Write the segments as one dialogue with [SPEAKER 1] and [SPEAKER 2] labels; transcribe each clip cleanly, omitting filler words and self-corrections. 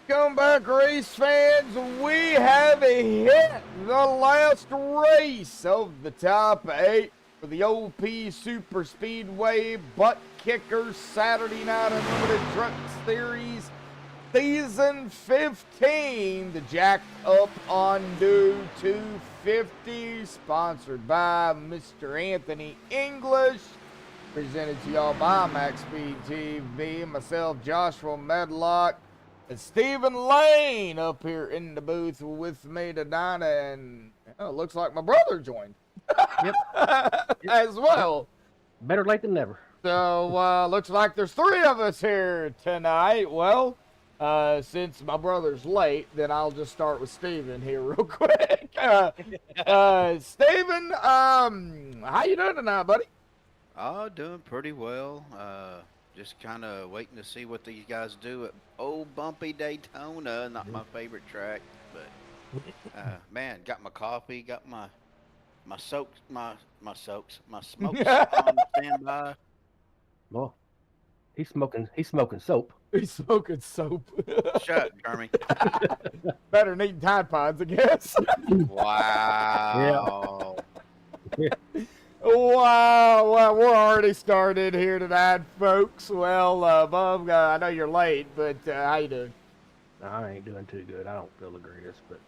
[SPEAKER 1] Welcome back, race fans. We have hit the last race of the top 8 for the OP Super Speedway Buttkicker Saturday Night Unlimited Truck Series Season 15. The Jacked Up Undo 250, sponsored by Mr. Anthony English. Presented to y'all by MaxspeedTV. Myself, Joshua Medlock, and Stephen Lane up here in the booth with me tonight, and it looks like my brother joined.
[SPEAKER 2] Yep.
[SPEAKER 1] As well.
[SPEAKER 2] Better late than never.
[SPEAKER 1] So, looks like there's 3 of us here tonight. Well, since my brother's late, then I'll just start with Stephen here real quick. Stephen, how you doing tonight, buddy?
[SPEAKER 3] Oh, doing pretty well. Just kind of waiting to see what these guys do at old bumpy Daytona. Not my favorite track, but man, got my coffee, got my smokes on standby.
[SPEAKER 2] Well, he's smoking soap.
[SPEAKER 1] He's smoking soap.
[SPEAKER 3] Shut up, Jeremy.
[SPEAKER 1] Better than eating Tide Pods, I guess.
[SPEAKER 3] Wow.
[SPEAKER 2] Yeah.
[SPEAKER 1] Wow, well, we're already started here tonight, folks. Well, Bob, I know you're late, but how you doing?
[SPEAKER 2] I ain't doing too good. I don't feel the greatest, but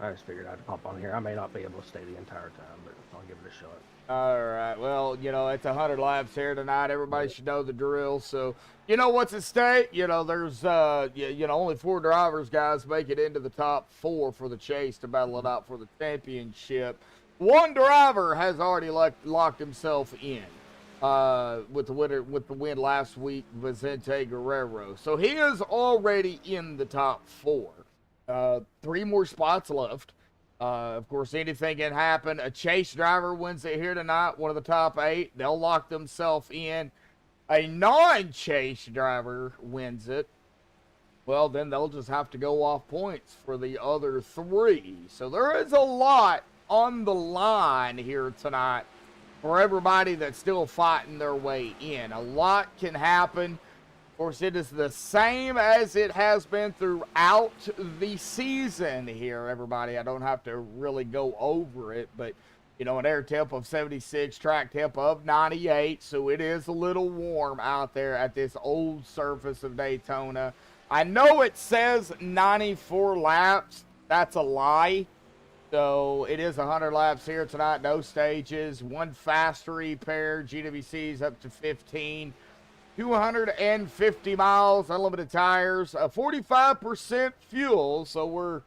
[SPEAKER 2] I just figured I'd pop on here. I may not be able to stay the entire time, but I'll give it a shot.
[SPEAKER 1] All right, well, you know, it's 100 laps here tonight. Everybody should know the drill. So, you know what's at stake? You know, there's, only 4 drivers, guys, make it into the top 4 for the chase to battle it out for the championship. 1 driver has already locked himself in with the win last week, Vicente Guerrero. So he is already in the top 4. 3 more spots left. Of course, anything can happen. A chase driver wins it here tonight, one of the top 8. They'll lock themselves in. A non-chase driver wins it. Well, then they'll just have to go off points for the other 3. So there is a lot on the line here tonight for everybody that's still fighting their way in. A lot can happen. Of course, it is the same as it has been throughout the season here, everybody. I don't have to really go over it, but, you know, an air temp of 76, track temp of 98, so it is a little warm out there at this old surface of Daytona. I know it says 94 laps. That's a lie. So it is 100 laps here tonight, no stages, 1 fast repair, GWC's up to 15, 250 miles, unlimited tires, 45% fuel. So we're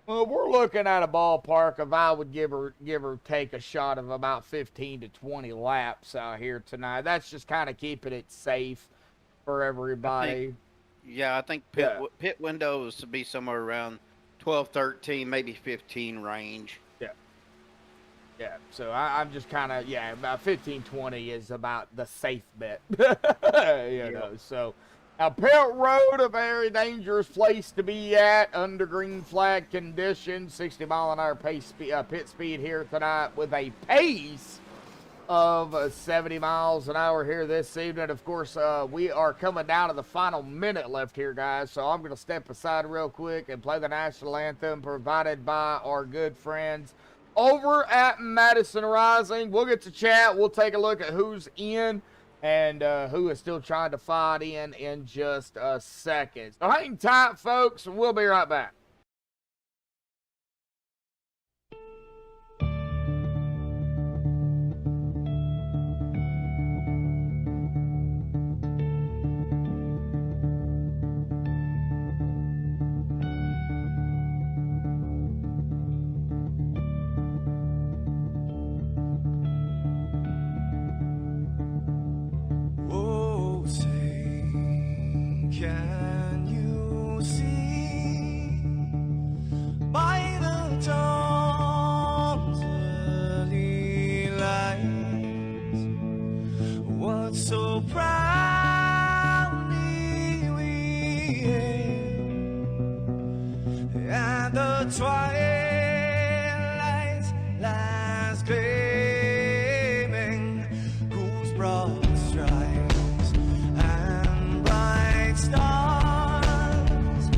[SPEAKER 1] looking at a ballpark of, I would give or take a shot of about 15 to 20 laps out here tonight. That's just kind of keeping it safe for everybody.
[SPEAKER 3] I think pit windows to be somewhere around 12, 13, maybe 15 range.
[SPEAKER 1] Yeah. So I'm just kind of, about 15, 20 is about the safe bet. you know, so now pit road, a very dangerous place to be at under green flag conditions. 60 mile an hour pit speed here tonight with a pace of 70 miles an hour here this evening. Of course, we are coming down to the final minute left here, guys, so I'm going to step aside real quick and play the national anthem provided by our good friends over at Madison Rising. We'll get to chat. We'll take a look at who's in and who is still trying to fight in just a second. So hang tight, folks, and we'll be right back.
[SPEAKER 4] Can you see by the dawn's early light what so proudly we hailed at the twilight's last gleaming, whose broad stripes and bright stars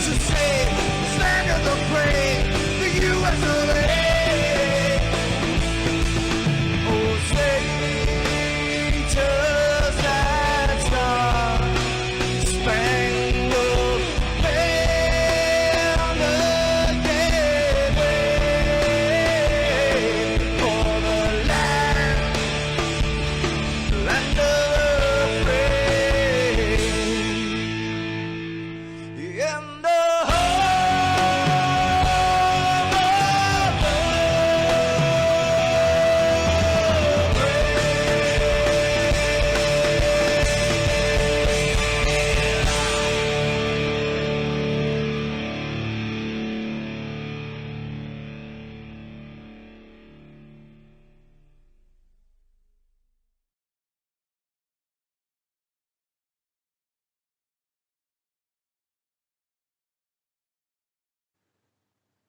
[SPEAKER 4] So say, stand of the plane, the US of A. Oh, say, just that star, spangled banner, yeah, wave for the land of the free. In the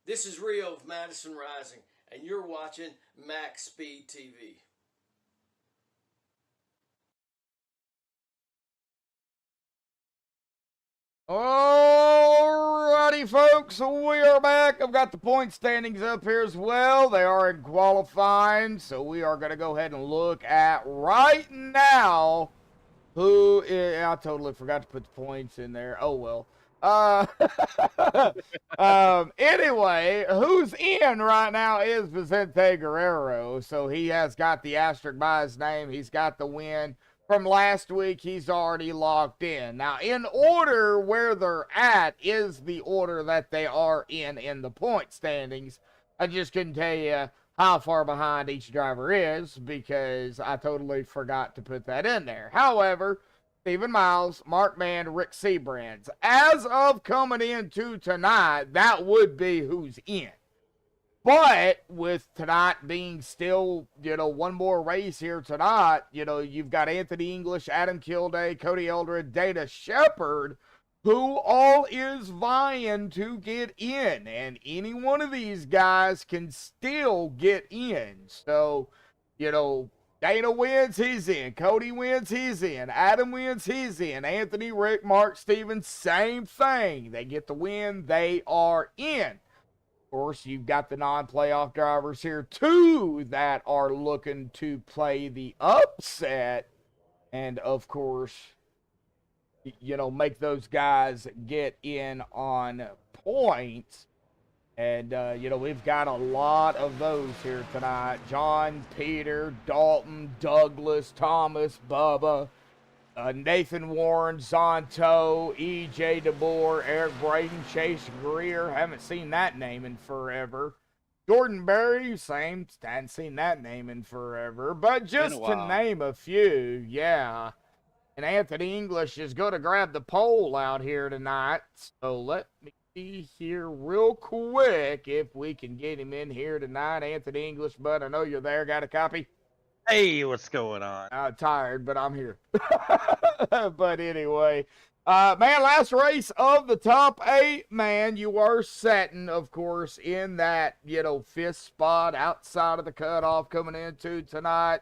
[SPEAKER 5] This is Rio of Madison Rising, and you're watching MaxspeedTV.
[SPEAKER 1] Alrighty, folks, we are back. I've got the point standings up here as well. They are in qualifying, so we are going to go ahead and look at right now who is, I totally forgot to put the points in there. Oh, well. Anyway, who's in right now is Vicente Guerrero. So he has got the asterisk by his name. He's got the win from last week. He's already locked in. Now, in order where they're at is the order that they are in the point standings. I just couldn't tell you how far behind each driver is because I totally forgot to put that in there. However, Stephen Miles, Mark Mann, Rick Sebrands. As of coming into tonight, that would be who's in. But with tonight being still, one more race here tonight, you've got Anthony English, Adam Kilday, Cody Eldred, Dana Shepard, who all is vying to get in. And any one of these guys can still get in. So, Dana wins, he's in. Cody wins, he's in. Adam wins, he's in. Anthony, Rick, Mark, Steven, same thing. They get the win, they are in. Of course, you've got the non-playoff drivers here, too, that are looking to play the upset. And, of course, make those guys get in on points. And, we've got a lot of those here tonight. John, Peter, Dalton, Douglas, Thomas, Bubba, Nathan Warren, Zonto, E.J. DeBoer, Eric Braden, Chase Greer. Haven't seen that name in forever. Jordan Berry, same. Hadn't seen that name in forever. But just to name a few, yeah. And Anthony English is going to grab the pole out here tonight. So let me see here real quick if we can get him in here tonight. Anthony English, bud, I know you're there. Got a copy?
[SPEAKER 6] Hey, what's going on?
[SPEAKER 1] I'm tired, but I'm here. But anyway, man, last race of the top 8, man. You are setting, of course, in that, 5th spot outside of the cutoff coming into tonight.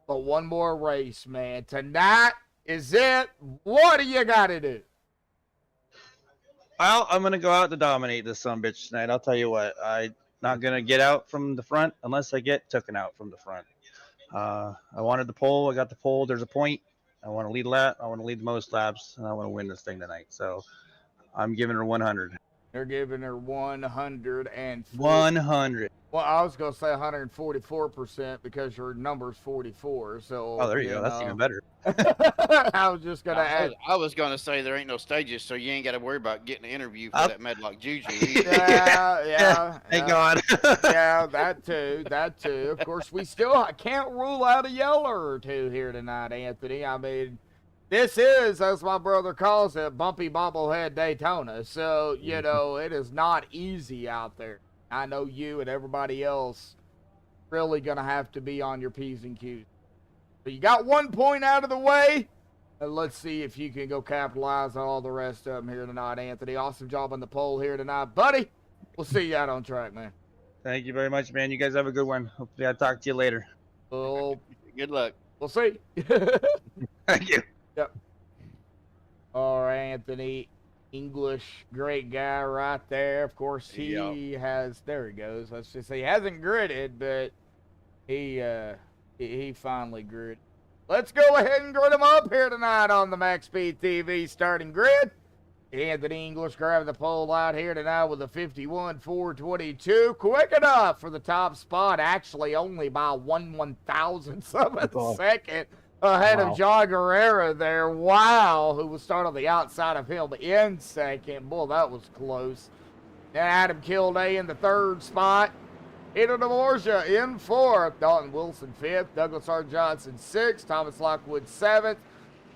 [SPEAKER 1] But one more race, man. Tonight is it. What do you got to do?
[SPEAKER 6] Well, I'm going to go out to dominate this sumbitch tonight. I'll tell you what. I'm not going to get out from the front unless I get taken out from the front. I wanted the pole. I got the pole. There's a point. I want to lead a lap. I want to lead the most laps, and I want to win this thing tonight. So I'm giving her 100.
[SPEAKER 1] They're giving her 100. Well, I was going to say 144% because your number's 44. So.
[SPEAKER 6] Oh, there you go. That's even better.
[SPEAKER 1] I was just going to add.
[SPEAKER 3] I was going to say there ain't no stages, so you ain't got to worry about getting an interview for that Medlock Juju.
[SPEAKER 1] Yeah.
[SPEAKER 6] Thank God.
[SPEAKER 1] Yeah, that too. Of course, we still can't rule out a yeller or two here tonight, Anthony. I mean, this is, as my brother calls it, bumpy bobblehead Daytona. So, it is not easy out there. I know you and everybody else really going to have to be on your P's and Q's. So you got 1 point out of the way. And let's see if you can go capitalize on all the rest of them here tonight, Anthony. Awesome job on the pole here tonight, buddy. We'll see you out on track, man.
[SPEAKER 6] Thank you very much, man. You guys have a good one. Hopefully I'll talk to you later.
[SPEAKER 1] Well,
[SPEAKER 3] Good luck.
[SPEAKER 1] we'll see.
[SPEAKER 6] Thank you.
[SPEAKER 1] Yep. All right, Anthony. English, great guy right there. Of course, he has. There he goes. Let's just say he hasn't gritted, but he finally gritted. Let's go ahead and grid him up here tonight on the MaxspeedTV starting grid. Anthony English grabbing the pole out here tonight with a 51.422. Quick enough for the top spot, actually only by 1/1000th of a second ahead of John Guerrero there. Wow, who will start on the outside of him in second. Boy, that was close. Then Adam Kilday in the third spot. Peter DeMorgia in fourth. Dalton Wilson fifth. Douglas R. Johnson sixth. Thomas Lockwood seventh.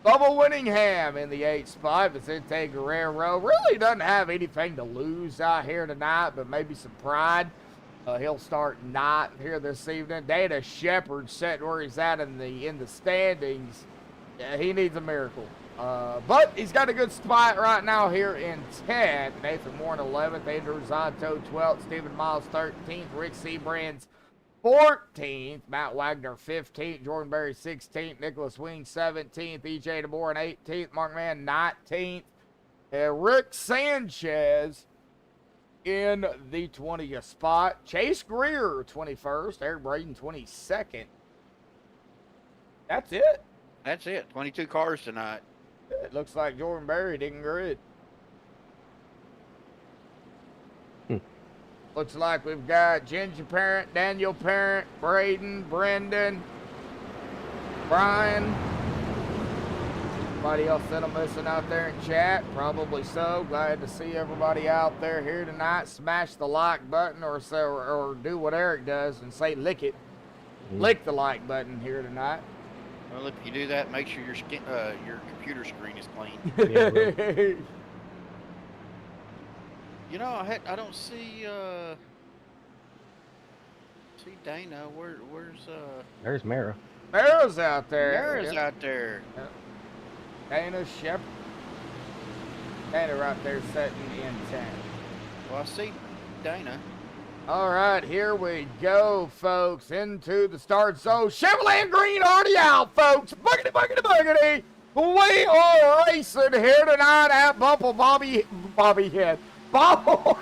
[SPEAKER 1] Bubba Winningham in the 8th spot. Vicente Guerrero really doesn't have anything to lose out here tonight, but maybe some pride. He'll start ninth here this evening. Dana Shepard sitting where he's at in the standings. Yeah, he needs a miracle. But he's got a good spot right now here in 10th. Nathan Warren 11th. Andrew Zonto 12th. Stephen Miles 13th. Rick Seabrands 14th, Matt Wagner 15th, Jordan Berry 16th, Nicholas Wing 17th, EJ DeBoer 18th, Mark Mann 19th, and Rick Sanchez in the 20th spot. Chase Greer 21st, Eric Braden 22nd. That's it.
[SPEAKER 3] That's it. 22 cars tonight.
[SPEAKER 1] It looks like Jordan Berry didn't grid. Looks like we've got Ginger Parent, Daniel Parent, Braden, Brendan, Brian. Anybody else that I'm missing out there in chat? Probably so. Glad to see everybody out there here tonight. Smash the like button or do what Eric does and say lick it. Lick the like button here tonight.
[SPEAKER 3] Well, if you do that, make sure your computer screen is clean.
[SPEAKER 2] Yeah,
[SPEAKER 3] You know, I don't see Dana. Where's
[SPEAKER 2] there's Mara.
[SPEAKER 1] Mara's out there.
[SPEAKER 3] Mara's out there.
[SPEAKER 1] Yep. Dana Shepard. Dana right there sitting in 10.
[SPEAKER 3] Well, I see Dana.
[SPEAKER 1] All right, here we go, folks, into the start zone. Chevrolet and Green already out, folks. Buggity, buggity, buggity. We are racing here tonight at Bobblehead.
[SPEAKER 3] Wow.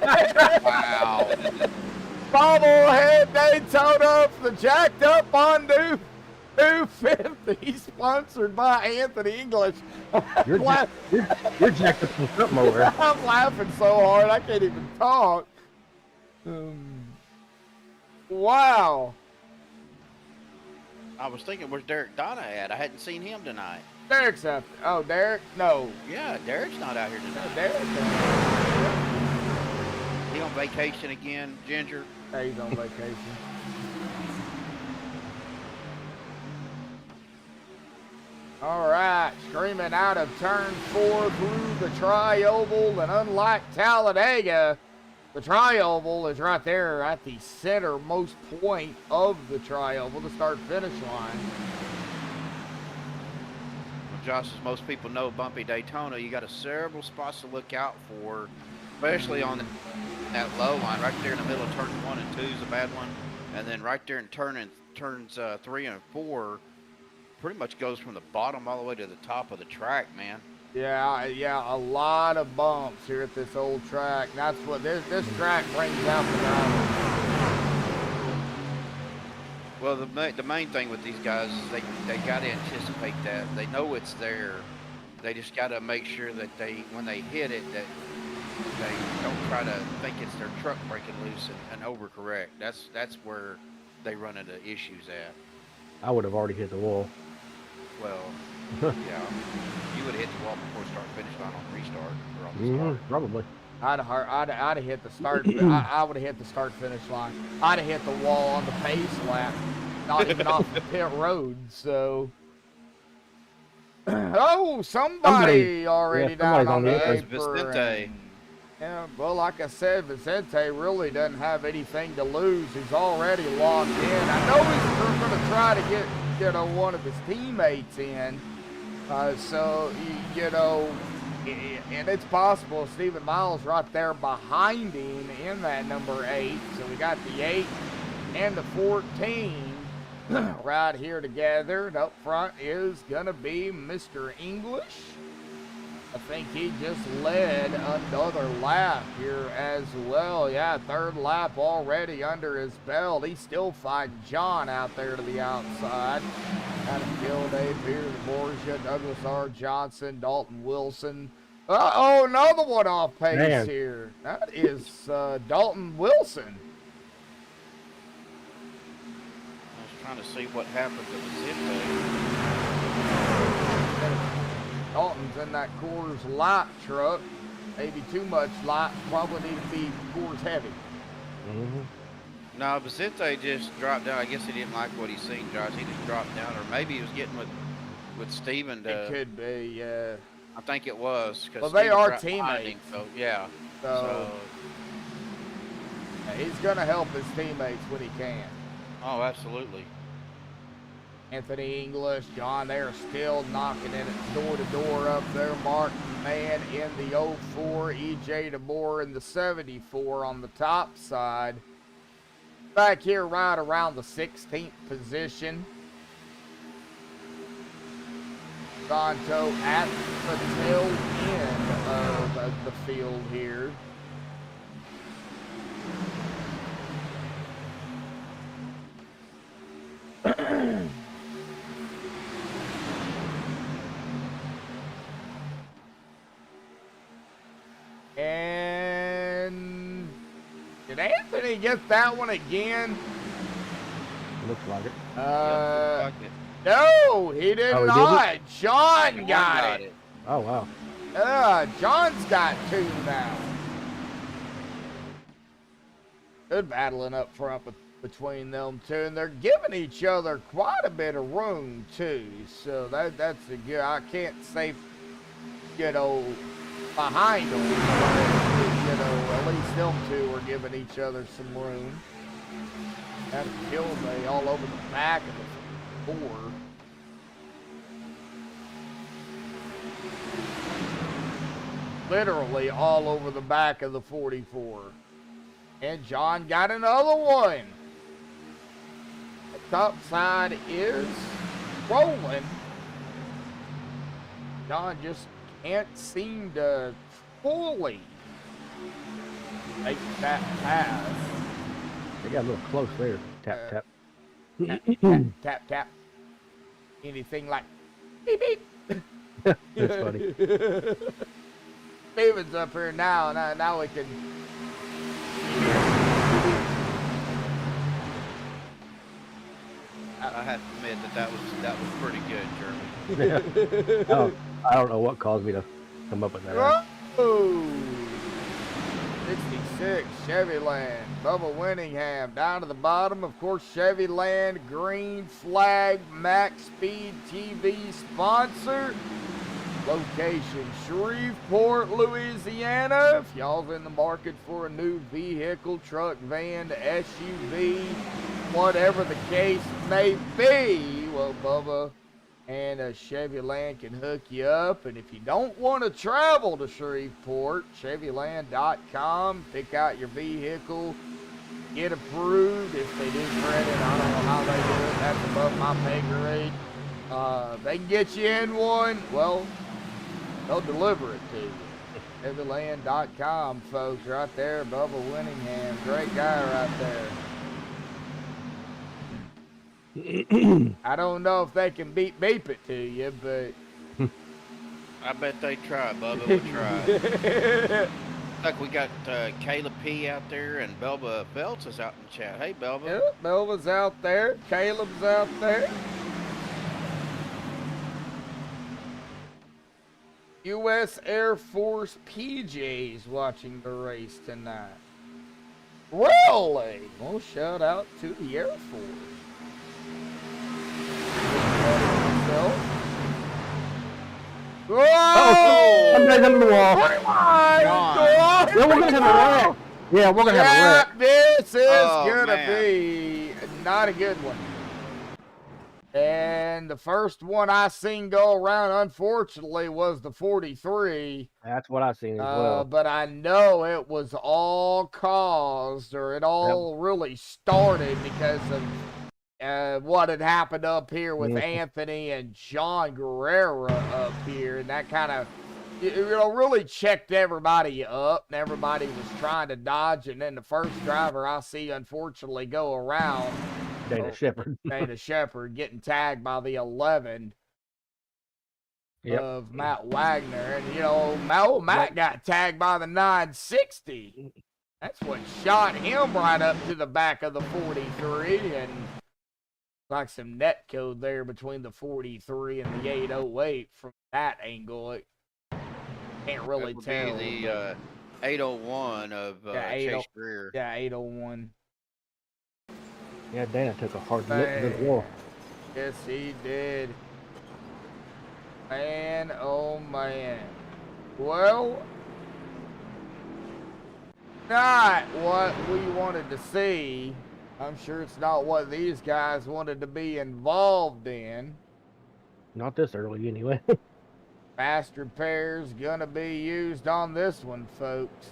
[SPEAKER 1] Bobblehead Daytona, the jacked up Bondu 250, sponsored by Anthony English.
[SPEAKER 2] You're jacked up from something over there.
[SPEAKER 1] I'm laughing so hard I can't even talk. Wow.
[SPEAKER 3] I was thinking, where's Derek Donna at? I hadn't seen him tonight.
[SPEAKER 1] Derek's up there. Oh, Derek? No.
[SPEAKER 3] Yeah, Derek's not out here
[SPEAKER 1] No,
[SPEAKER 3] tonight.
[SPEAKER 1] Derek.
[SPEAKER 3] He on vacation again, Ginger?
[SPEAKER 1] Hey, he's on vacation. All right, screaming out of turn 4 through the tri-oval, and unlike Talladega, the tri-oval is right there at the centermost point of the tri-oval, the start-finish line.
[SPEAKER 3] Well, Josh, as most people know, bumpy Daytona, you got several spots to look out for, especially on that low line right there in the middle of turns 1 and 2 is a bad one, and then right there in turns 3 and 4. Pretty much goes from the bottom all the way to the top of the track, man.
[SPEAKER 1] Yeah, a lot of bumps here at this old track. That's what this track brings out the drivers.
[SPEAKER 3] Well, the main thing with these guys is they got to anticipate that. They know it's there. They just got to make sure that when they hit it, that they don't try to think it's their truck breaking loose and overcorrect. That's where they run into issues at.
[SPEAKER 2] I would have already hit the wall.
[SPEAKER 3] Well, yeah, you would have hit the wall before start-finish line on restart or on the start.
[SPEAKER 2] Probably.
[SPEAKER 1] I'd have hit the start. I would have hit the start-finish line. I'd have hit the wall on the pace lap, not even off the pit road. So, oh, somebody already down on the
[SPEAKER 3] That's
[SPEAKER 1] apron.
[SPEAKER 3] Vicente.
[SPEAKER 1] Yeah, well, like I said, Vicente really doesn't have anything to lose. He's already locked in. I know he's going to try to get one of his teammates in. So, and it's possible Stephen Miles right there behind him in that number 8. So we got the 8 and the 14 right here together. And up front is going to be Mr. English. I think he just led another lap here as well. Yeah, third lap already under his belt. He's still fighting John out there to the outside. Adam Gilday, Peter Borgia, Douglas R. Johnson, Dalton Wilson. Uh-oh, another one off pace
[SPEAKER 2] Man.
[SPEAKER 1] here. That is Dalton Wilson.
[SPEAKER 3] I was trying to see what happened to the zip there.
[SPEAKER 1] Dalton's in that Coors Light truck. Maybe too much light. Probably need to be Coors Heavy.
[SPEAKER 3] No, Vicente just dropped down. I guess he didn't like what he seen, Josh. He just dropped down, or maybe he was getting with Steven.
[SPEAKER 1] It could be, yeah.
[SPEAKER 3] I think it was.
[SPEAKER 1] Well, they are teammates.
[SPEAKER 3] So, yeah.
[SPEAKER 1] So yeah, he's going to help his teammates when he can.
[SPEAKER 3] Oh, absolutely.
[SPEAKER 1] Anthony English, John, they're still knocking it door to door up there. Martin Mann in the 04, EJ DeBoer in the 74 on the top side. Back here right around the 16th position. Santo at the tail end of the field here. And did Anthony get that one again?
[SPEAKER 2] Looks like it.
[SPEAKER 1] No, he did
[SPEAKER 2] Oh, he
[SPEAKER 1] not.
[SPEAKER 2] didn't?
[SPEAKER 1] John got it.
[SPEAKER 2] Oh, wow.
[SPEAKER 1] John's got two now. Good battling up front between them two, and they're giving each other quite a bit of room too. So that's a good. I can't say, behind them, but, at least them two are giving each other some room. That's Gilday all over the back of the four. Literally all over the back of the 44. And John got another one. The top side is rolling. John just can't seem to fully make that pass.
[SPEAKER 2] They got a little close there. Tap, tap.
[SPEAKER 1] Tap, tap, tap, tap. Anything like beep, beep.
[SPEAKER 2] That's funny.
[SPEAKER 1] Steven's up here now, and now we can.
[SPEAKER 3] I have to admit that was pretty good, Jeremy.
[SPEAKER 2] Yeah. I don't know what caused me to come up with that.
[SPEAKER 1] Oh, 66 Chevy Land, Bubba Winningham down to the bottom. Of course, Chevy Land, green flag, MaxspeedTV sponsor. Location, Shreveport, Louisiana. If y'all's in the market for a new vehicle, truck, van, SUV, whatever the case may be, well, Bubba and Chevy Land can hook you up. And if you don't want to travel to Shreveport, ChevyLand.com, pick out your vehicle, get approved. If they do credit, I don't know how they do it. That's above my pay grade. They can get you in one. Well, they'll deliver it to you. ChevyLand.com, folks, right there. Bubba Winningham, great guy right there. I don't know if they can beep it to you, but
[SPEAKER 3] I bet they try, Bubba. We'll try. Look, we got Caleb P out there, and Belba Belts is out in the chat. Hey, Belba.
[SPEAKER 1] yep, Belva's out there. Caleb's out there. U.S. Air Force PJs watching the race tonight. Really? Well, shout out to the Air Force. Whoa!
[SPEAKER 2] Somebody's under the wall.
[SPEAKER 1] Oh my God!
[SPEAKER 2] Yeah, we're gonna have a wreck. Yeah, we're gonna have a wreck.
[SPEAKER 1] This is
[SPEAKER 3] Oh,
[SPEAKER 1] gonna
[SPEAKER 3] man.
[SPEAKER 1] be not a good one. And the first one I seen go around, unfortunately, was the 43.
[SPEAKER 2] That's what I seen as well.
[SPEAKER 1] But I know it was all caused, or it all really started because of what had happened up here with
[SPEAKER 2] Mhm.
[SPEAKER 1] Anthony and John Guerrero up here, and that kind of really checked everybody up, and everybody was trying to dodge. And then the first driver I see, unfortunately, go around
[SPEAKER 2] Dana Shepherd.
[SPEAKER 1] Dana Shepherd getting tagged by the 11
[SPEAKER 2] Yep.
[SPEAKER 1] of Matt Wagner. And, Matt got tagged by the 960. That's what shot him right up to the back of the 43. And like some net code there between the 43 and the 808 from that angle. It can't really
[SPEAKER 3] That would
[SPEAKER 1] tell.
[SPEAKER 3] be the 801 of Chase Greer.
[SPEAKER 1] Yeah, 801.
[SPEAKER 2] Yeah, Dana took a hard look at the wall.
[SPEAKER 1] Yes, he did. Man, oh man. Well, not what we wanted to see. I'm sure it's not what these guys wanted to be involved in.
[SPEAKER 2] Not this early, anyway.
[SPEAKER 1] Fast repairs gonna be used on this one, folks.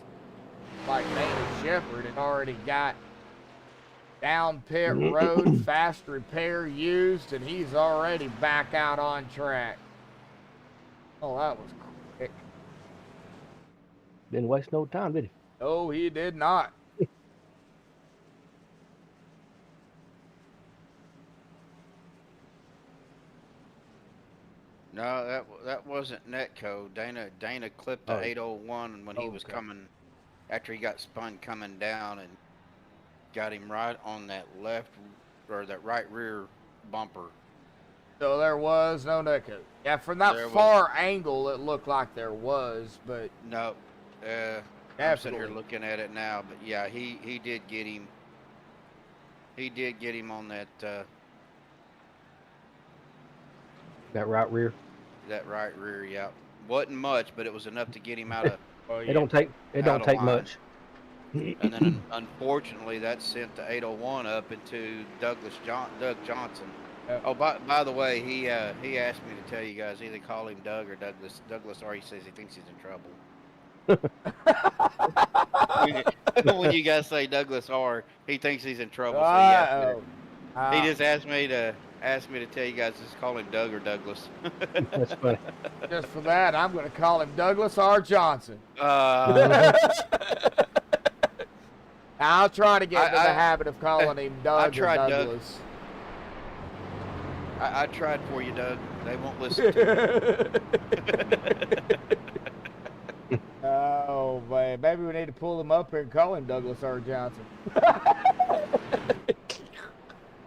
[SPEAKER 1] Like Dana Shepherd had already got down pit road fast repair used, and he's already back out on track. Oh, that was quick.
[SPEAKER 2] Didn't waste no time, did he?
[SPEAKER 1] No, he did not.
[SPEAKER 3] No, that wasn't netcode. Dana clipped the 801 when he was coming, after he got spun coming down, and got him right on that left, or that right rear bumper.
[SPEAKER 1] So there was no netcode. Yeah, from that far angle, it looked like there was, but
[SPEAKER 3] no. I'm sitting here looking at it now, but yeah, he did get him. He did get him on that
[SPEAKER 2] that right rear.
[SPEAKER 3] That right rear, yeah. Wasn't much, but it was enough to get him out of.
[SPEAKER 2] It don't take much.
[SPEAKER 3] And then unfortunately, that sent the 801 up into Doug Johnson. Oh, by the way, he asked me to tell you guys, either call him Doug or Douglas. Douglas R. He says he thinks he's in trouble. When you guys say Douglas R., he thinks he's in trouble. So he just asked me to tell you guys, just call him Doug or Douglas.
[SPEAKER 2] That's funny.
[SPEAKER 1] Just for that, I'm going to call him Douglas R. Johnson. I'll try to get into the habit of calling him Doug or Douglas.
[SPEAKER 3] I tried for you, Doug. They won't listen to me.
[SPEAKER 1] Oh, man. Maybe we need to pull him up here and call him Douglas R. Johnson.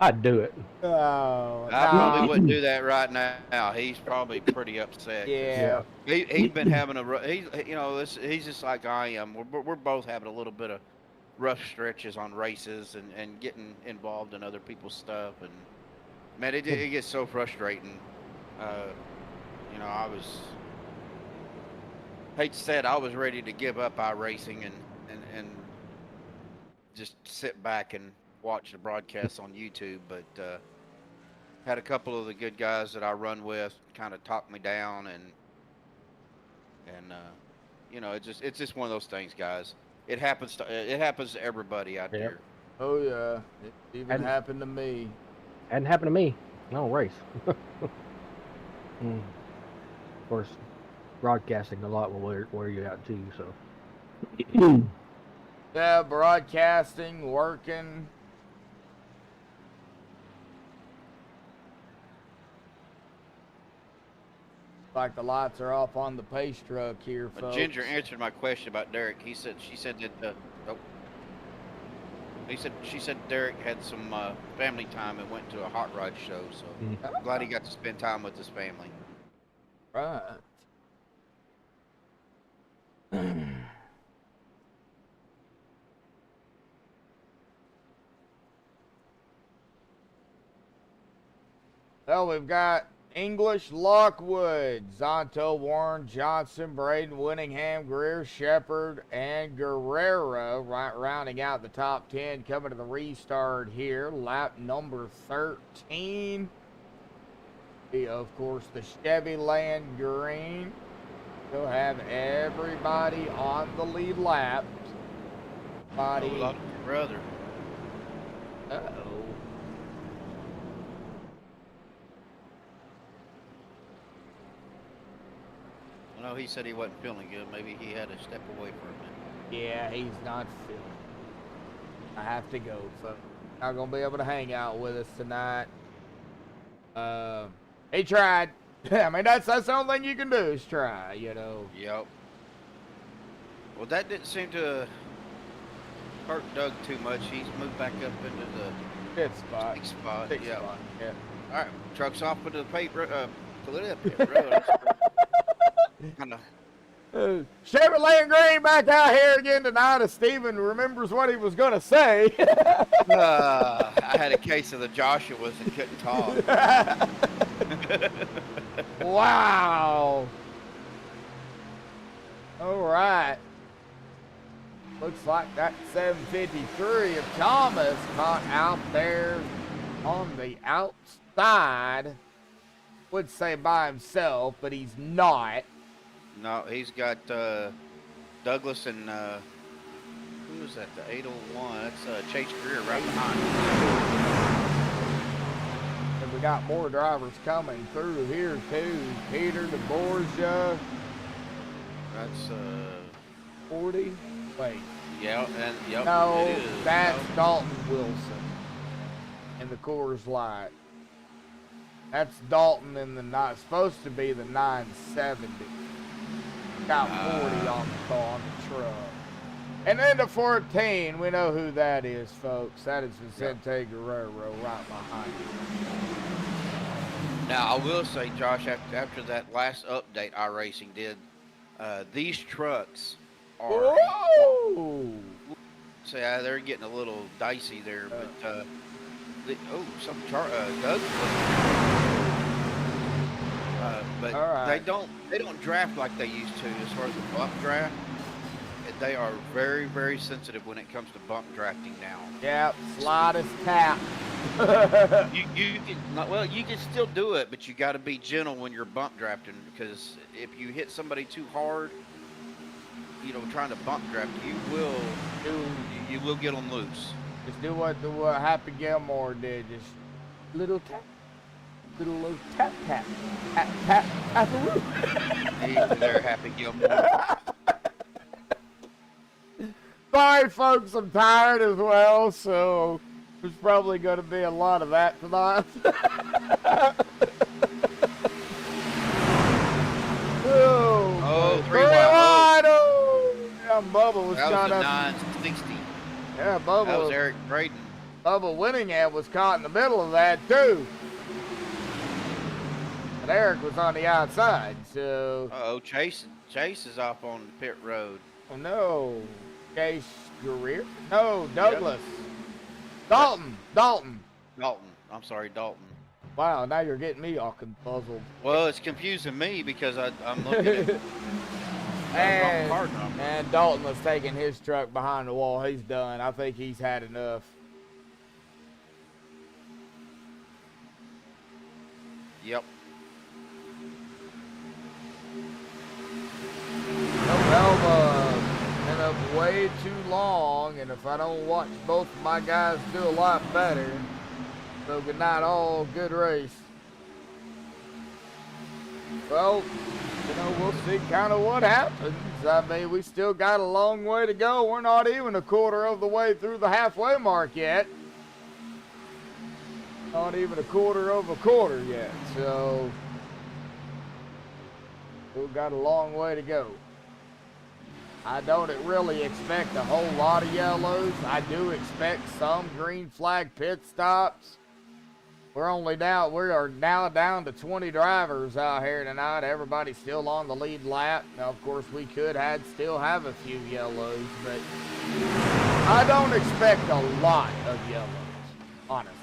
[SPEAKER 2] I'd do it.
[SPEAKER 1] Oh,
[SPEAKER 3] I probably wouldn't do that right now. He's probably pretty upset.
[SPEAKER 1] Yeah.
[SPEAKER 3] He's been having he's just like I am. We're both having a little bit of rough stretches on races and getting involved in other people's stuff, and man, it gets so frustrating. I hate to say it, I was ready to give up iRacing and just sit back and watch the broadcasts on YouTube, but had a couple of the good guys that I run with kind of talk me down, and it's just one of those things, guys. It happens to everybody out there.
[SPEAKER 1] Oh yeah, it even happened to me.
[SPEAKER 2] Hadn't happened to me. I don't race. Of course, broadcasting a lot will wear you out too. So.
[SPEAKER 1] Yeah, broadcasting, working. Like the lights are off on the pace truck here, folks.
[SPEAKER 3] Ginger answered my question about Derek. She said that she said Derek had some family time and went to a hot rod show, so I'm glad he got to spend time with his family.
[SPEAKER 1] Right. Well, we've got English, Lockwood, Zonto, Warren, Johnson, Braden, Winningham, Greer, Shepherd, and Guerrero rounding out the top 10, coming to the restart here. Lap number 13. Of course, the Chevy Land Green. We'll have everybody on the lead lap.
[SPEAKER 3] Brother.
[SPEAKER 1] Uh-oh.
[SPEAKER 3] No, he said he wasn't feeling good. Maybe he had to step away for a minute.
[SPEAKER 1] Yeah, he's not feeling. I have to go, folks. Not gonna be able to hang out with us tonight. He tried. I mean, that's the only thing you can do is try, you know.
[SPEAKER 3] Yep. Well, that didn't seem to hurt Doug too much. He's moved back up into the
[SPEAKER 1] Fifth spot.
[SPEAKER 3] sixth spot.
[SPEAKER 1] Sixth
[SPEAKER 3] Yeah.
[SPEAKER 1] spot. Yeah.
[SPEAKER 3] All right, truck's off into the pit road. Kinda.
[SPEAKER 1] Chevrolet and Green back out here again tonight as Steven remembers what he was going to say.
[SPEAKER 3] I had a case of the Joshuas and couldn't talk.
[SPEAKER 1] Wow. All right. Looks like that 753 of Thomas caught out there on the outside. Would say by himself, but he's not.
[SPEAKER 3] No, he's got Douglas and who was that? The 801. That's Chase Greer right behind him.
[SPEAKER 1] And we got more drivers coming through here too. Peter DeBorgia.
[SPEAKER 3] That's
[SPEAKER 1] 40. Wait.
[SPEAKER 3] yeah, and yep.
[SPEAKER 1] No,
[SPEAKER 3] it is.
[SPEAKER 1] that's
[SPEAKER 3] No.
[SPEAKER 1] Dalton Wilson in the Coors Light. That's Dalton in the not supposed to be the 970. Got 40 on the truck. And then the 14, we know who that is, folks. That is Vicente Guerrero right behind you.
[SPEAKER 3] Now I will say, Josh, after that last update iRacing did, these trucks are.
[SPEAKER 1] Whoa!
[SPEAKER 3] Say they're getting a little dicey there, but Doug. But
[SPEAKER 1] All right.
[SPEAKER 3] they don't draft like they used to as far as the bump draft. They are very, very sensitive when it comes to bump drafting now.
[SPEAKER 1] Yep, slightest tap.
[SPEAKER 3] You can still do it, but you got to be gentle when you're bump drafting, because if you hit somebody too hard, you know, trying to bump draft, you will get them loose.
[SPEAKER 1] Just do what Happy Gilmore did. Just little tap. Little tap, tap, tap, tap, tap,
[SPEAKER 3] Easy there, Happy Gilmore.
[SPEAKER 1] Sorry, folks, I'm tired as well, so there's probably going to be a lot of that tonight.
[SPEAKER 3] Oh, three
[SPEAKER 1] wide.
[SPEAKER 3] wide.
[SPEAKER 1] Oh, yeah, Bubba was
[SPEAKER 3] That
[SPEAKER 1] caught
[SPEAKER 3] was a
[SPEAKER 1] up.
[SPEAKER 3] 960.
[SPEAKER 1] Yeah,
[SPEAKER 3] That was
[SPEAKER 1] Bubba.
[SPEAKER 3] Eric Braden.
[SPEAKER 1] Bubba Winningham was caught in the middle of that too. But Eric was on the outside, so.
[SPEAKER 3] Uh-oh, Chase is off on the pit road.
[SPEAKER 1] Oh no. Chase Greer? No, Douglas. Dalton.
[SPEAKER 3] Dalton. I'm sorry, Dalton.
[SPEAKER 1] Wow, now you're getting me all puzzled.
[SPEAKER 3] Well, it's confusing me because I'm looking at the wrong car number.
[SPEAKER 1] And Dalton was taking his truck behind the wall. He's done. I think he's had enough.
[SPEAKER 3] Yep.
[SPEAKER 1] Been up way too long, and if I don't watch both of my guys do a lot better, so good night all, good race. Well, you know, we'll see kind of what happens. I mean, we still got a long way to go. We're not even a quarter of the way through the halfway mark yet. Not even a quarter of a quarter yet, so we've got a long way to go. I don't really expect a whole lot of yellows. I do expect some green flag pit stops. We are now down to 20 drivers out here tonight. Everybody's still on the lead lap. Now, of course, we could still have a few yellows, but I don't expect a lot of yellows, honestly.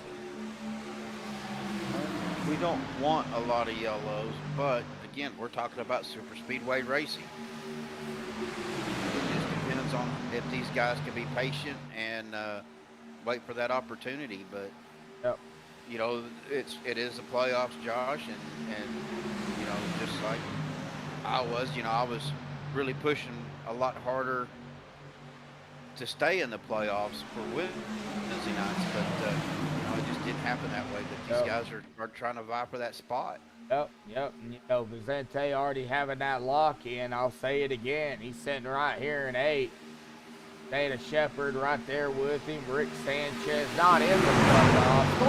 [SPEAKER 3] We don't want a lot of yellows, but again, we're talking about super speedway racing. It just depends on if these guys can be patient and wait for that opportunity. But
[SPEAKER 1] Yep.
[SPEAKER 3] you know, it is the playoffs, Josh, and you know, just like I was really pushing a lot harder to stay in the playoffs for Wednesday nights, but you know, it just didn't happen that way. But these guys are trying to vie for that spot.
[SPEAKER 1] Yep. And, you know, Vicente already having that lock in. I'll say it again. He's sitting right here in 8. Dana Shepard right there with him. Rick Sanchez not in the playoff. 3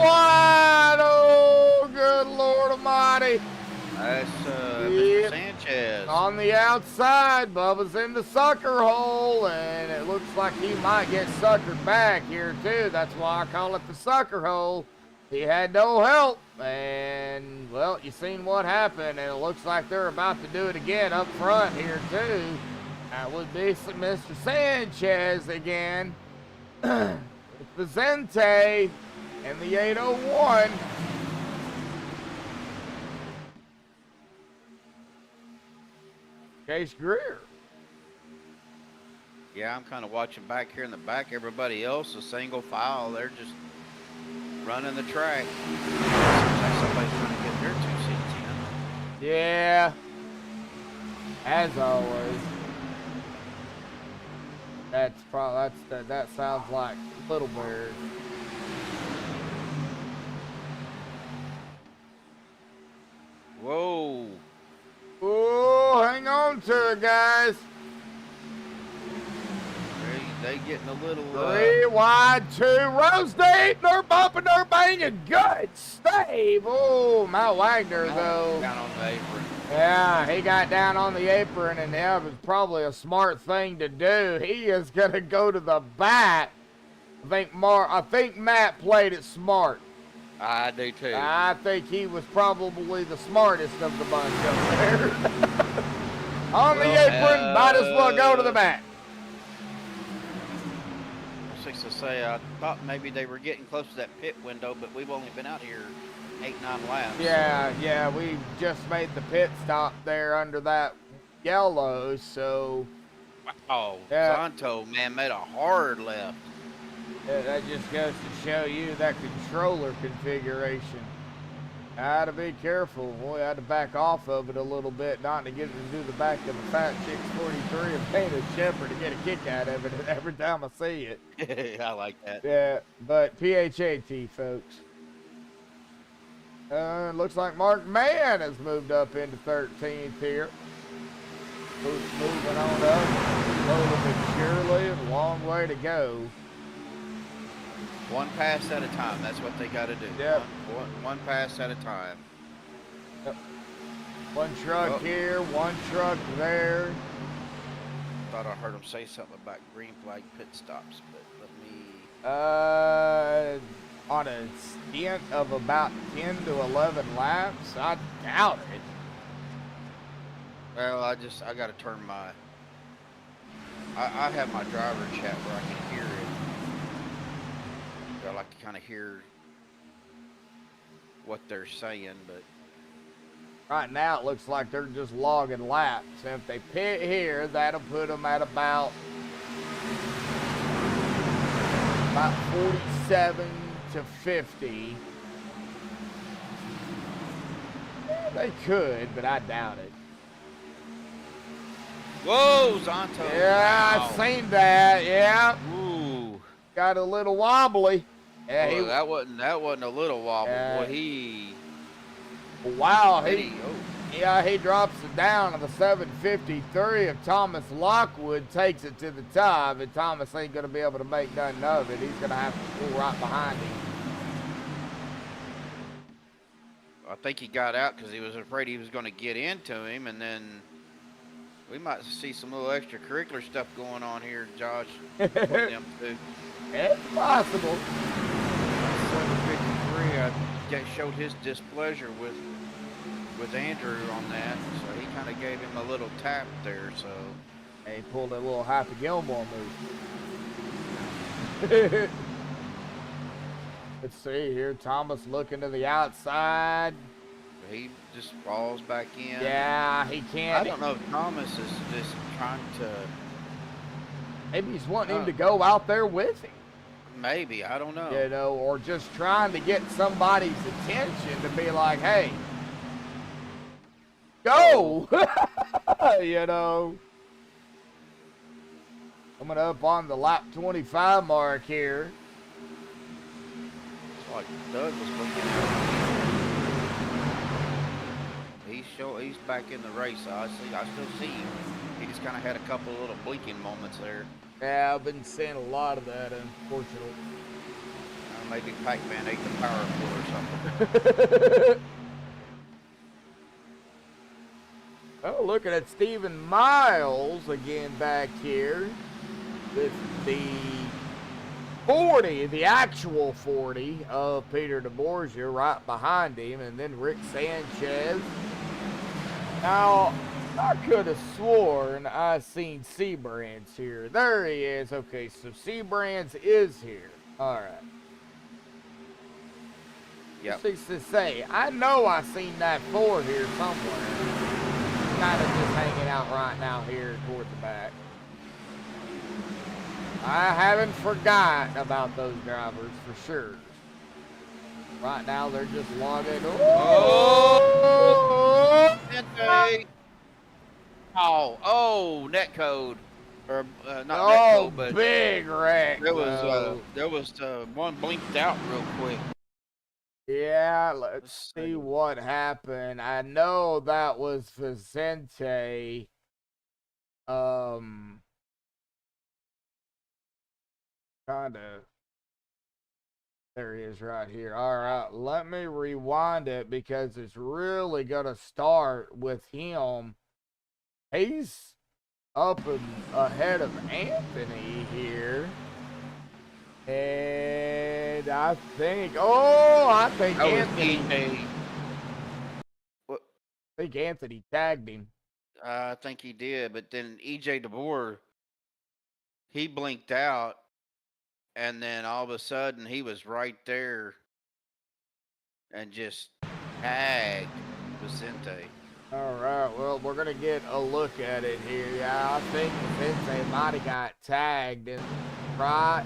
[SPEAKER 1] wide. Oh, good Lord Almighty.
[SPEAKER 3] That's Mr. Sanchez.
[SPEAKER 1] On the outside, Bubba's in the sucker hole, and it looks like he might get suckered back here, too. That's why I call it the sucker hole. He had no help, and, well, you seen what happened, and it looks like they're about to do it again up front here, too. That would be Mr. Sanchez again. Vicente and the 801. Chase Greer.
[SPEAKER 3] Yeah, I'm kind of watching back here in the back. Everybody else is single file. They're just running the track. Seems like somebody's trying to get their 2 seats in.
[SPEAKER 1] Yeah. As always. That sounds like Little Bird.
[SPEAKER 3] Whoa.
[SPEAKER 1] Oh, hang on to it, guys.
[SPEAKER 3] They getting a little...
[SPEAKER 1] 3 wide, 2. Rose deep. They're bumping, they're banging. Good stave. Oh, Matt Wagner, though.
[SPEAKER 3] Down on the apron.
[SPEAKER 1] Yeah, he got down on the apron, and that was probably a smart thing to do. He is going to go to the back. I think Matt played it smart.
[SPEAKER 3] I do, too.
[SPEAKER 1] I think he was probably the smartest of the bunch up there. On the apron, might as well go to the back.
[SPEAKER 3] To say, I thought maybe they were getting close to that pit window, but we've only been out here 8-9 laps.
[SPEAKER 1] Yeah, we just made the pit stop there under that yellow, so.
[SPEAKER 3] Wow,
[SPEAKER 1] Yeah.
[SPEAKER 3] Santo, man, made a hard left.
[SPEAKER 1] Yeah, that just goes to show you that controller configuration. I had to be careful. Boy, I had to back off of it a little bit, not to get it to do the back of the Fat Chicks 43 and Dana Shepard to get a kick out of it every time I see it.
[SPEAKER 3] I like that.
[SPEAKER 1] Yeah, but PHAT, folks. Looks like Mark Mann has moved up into 13th here. Moving on up, slowly but surely, a long way to go.
[SPEAKER 3] One pass at a time. That's what they got to do.
[SPEAKER 1] Yep.
[SPEAKER 3] One pass at a time.
[SPEAKER 1] Yep. One truck here, one truck there.
[SPEAKER 3] Thought I heard him say something about green flag pit stops, but let me...
[SPEAKER 1] On a stint of about 10 to 11 laps, I doubt it.
[SPEAKER 3] Well, I got to turn my... I have my driver chat where I can hear it. I like to kind of hear what they're saying, but
[SPEAKER 1] right now it looks like they're just logging laps. And if they pit here, that'll put them at about 47 to 50. Yeah, they could, but I doubt it.
[SPEAKER 3] whoa, Zonto!
[SPEAKER 1] Yeah,
[SPEAKER 3] wow.
[SPEAKER 1] I've seen that. Yeah,
[SPEAKER 3] Ooh,
[SPEAKER 1] got a little wobbly. Yeah,
[SPEAKER 3] boy, that wasn't a little wobble.
[SPEAKER 1] Yeah.
[SPEAKER 3] Boy,
[SPEAKER 1] Wow,
[SPEAKER 3] oh.
[SPEAKER 1] he drops it down to the 753. If Thomas Lockwood takes it to the top, and Thomas ain't going to be able to make nothing of it, he's going to have to pull right behind him.
[SPEAKER 3] I think he got out because he was afraid he was going to get into him, and then we might see some little extracurricular stuff going on here, Josh. With them two.
[SPEAKER 1] It's possible.
[SPEAKER 3] 753, I showed his displeasure with Andrew on that, so he kind of gave him a little tap there. So
[SPEAKER 1] He pulled a little Happy Gilmore move. Let's see here. Thomas looking to the outside.
[SPEAKER 3] he just falls back in.
[SPEAKER 1] Yeah, he can't.
[SPEAKER 3] I don't know if Thomas is just trying to.
[SPEAKER 1] Maybe he's wanting him to go out there with him.
[SPEAKER 3] Maybe, I don't know.
[SPEAKER 1] You know, or just trying to get somebody's attention to be like, hey, go! You know. Coming up on the lap 25 mark here.
[SPEAKER 3] It's like Doug was looking he's back in the race. So I still see him. He just kind of had a couple of little blinking moments there.
[SPEAKER 1] Yeah, I've been seeing a lot of that, unfortunately.
[SPEAKER 3] Maybe Pac-Man ate the power cord or something.
[SPEAKER 1] Oh, looking at Stephen Miles again back here with the 40, the actual 40 of Peter DeBorgia right behind him, and then Rick Sanchez. Now, I could have sworn I seen Seabrands here. There he is. Okay, so Seabrands is here. All right.
[SPEAKER 3] Yep.
[SPEAKER 1] Just to say, I know I seen that 4 here somewhere. Kind of just hanging out right now here toward the back. I haven't forgotten about those drivers for sure. Right now they're just logging.
[SPEAKER 3] Oh! Oh, netcode. Or not netcode, but
[SPEAKER 1] big wreck.
[SPEAKER 3] there was one blinked out real quick.
[SPEAKER 1] Yeah, let's see what happened. I know that was Vicente. Kind of. There he is right here. All right, let me rewind it because it's really going to start with him. He's up and ahead of Anthony here. And I think Anthony.
[SPEAKER 3] What?
[SPEAKER 1] I think Anthony tagged him.
[SPEAKER 3] I think he did, but then EJ DeBoer, he blinked out, and then all of a sudden he was right there and just tagged Vicente.
[SPEAKER 1] All right, well, we're going to get a look at it here. Yeah, I think Vicente might have got tagged, right?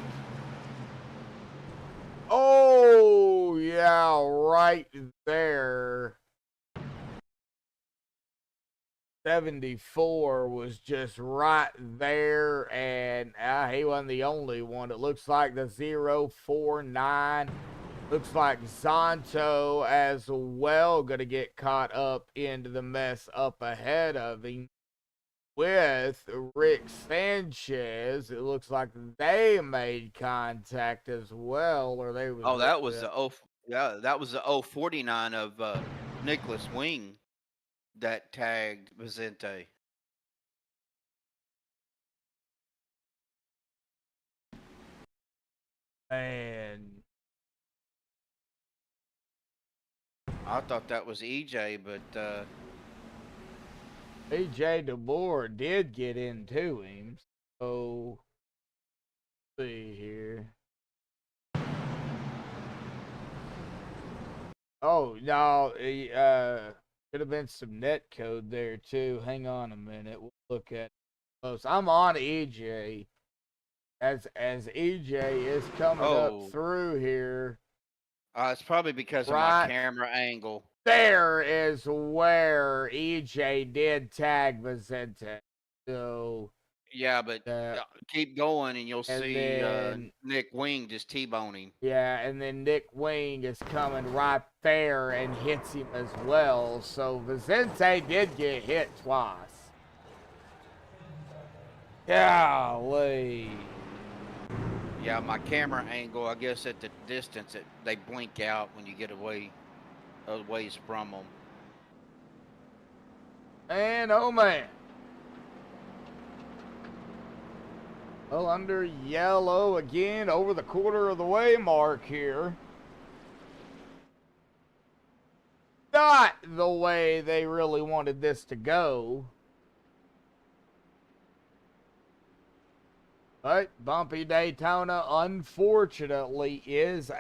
[SPEAKER 1] Oh, yeah, right there. 74 was just right there, and he wasn't the only one. It looks like the 049. Looks like Zonto as well going to get caught up into the mess up ahead of him with Rick Sanchez. It looks like they made contact as well, or they was.
[SPEAKER 3] Oh, that was the 049 of Nicholas Wing that tagged Vicente.
[SPEAKER 1] And
[SPEAKER 3] I thought that was EJ, but
[SPEAKER 1] EJ DeBoer did get into him. So, let's see here. Oh, no, could have been some net code there too. Hang on a minute. We'll look at it close. I'm on EJ. As EJ is coming up through here.
[SPEAKER 3] It's probably because of my camera angle.
[SPEAKER 1] There is where EJ did tag Vicente. So
[SPEAKER 3] yeah, but keep going and you'll see Nick Wing just T-boning.
[SPEAKER 1] Yeah, and then Nick Wing is coming right there and hits him as well. So Vicente did get hit twice. Golly.
[SPEAKER 3] Yeah, my camera angle, I guess at the distance, they blink out when you get away from them.
[SPEAKER 1] Man, oh man. Well, under yellow again, over the quarter of the way mark here. Not the way they really wanted this to go. But Bumpy Daytona, unfortunately, is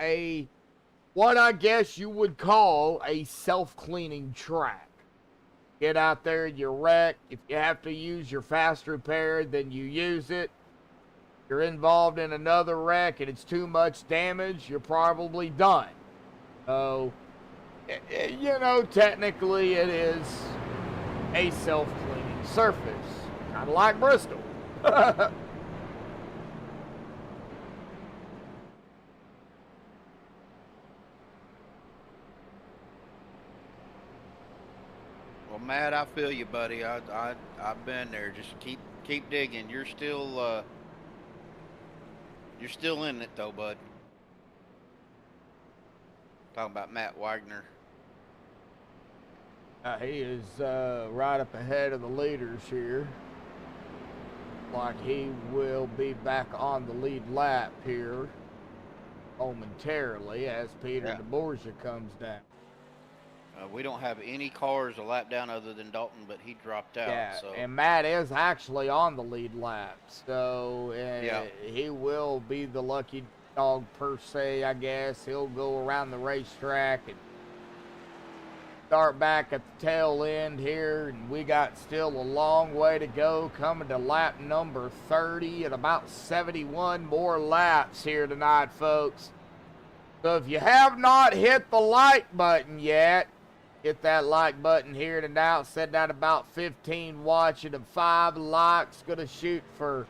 [SPEAKER 1] what I guess you would call a self-cleaning track. Get out there and you wreck. If you have to use your fast repair, then you use it. You're involved in another wreck and it's too much damage, you're probably done. So, you know, technically it is a self-cleaning surface. Kind of like Bristol.
[SPEAKER 3] Well, Matt, I feel you, buddy. I've been there. Just keep digging. You're still in it though, bud. Talking about Matt Wagner.
[SPEAKER 1] He is right up ahead of the leaders here. Like he will be back on the lead lap here momentarily as Peter DeBorgia comes down.
[SPEAKER 3] We don't have any cars a lap down other than Dalton, but he dropped out.
[SPEAKER 1] Yeah,
[SPEAKER 3] So.
[SPEAKER 1] and Matt is actually on the lead lap, so he will be the lucky dog per se, I guess. He'll go around the racetrack and start back at the tail end here, and we got still a long way to go, coming to lap number 30 and about 71 more laps here tonight, folks. So if you have not hit the like button yet, hit that like button here and now. Said that about 15 watching and 5 likes. Gonna shoot for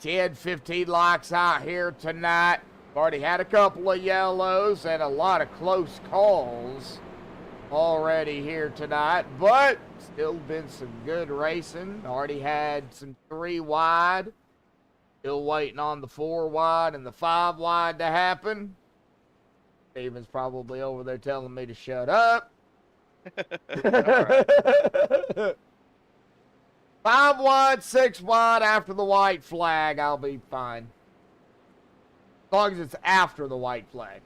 [SPEAKER 1] 10, 15 likes out here tonight. Already had a couple of yellows and a lot of close calls already here tonight, but still been some good racing. Already had some 3 wide. Still waiting on the 4 wide and the 5 wide to happen. Steven's probably over there telling me to shut up. 5 wide, 6 wide after the white flag, I'll be fine. As long as it's after the white flag.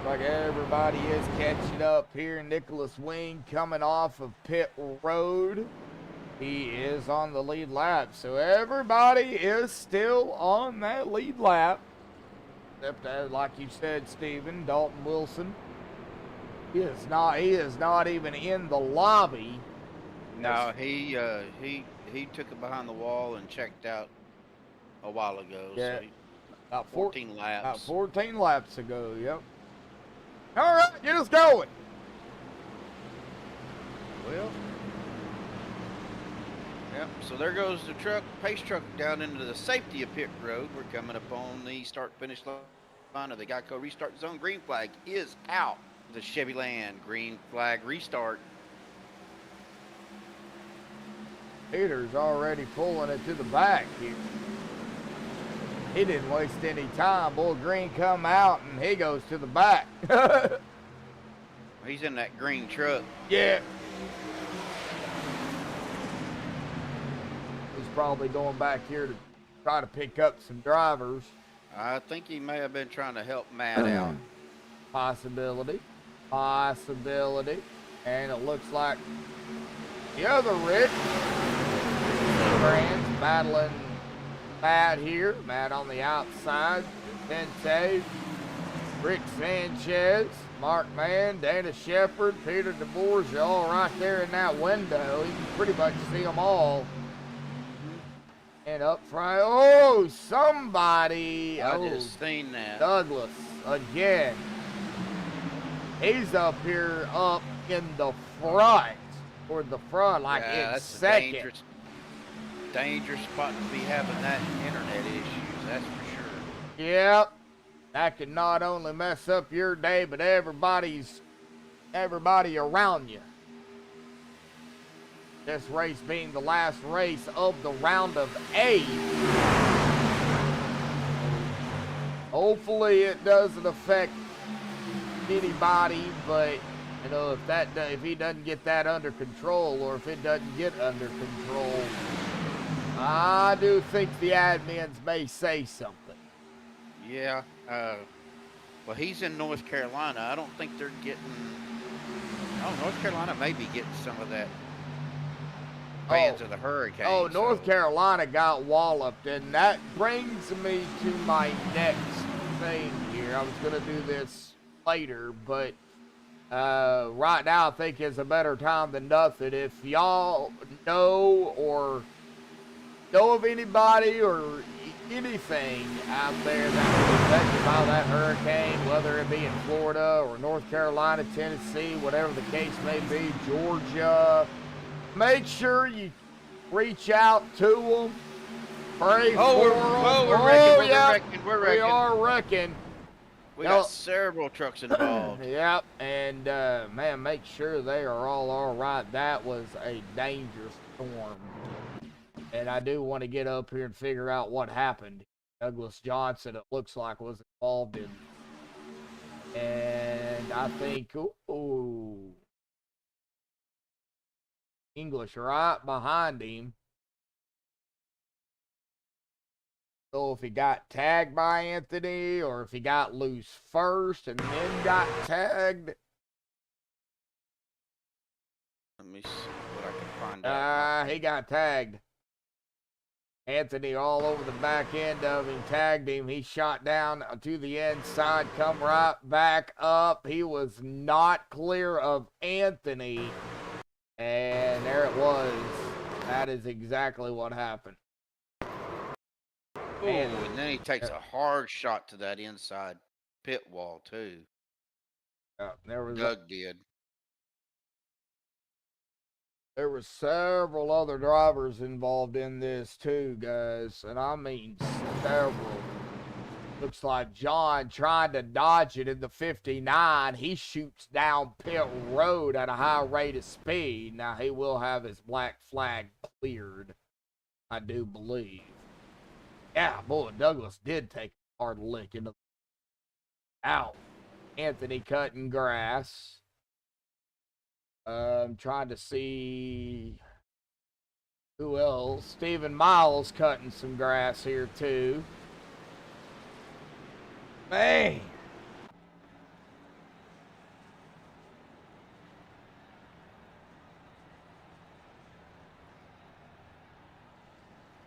[SPEAKER 1] Like everybody is catching up here. Nicholas Wing coming off of pit road. He is on the lead lap, so everybody is still on that lead lap. Except, like you said, Steven, Dalton Wilson. He is not even in the lobby.
[SPEAKER 3] No, he took it behind the wall and checked out a while ago.
[SPEAKER 1] Yeah,
[SPEAKER 3] So
[SPEAKER 1] about
[SPEAKER 3] 14 laps.
[SPEAKER 1] About 14 laps ago, yep. All right, get us going.
[SPEAKER 3] Well, yep. So there goes the pace truck down into the safety of pit road. We're coming up on the start-finish line of the Geico restart zone. Green flag is out. The Chevy Land green flag restart.
[SPEAKER 1] Peter's already pulling it to the back here. He didn't waste any time. Bull Green come out and he goes to the back.
[SPEAKER 3] He's in that green truck.
[SPEAKER 1] Yeah. He's probably going back here to try to pick up some drivers.
[SPEAKER 3] I think he may have been trying to help Matt out.
[SPEAKER 1] Possibility. Possibility. And it looks like the other Rick Brands battling Matt here. Matt on the outside. Vente, Rick Sanchez, Mark Mann, Dana Shepard, Peter DeBorgia, all right there in that window. You can pretty much see them all. And up front, oh, somebody.
[SPEAKER 3] I just seen that.
[SPEAKER 1] Douglas again. He's up here up in the front, toward the front, like in
[SPEAKER 3] that's
[SPEAKER 1] second.
[SPEAKER 3] A dangerous spot to be having that internet issues, that's for sure.
[SPEAKER 1] Yep. That can not only mess up your day, but everybody around you. This race being the last race of the round of 8. Hopefully it doesn't affect anybody, but you know, if he doesn't get that under control, or if it doesn't get under control, I do think the admins may say something.
[SPEAKER 3] Yeah. Well, he's in North Carolina. I don't think they're getting. Oh, North Carolina may be getting some of that. Fans of the hurricane.
[SPEAKER 1] Oh, North Carolina got walloped, and that brings me to my next thing here. I was going to do this later, but right now I think is a better time than nothing. If y'all know of anybody or anything out there that was affected by that hurricane, whether it be in Florida or North Carolina, Tennessee, whatever the case may be, Georgia, make sure you reach out to them, pray
[SPEAKER 3] Oh,
[SPEAKER 1] for
[SPEAKER 3] we're,
[SPEAKER 1] them.
[SPEAKER 3] whoa, we're wrecking, we're
[SPEAKER 1] yeah,
[SPEAKER 3] wrecking, we're
[SPEAKER 1] we
[SPEAKER 3] wrecking.
[SPEAKER 1] are wrecking.
[SPEAKER 3] We
[SPEAKER 1] Yep.
[SPEAKER 3] got several trucks involved.
[SPEAKER 1] Yep, and man, make sure they are all right. That was a dangerous storm. And I do want to get up here and figure out what happened. Douglas Johnson, it looks like, was involved in. And I think, ooh, English right behind him. So if he got tagged by Anthony or if he got loose first and then got tagged.
[SPEAKER 3] Let me see what I can find out.
[SPEAKER 1] He got tagged. Anthony all over the back end of him, tagged him. He shot down to the inside, come right back up. He was not clear of Anthony. And there it was. That is exactly what happened.
[SPEAKER 3] Ooh, and then he takes a hard shot to that inside pit wall, too.
[SPEAKER 1] There was
[SPEAKER 3] Doug did.
[SPEAKER 1] There were several other drivers involved in this too, guys. And I mean several. Looks like John trying to dodge it in the 59. He shoots down pit road at a high rate of speed. Now, he will have his black flag cleared, I do believe. Yeah, boy, Douglas did take a hard lick into the out. Anthony cutting grass. I'm trying to see who else. Stephen Miles cutting some grass here too. Man.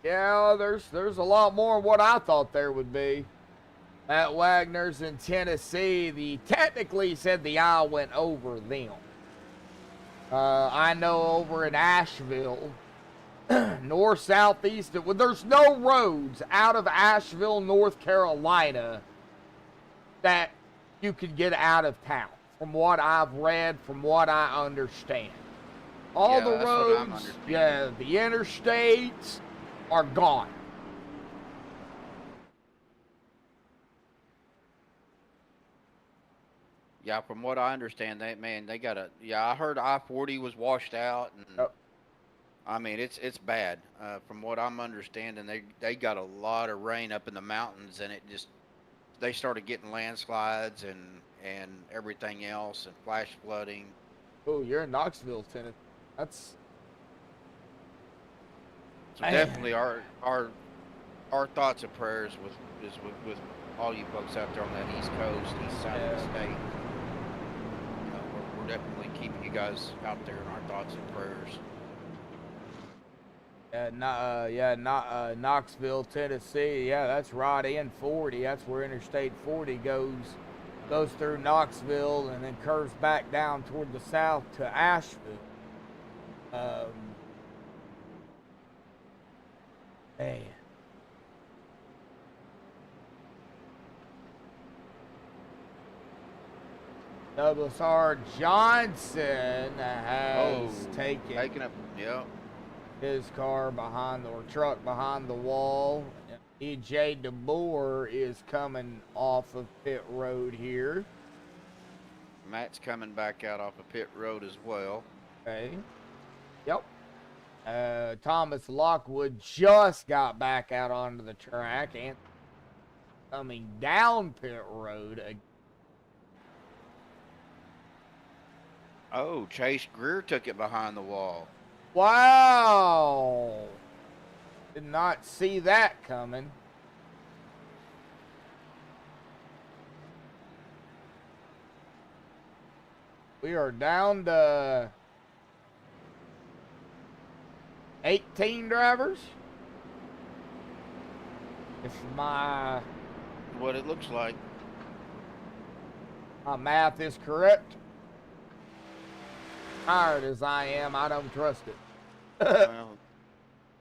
[SPEAKER 1] Yeah, there's a lot more than what I thought there would be. Matt Wagner's in Tennessee. The technically said the eye went over them. I know over in Asheville, north, southeast, there's no roads out of Asheville, North Carolina that you can get out of town, from what I've read, from what I understand. All the roads, the interstates are gone.
[SPEAKER 3] Yeah, from what I understand, they got a. Yeah, I heard I-40 was washed out, and I mean it's bad. From what I'm understanding, they got a lot of rain up in the mountains, and they started getting landslides and everything else, and flash flooding.
[SPEAKER 1] Oh, you're in Knoxville, Tennessee. That's
[SPEAKER 3] so definitely our thoughts and prayers with all you folks out there on that East Coast, east side of the state. We're definitely keeping you guys out there in our thoughts and prayers.
[SPEAKER 1] Knoxville, Tennessee. Yeah, that's right in 40. That's where Interstate 40 goes through Knoxville and then curves back down toward the south to Asheville. Man. Douglas R. Johnson has taken
[SPEAKER 3] up,
[SPEAKER 1] his car behind or truck behind the wall. E.J. DeBoer is coming off of pit road here.
[SPEAKER 3] Matt's coming back out off of pit road as well.
[SPEAKER 1] Okay. Yep. Thomas Lockwood just got back out onto the track and coming down pit road again.
[SPEAKER 3] Oh, Chase Greer took it behind the wall.
[SPEAKER 1] Wow. Did not see that coming. We are down to 18 drivers. If
[SPEAKER 3] what it looks like.
[SPEAKER 1] My math is correct. Tired as I am, I don't trust it.
[SPEAKER 3] Well,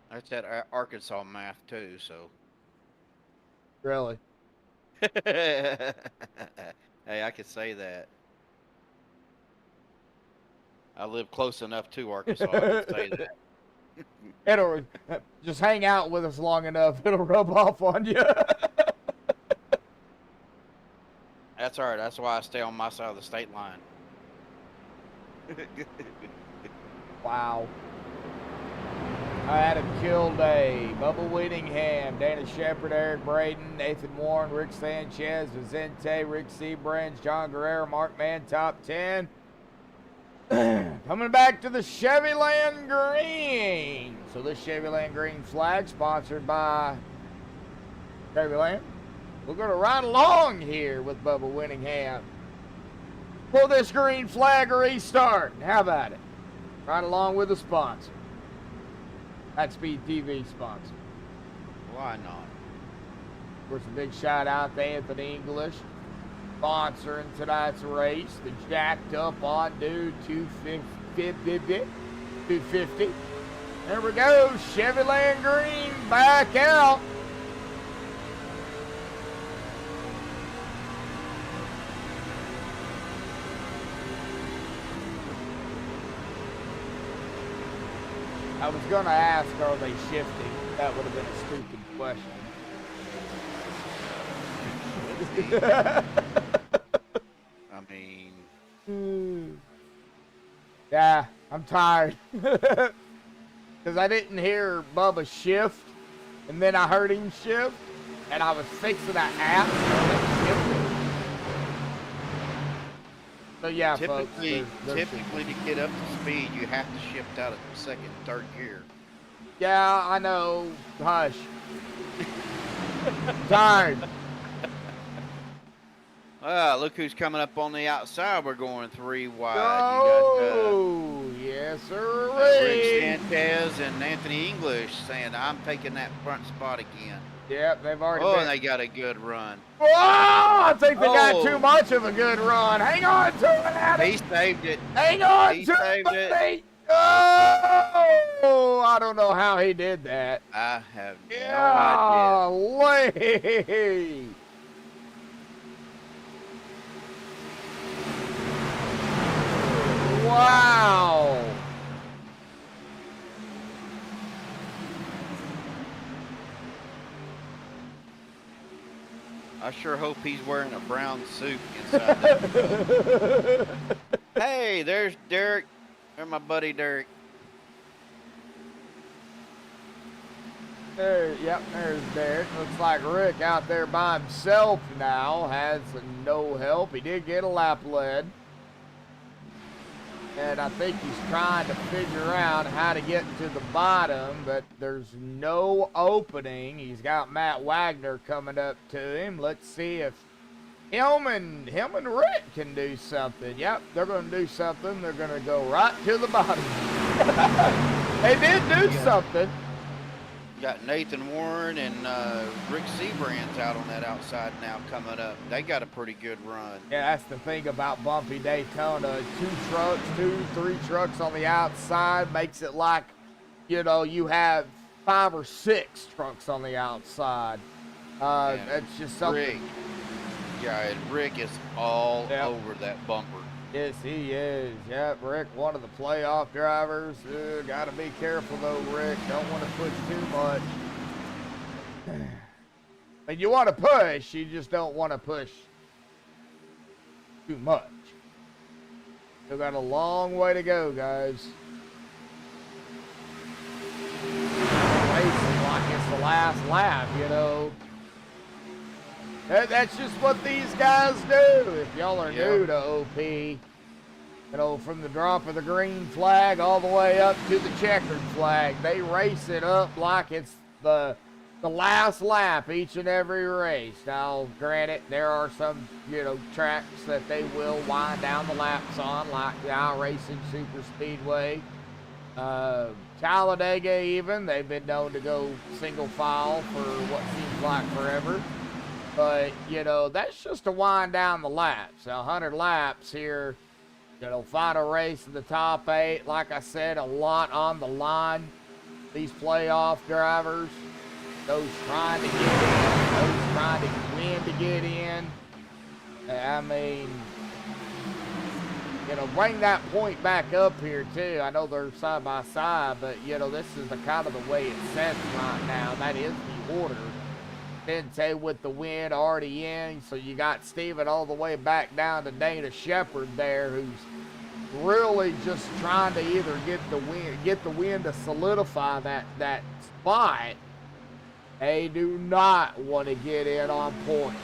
[SPEAKER 3] that's that Arkansas math too, so.
[SPEAKER 1] Really?
[SPEAKER 3] Hey, I could say that. I live close enough to Arkansas, I could say that.
[SPEAKER 1] It'll just hang out with us long enough. It'll rub off on you.
[SPEAKER 3] That's all right. That's why I stay on my side of the state line.
[SPEAKER 1] Wow. I had a kill day. Bubba Whittingham, Dana Shepard, Eric Braden, Nathan Warren, Rick Sanchez, Vicente, Rick Seabrands, John Guerrero, Mark Mann, top 10. Coming back to the Chevyland Green. So this Chevyland Green flag sponsored by Chevyland. We're going to ride along here with Bubba Whittingham. For this green flag restart. How about it? Ride along with the sponsor. MaxspeedTV sponsor.
[SPEAKER 3] Why not?
[SPEAKER 1] Of course, a big shout out to Anthony English, sponsoring tonight's race. The jacked up on dude 250. There we go. Chevyland Green back out. I was going to ask, are they shifting? That would have been a stupid question.
[SPEAKER 3] I mean,
[SPEAKER 1] yeah, I'm tired. Because I didn't hear Bubba shift, and then I heard him shift, and I was fixing that app, so yeah,
[SPEAKER 3] typically,
[SPEAKER 1] folks.
[SPEAKER 3] typically to get up to speed, you have to shift out of second and third gear.
[SPEAKER 1] Yeah, I know. Hush. Tired.
[SPEAKER 3] Look who's coming up on the outside. We're going 3 wide.
[SPEAKER 1] Oh, yes, sir.
[SPEAKER 3] Rick Sanchez and Anthony English saying, I'm taking that front spot again.
[SPEAKER 1] Yep, they've already
[SPEAKER 3] Oh,
[SPEAKER 1] been.
[SPEAKER 3] and they got a good run.
[SPEAKER 1] Oh, I think they got
[SPEAKER 3] Oh.
[SPEAKER 1] too much of a good run. Hang on to it, Adam.
[SPEAKER 3] He saved it.
[SPEAKER 1] Hang on
[SPEAKER 3] He
[SPEAKER 1] to
[SPEAKER 3] saved it.
[SPEAKER 1] it. Oh, I don't know how he did that.
[SPEAKER 3] I have no idea.
[SPEAKER 1] Golly. Wow.
[SPEAKER 3] I sure hope he's wearing a brown suit inside that truck. Hey, there's Derek. There's my buddy Derek.
[SPEAKER 1] Yep, there's Derek. Looks like Rick out there by himself now. Has no help. He did get a lap lead. And I think he's trying to figure out how to get to the bottom, but there's no opening. He's got Matt Wagner coming up to him. Let's see if him and Rick can do something. Yep, they're going to do something. They're going to go right to the bottom. They did do something.
[SPEAKER 3] Got Nathan Warren and Rick Seabrands out on that outside now coming up. They got a pretty good run.
[SPEAKER 1] Yeah, that's the thing about bumpy Daytona. 3 trucks on the outside makes it like, you know, you have 5 or 6 trucks on the outside. That's just something.
[SPEAKER 3] Rick is all
[SPEAKER 1] Yep.
[SPEAKER 3] over that bumper.
[SPEAKER 1] Yes, he is. Yep, Rick, one of the playoff drivers. Got to be careful, though, Rick. Don't want to push too much. And you want to push, you just don't want to push too much. Still got a long way to go, guys. Racing like it's the last lap, you know. That's just what these guys do. If y'all are new to OP, you know, from the drop of the green flag all the way up to the checkered flag, they race it up like it's the last lap each and every race. Now, granted, there are some, you know, tracks that they will wind down the laps on, like the iRacing Super Speedway. Talladega even, they've been known to go single file for what seems like forever. But, you know, that's just to wind down the laps. 100 laps here, you know, final race in the top 8. Like I said, a lot on the line. These playoff drivers, those trying to get in, those trying to win to get in. I mean, you know, bring that point back up here too. I know they're side by side, but you know, this is the kind of the way it sets right now. That is the order. Then say with the wind already in, so you got Steven all the way back down to Dana Shepherd there, who's really just trying to either get the wind to solidify that spot. They do not want to get in on points.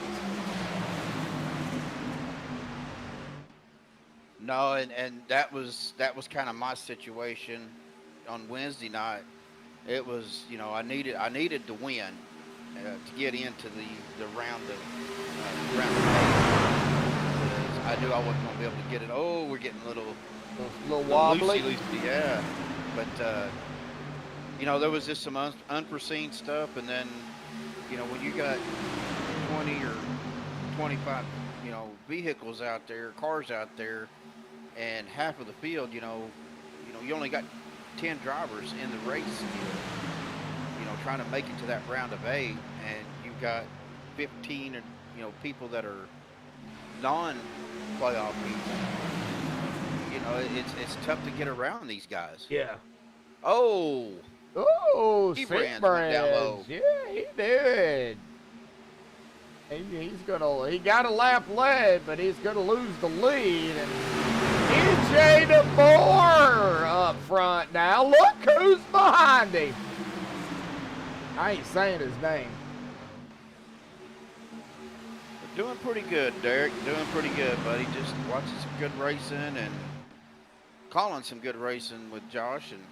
[SPEAKER 3] No, and that was kind of my situation on Wednesday night. It was, you know, I needed to win to get into the round of round of 8. I knew I wasn't going to be able to get it. Oh, we're getting a little
[SPEAKER 1] Wobbly.
[SPEAKER 3] Loosey, yeah. But you know, there was just some unforeseen stuff, and then, you know, when you got 20 or 25, you know, vehicles out there, cars out there, and half of the field, you know, you only got 10 drivers in the race, you know, trying to make it to that round of 8, and you've got 15, you know, people that are non-playoff people. You know, it's tough to get around these guys.
[SPEAKER 2] Yeah.
[SPEAKER 3] Oh,
[SPEAKER 1] He
[SPEAKER 3] went down low.
[SPEAKER 1] Yeah, he did. He got a lap led, but he's gonna lose the lead. And EJ DeBoer up front now. Look who's behind him. I ain't saying his name.
[SPEAKER 3] doing pretty good, Derek. Doing pretty good, buddy. Just watching some good racing and calling some good racing with Josh. And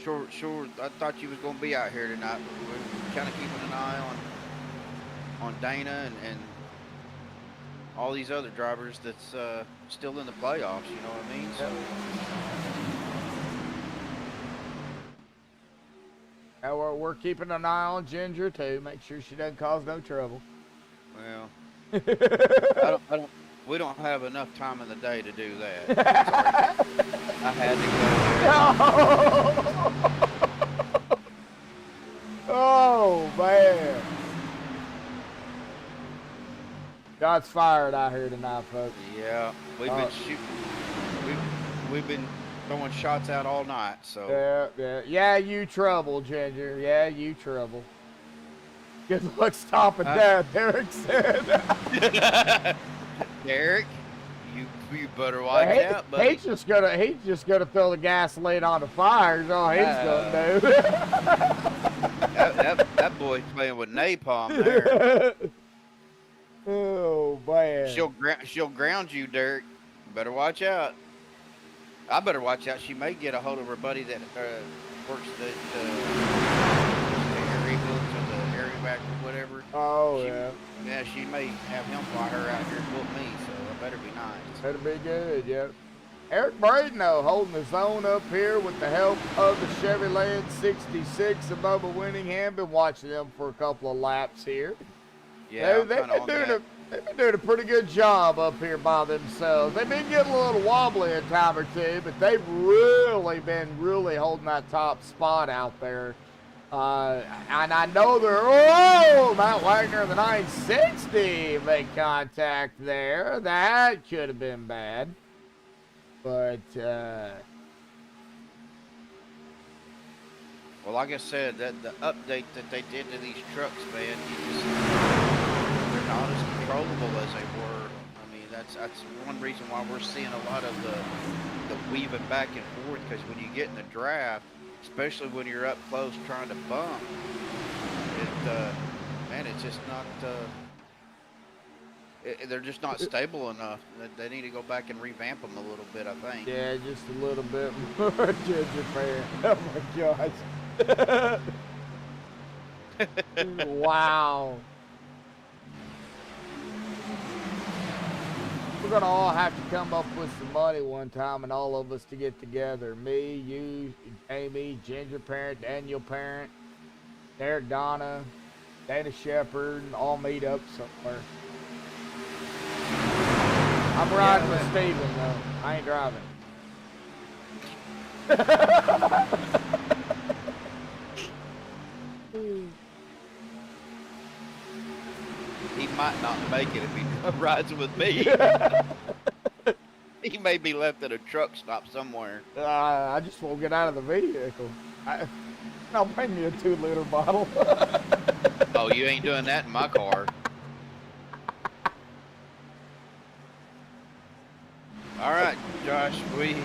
[SPEAKER 3] sure, I thought you was going to be out here tonight. But we're kind of keeping an eye on Dana and all these other drivers that's still in the playoffs. You know what I mean? So.
[SPEAKER 1] We're keeping an eye on Ginger too. Make sure she doesn't cause no trouble.
[SPEAKER 3] Well, we don't have enough time in the day to do that. I had to go there.
[SPEAKER 1] Oh man. Shots fired out here tonight, folks.
[SPEAKER 3] Yeah, we've been shooting. We've been throwing shots out all night. So
[SPEAKER 1] yeah, you trouble, Ginger. Yeah, you trouble. Good luck stopping that, Derek said.
[SPEAKER 3] Derek, you better watch out, buddy.
[SPEAKER 1] He's just gonna throw the gasoline on the fire. Is all he's gonna do.
[SPEAKER 3] that boy's playing with napalm there.
[SPEAKER 1] Oh man.
[SPEAKER 3] She'll ground you, Derek. You better watch out. I better watch out. She may get a hold of her buddy that works the area books or the area back or whatever.
[SPEAKER 1] Oh,
[SPEAKER 3] Yeah, she may have him fly her out here and whoop me, so I better be nice.
[SPEAKER 1] Better be good, yeah. Eric Braden, though, holding his own up here with the help of the Chevy Land 66 and Bubba Winningham. Been watching them for a couple of laps here.
[SPEAKER 3] Yeah,
[SPEAKER 1] they've been doing a pretty good job up here by themselves. They've been getting a little wobbly a time or two, but they've really been holding that top spot out there. And I know Matt Wagner in the 960 made contact there. That could have been bad. But,
[SPEAKER 3] well, like I said, that the update that they did to these trucks, man, they're not as controllable as they were. I mean, that's one reason why we're seeing a lot of the weaving back and forth, because when you get in the draft, especially when you're up close trying to bump, it's just not. They're just not stable enough. They need to go back and revamp them a little bit, I think.
[SPEAKER 1] Yeah, just a little bit more, Ginger fan. Oh my gosh. Wow. We're going to all have to come up with some money one time and all of us to get together. Me, you, Amy, Ginger Parent, Daniel Parent, Derek Donna, Dana Shepherd, all meet up somewhere. I'm riding with Steven, though. I ain't driving.
[SPEAKER 3] He might not make it if he rides with me. he may be left at a truck stop somewhere.
[SPEAKER 1] I just won't get out of the vehicle. I'll bring you a 2-liter bottle.
[SPEAKER 3] Oh, you ain't doing that in my car. All right, Josh, we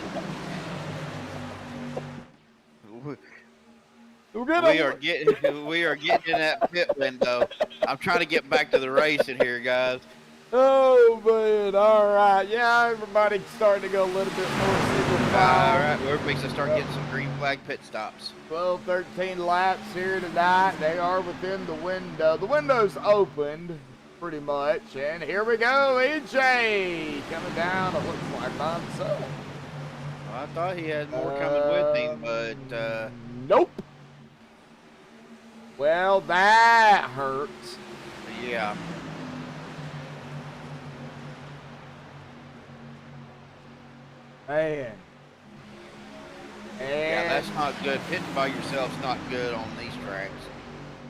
[SPEAKER 3] are getting in that pit window. I'm trying to get back to the racing here, guys.
[SPEAKER 1] Oh man! All right, yeah, everybody's starting to go a little bit more single
[SPEAKER 3] All
[SPEAKER 1] file.
[SPEAKER 3] right, we're fixing to start getting some green flag pit stops.
[SPEAKER 1] 12, 13 laps here tonight. They are within the window. The window's opened, pretty much. And here we go, EJ coming down. It looks like by himself.
[SPEAKER 3] Well, I thought he had more coming with him, but
[SPEAKER 1] nope. Well, that hurts.
[SPEAKER 3] yeah.
[SPEAKER 1] Man.
[SPEAKER 3] Yeah,
[SPEAKER 1] And
[SPEAKER 3] that's not good. Pitting by yourself's not good on these tracks.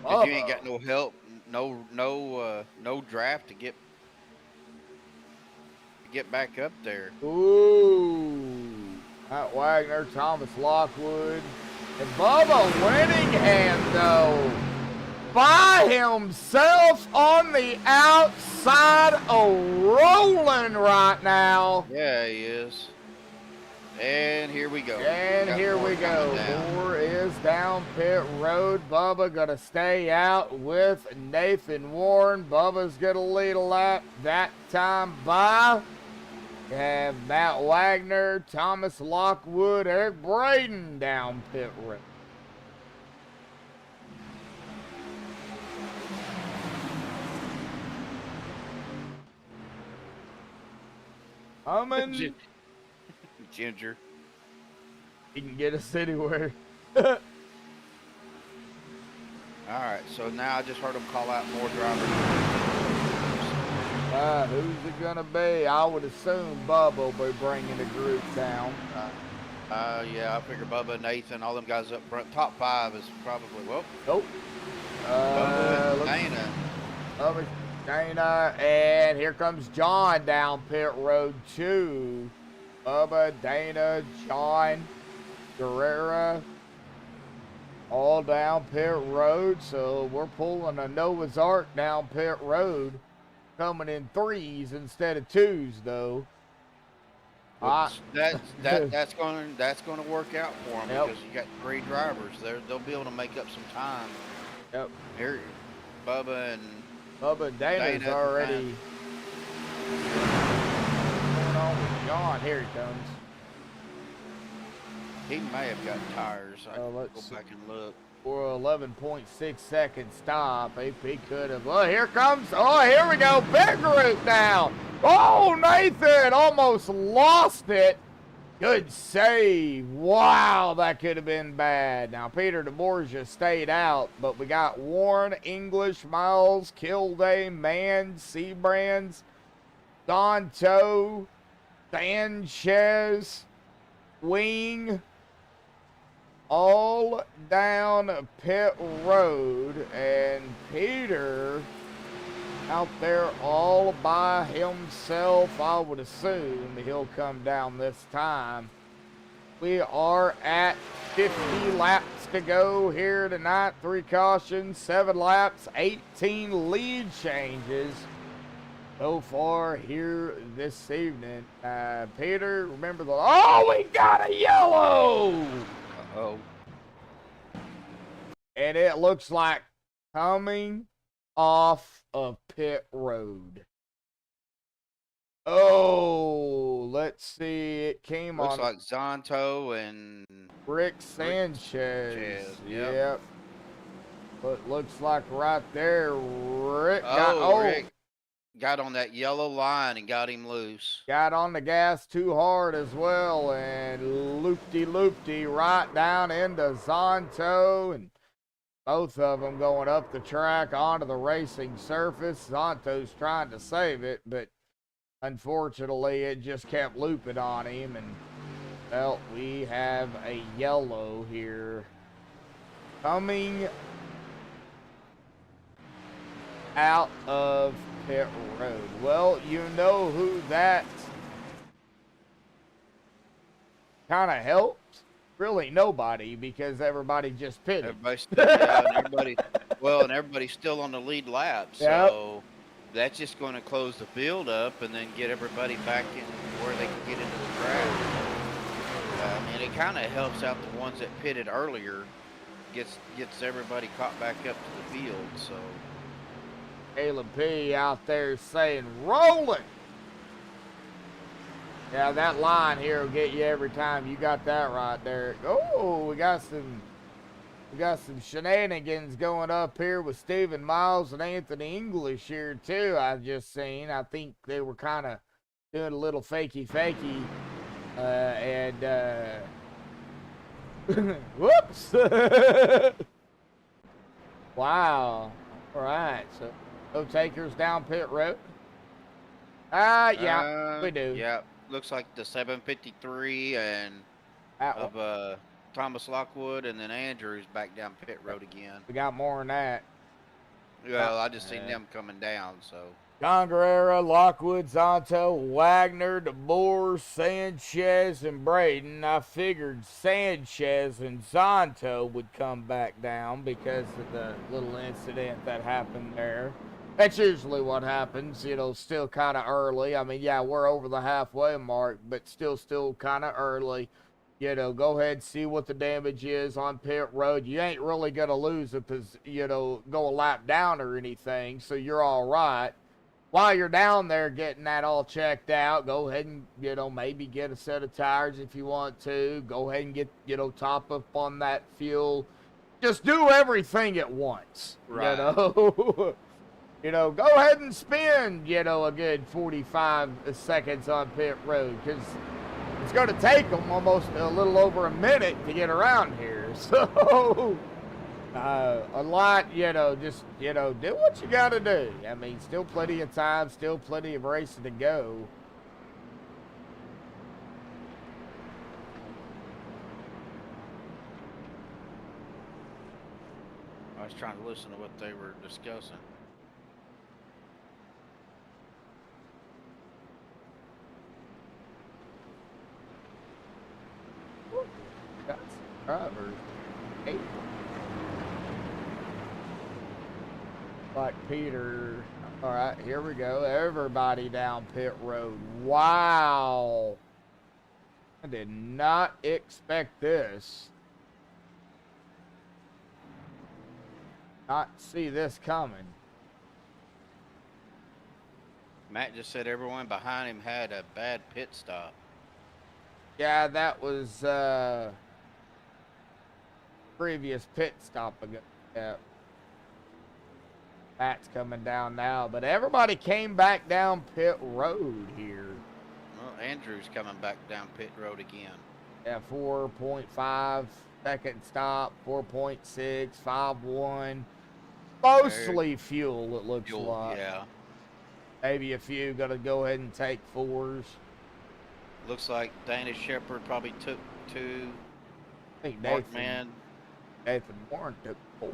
[SPEAKER 3] 'Cause you ain't got no help, no draft to get back up there.
[SPEAKER 1] ooh. Matt Wagner, Thomas Lockwood, and Bubba Winningham, though, by himself on the outside, rolling right now.
[SPEAKER 3] Yeah, he is. And here we go.
[SPEAKER 1] And
[SPEAKER 3] Got
[SPEAKER 1] here
[SPEAKER 3] more
[SPEAKER 1] we go.
[SPEAKER 3] coming down.
[SPEAKER 1] Moore is down pit road. Bubba gonna stay out with Nathan Warren. Bubba's gonna lead a lap that time by. You have Matt Wagner, Thomas Lockwood, Eric Braden down pit road. Humming.
[SPEAKER 3] Ginger.
[SPEAKER 1] He can get us anywhere.
[SPEAKER 3] All right, so now I just heard him call out more drivers.
[SPEAKER 1] Who's it gonna be? I would assume Bubba will be bringing the group down.
[SPEAKER 3] Yeah, I figure Bubba, Nathan, all them guys up front. Top 5 is probably, well,
[SPEAKER 1] Nope.
[SPEAKER 3] Bubba and
[SPEAKER 1] Looks-
[SPEAKER 3] Dana.
[SPEAKER 1] Bubba, Dana, and here comes John down pit road 2. Bubba, Dana, John, Guerrera, all down pit road. So we're pulling a Noah's Ark down pit road, coming in 3s instead of 2s, though.
[SPEAKER 3] That's going to work out for them
[SPEAKER 1] Yep.
[SPEAKER 3] because you got 3 drivers. They'll be able to make up some time.
[SPEAKER 1] Yep.
[SPEAKER 3] Here, Bubba and
[SPEAKER 1] Dana's
[SPEAKER 3] Dana,
[SPEAKER 1] already. What's going on with John? Here he comes.
[SPEAKER 3] he may have got tires. I can
[SPEAKER 1] let's
[SPEAKER 3] go back and look.
[SPEAKER 1] For 11.6 second stop. AP could have. Oh, here comes. Oh, here we go. Big group now. Oh, Nathan almost lost it. Good save. Wow, that could have been bad. Now, Peter DeBorgia stayed out, but we got Warren, English, Miles, Kilday, Mann, Sebrands, Donto, Sanchez, Wing, all down pit road, and Peter out there all by himself. I would assume he'll come down this time. We are at 50 laps to go here tonight. 3 cautions, 7 laps, 18 lead changes so far here this evening. Peter, remember the... Oh, we got a yellow!
[SPEAKER 3] Oh,
[SPEAKER 1] And it looks like coming off of pit road. Oh, let's see. It came
[SPEAKER 3] looks
[SPEAKER 1] on
[SPEAKER 3] like Zonto and
[SPEAKER 1] Rick Sanchez.
[SPEAKER 3] Sanchez, yep.
[SPEAKER 1] Yep. But looks like right there, Rick got,
[SPEAKER 3] Rick got on that yellow line and got him loose.
[SPEAKER 1] got on the gas too hard as well, and loopty right down into Zonto, and both of them going up the track onto the racing surface. Zonto's trying to save it, but unfortunately it just kept looping on him, and well, we have a yellow here coming out of pit road. Well, you know who that kind of helped? Really nobody, because everybody just pitted.
[SPEAKER 3] Everybody's still, yeah, and everybody's still on the lead lap. So that's just going to close the field up and then get everybody back in where they can get into the track. And it kind of helps out the ones that pitted earlier, gets everybody caught back up to the field. So
[SPEAKER 1] Caleb P out there saying rolling. Yeah, that line here will get you every time. You got that right there. Oh, we got some shenanigans going up here with Stephen Miles and Anthony English here too. I just seen. I think they were kind of doing a little fakey, and whoops. Wow. All right. So no takers down pit road. Yeah, we do.
[SPEAKER 3] Yeah. Looks like the 753 and of Thomas Lockwood, and then Andrews back down pit road again.
[SPEAKER 1] We got more than that.
[SPEAKER 3] Well, I just seen them coming down, so.
[SPEAKER 1] John Guerrero, Lockwood, Zonto, Wagner, DeBoer, Sanchez, and Braden. I figured Sanchez and Zonto would come back down because of the little incident that happened there. That's usually what happens, you know, still kind of early. I mean, yeah, we're over the halfway mark, but still kind of early. You know, go ahead and see what the damage is on pit road. You ain't really going to lose go a lap down or anything, so you're all right. While you're down there getting that all checked out, go ahead and, you know, maybe get a set of tires if you want to. Go ahead and get, you know, top up on that fuel. Just do everything at once,
[SPEAKER 3] right.
[SPEAKER 1] You know. You know, go ahead and spend, you know, a good 45 seconds on pit road, because it's going to take them almost a little over a minute to get around here. So, a lot, you know, just, you know, do what you got to do. I mean, still plenty of time, still plenty of racing to go.
[SPEAKER 3] I was trying to listen to what they were discussing.
[SPEAKER 1] Drivers. Hey. Like Peter. All right, here we go. Everybody down pit road. Wow. I did not expect this. Not see this coming.
[SPEAKER 3] Matt just said everyone behind him had a bad pit stop.
[SPEAKER 1] Yeah, that was previous pit stop ago. Yeah. Matt's coming down now, but everybody came back down pit road here.
[SPEAKER 3] Well, Andrew's coming back down pit road again.
[SPEAKER 1] Yeah, 4.5 second stop, 4.6, 5.1. Mostly fuel, it looks like.
[SPEAKER 3] Yeah.
[SPEAKER 1] Maybe a few gonna go ahead and take fours.
[SPEAKER 3] Looks like Dana Shepard probably took 2.
[SPEAKER 1] I think Nathan Warren took 4.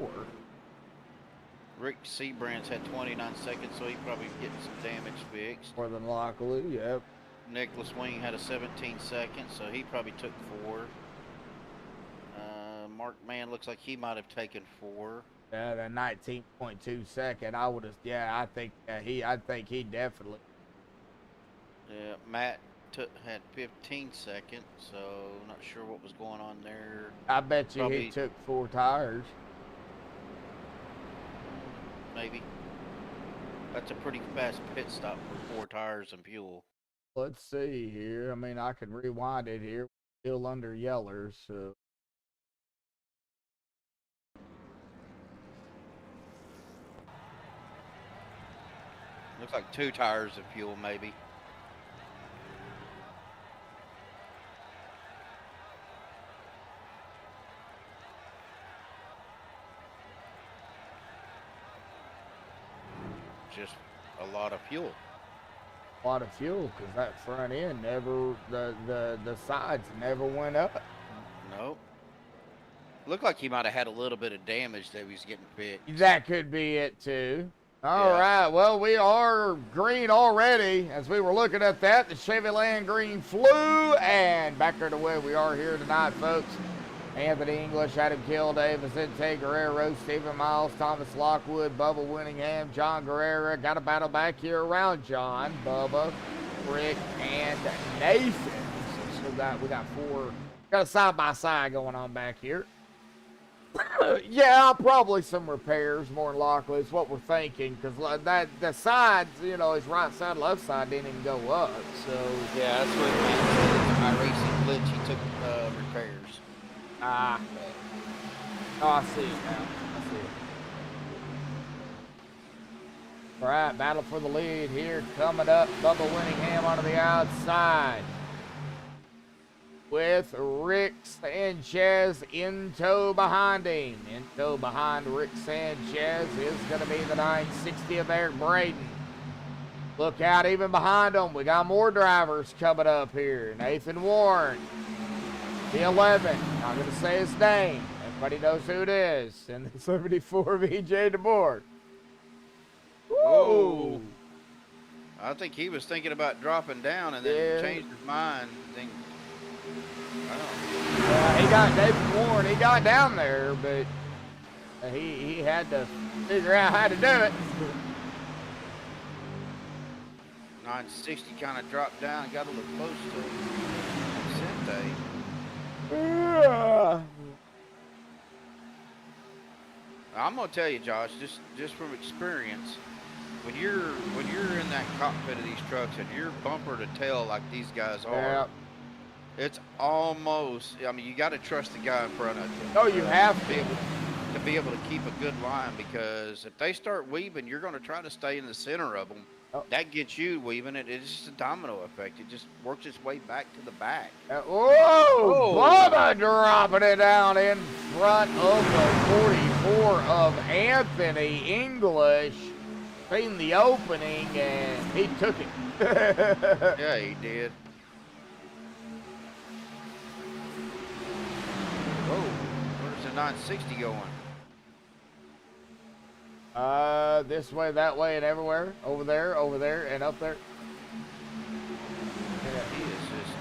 [SPEAKER 3] Rick Seabrand's had 29 seconds, so he probably getting some damage fixed.
[SPEAKER 1] More than likely, yep.
[SPEAKER 3] Nicholas Wing had a 17 seconds, so he probably took 4. Mark Mann looks like he might have taken 4.
[SPEAKER 1] Yeah, the 19.2 second. I would have. Yeah, I think he definitely.
[SPEAKER 3] Yeah, Matt had 15 seconds, so not sure what was going on there.
[SPEAKER 1] I bet you
[SPEAKER 3] Probably,
[SPEAKER 1] he took 4 tires.
[SPEAKER 3] Maybe. That's a pretty fast pit stop for 4 tires and fuel.
[SPEAKER 1] Let's see here. I mean, I can rewind it here. Still under Yeller, so.
[SPEAKER 3] Looks like 2 tires of fuel, maybe. Just a lot of fuel.
[SPEAKER 1] A lot of fuel, because that front end never, the sides never went up.
[SPEAKER 3] Nope. Looked like he might have had a little bit of damage that he was getting fixed.
[SPEAKER 1] That could be it too. All right. Well, we are green already. As we were looking at that, the Chevy Land Green flew, and back there to where we are here tonight, folks. Anthony English, Adam Kilday, Vicente Guerrero, Stephen Miles, Thomas Lockwood, Bubba Winningham, John Guerrera. Got a battle back here around John, Bubba, Rick, and Nathan. So we got four. Got a side-by-side going on back here. Yeah, probably some repairs, more than likely, is what we're thinking, because that the sides, you know, his right side, left side didn't even go up, so.
[SPEAKER 3] Yeah, that's what my racing glitch, he took repairs.
[SPEAKER 1] Oh, I see it now. I see it. All right, battle for the lead here, coming up. Bubba Winningham onto the outside, with Rick Sanchez in tow behind him. In tow behind Rick Sanchez is going to be the 960 of Eric Braden. Look out even behind them. We got more drivers coming up here. Nathan Warren, the 11. Not going to say his name. Everybody knows who it is. And the 74 VJ DeBoer. Whoa.
[SPEAKER 3] I think he was thinking about dropping down and then changed his mind.
[SPEAKER 1] Yeah, he got David Warren. He got down there, but he had to figure out how to do it.
[SPEAKER 3] 960 kind of dropped down and got a little close to Vicente.
[SPEAKER 1] Yeah.
[SPEAKER 3] I'm gonna tell you, Josh, just from experience, when you're in that cockpit of these trucks and you're bumper to tail like these guys are, it's almost, I mean, you got to trust the guy in front of you.
[SPEAKER 1] Oh, you have to
[SPEAKER 3] be able to keep a good line, because if they start weaving, you're going to try to stay in the center of them.
[SPEAKER 1] Oh.
[SPEAKER 3] That gets you weaving it. It's just a domino effect. It just works its way back to the back.
[SPEAKER 1] Whoa! Bubba dropping it down in front of the 44 of Anthony English. Seen the opening, and he took it.
[SPEAKER 3] Yeah, he did. Whoa, where's the 960 going?
[SPEAKER 1] This way, that way, and everywhere. Over there, and up there.
[SPEAKER 3] Yeah, he is just...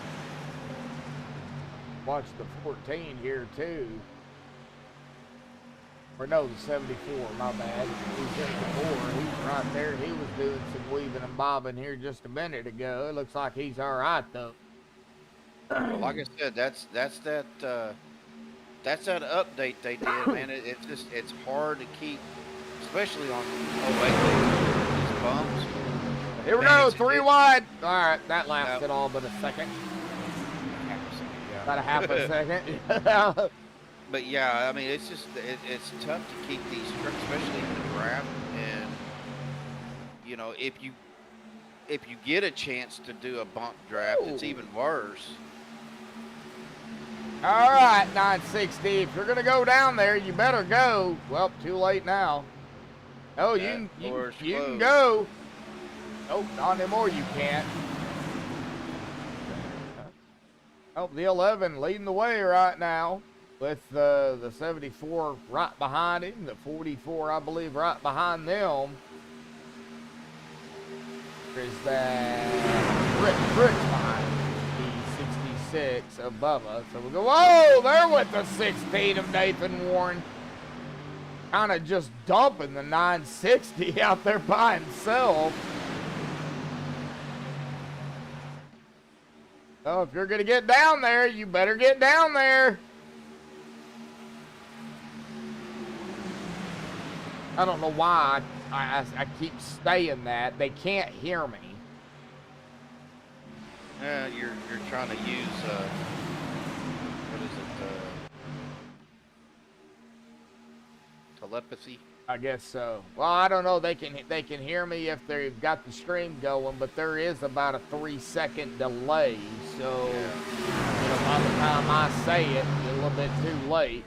[SPEAKER 1] Watch the 14 here, too. Or no, the 74, my bad. He's in the 4. He's right there. He was doing some weaving and bobbing here just a minute ago. It looks like he's all right, though.
[SPEAKER 3] Well, like I said, that's that update they did, man. It's hard to keep, especially on these bumps.
[SPEAKER 1] Here we go, 3 wide. All right, that lasted all but a second. About a half a second.
[SPEAKER 3] But yeah, I mean, it's just it's tough to keep these trucks, especially in the draft. And you know, if you get a chance to do a bump draft, it's even worse.
[SPEAKER 1] All right, 960. If you're gonna go down there, you better go. Well, too late now. Oh, you can go. Nope, not anymore. You can't. Oh, the 11 leading the way right now, with the 74 right behind him, the 44, I believe, right behind them. There's that Rick behind the 66 of Bubba. So we go, whoa, there with the 16 of Nathan Warren. Kind of just dumping the 960 out there by himself. So if you're going to get down there, you better get down there. I don't know why I keep saying that. They can't hear me.
[SPEAKER 3] Yeah, you're trying to use what is it? Telepathy.
[SPEAKER 1] I guess so. Well, I don't know. They can hear me if they've got the stream going, but there is about a 3-second delay. So, you know, by the time I say it, it's a little bit too late.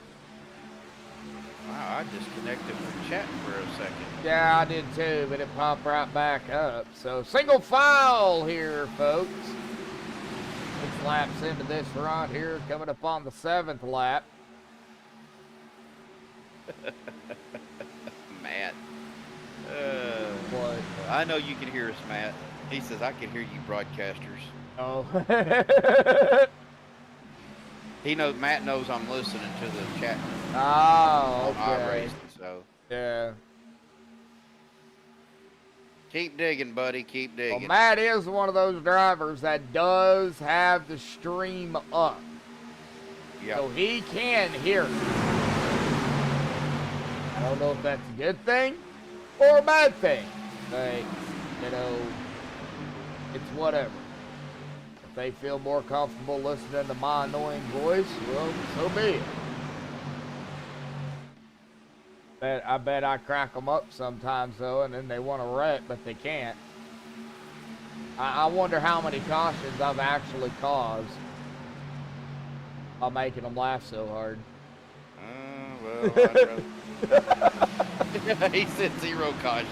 [SPEAKER 3] Wow, I disconnected from chat for a second.
[SPEAKER 1] Yeah, I did too, but it popped right back up. So, single file here, folks. 6 laps into this run here, coming up on the 7th lap.
[SPEAKER 3] Man.
[SPEAKER 1] What?
[SPEAKER 3] I know you can hear us, Matt. He says, I can hear you broadcasters.
[SPEAKER 1] Oh.
[SPEAKER 3] He knows, Matt knows I'm listening to the chat
[SPEAKER 1] Oh,
[SPEAKER 3] on
[SPEAKER 1] okay.
[SPEAKER 3] iRacing, so.
[SPEAKER 1] Yeah.
[SPEAKER 3] Keep digging, buddy. Keep
[SPEAKER 1] Well,
[SPEAKER 3] digging.
[SPEAKER 1] Matt is one of those drivers that does have the stream up.
[SPEAKER 3] Yep.
[SPEAKER 1] So he can hear it. I don't know if that's a good thing or a bad thing. But, you know, it's whatever. If they feel more comfortable listening to my annoying voice, well, so be it. I bet I crack them up sometimes, though, and then they want to wreck, but they can't. I wonder how many cautions I've actually caused by making them laugh so hard.
[SPEAKER 3] Well, he said 0 cautions.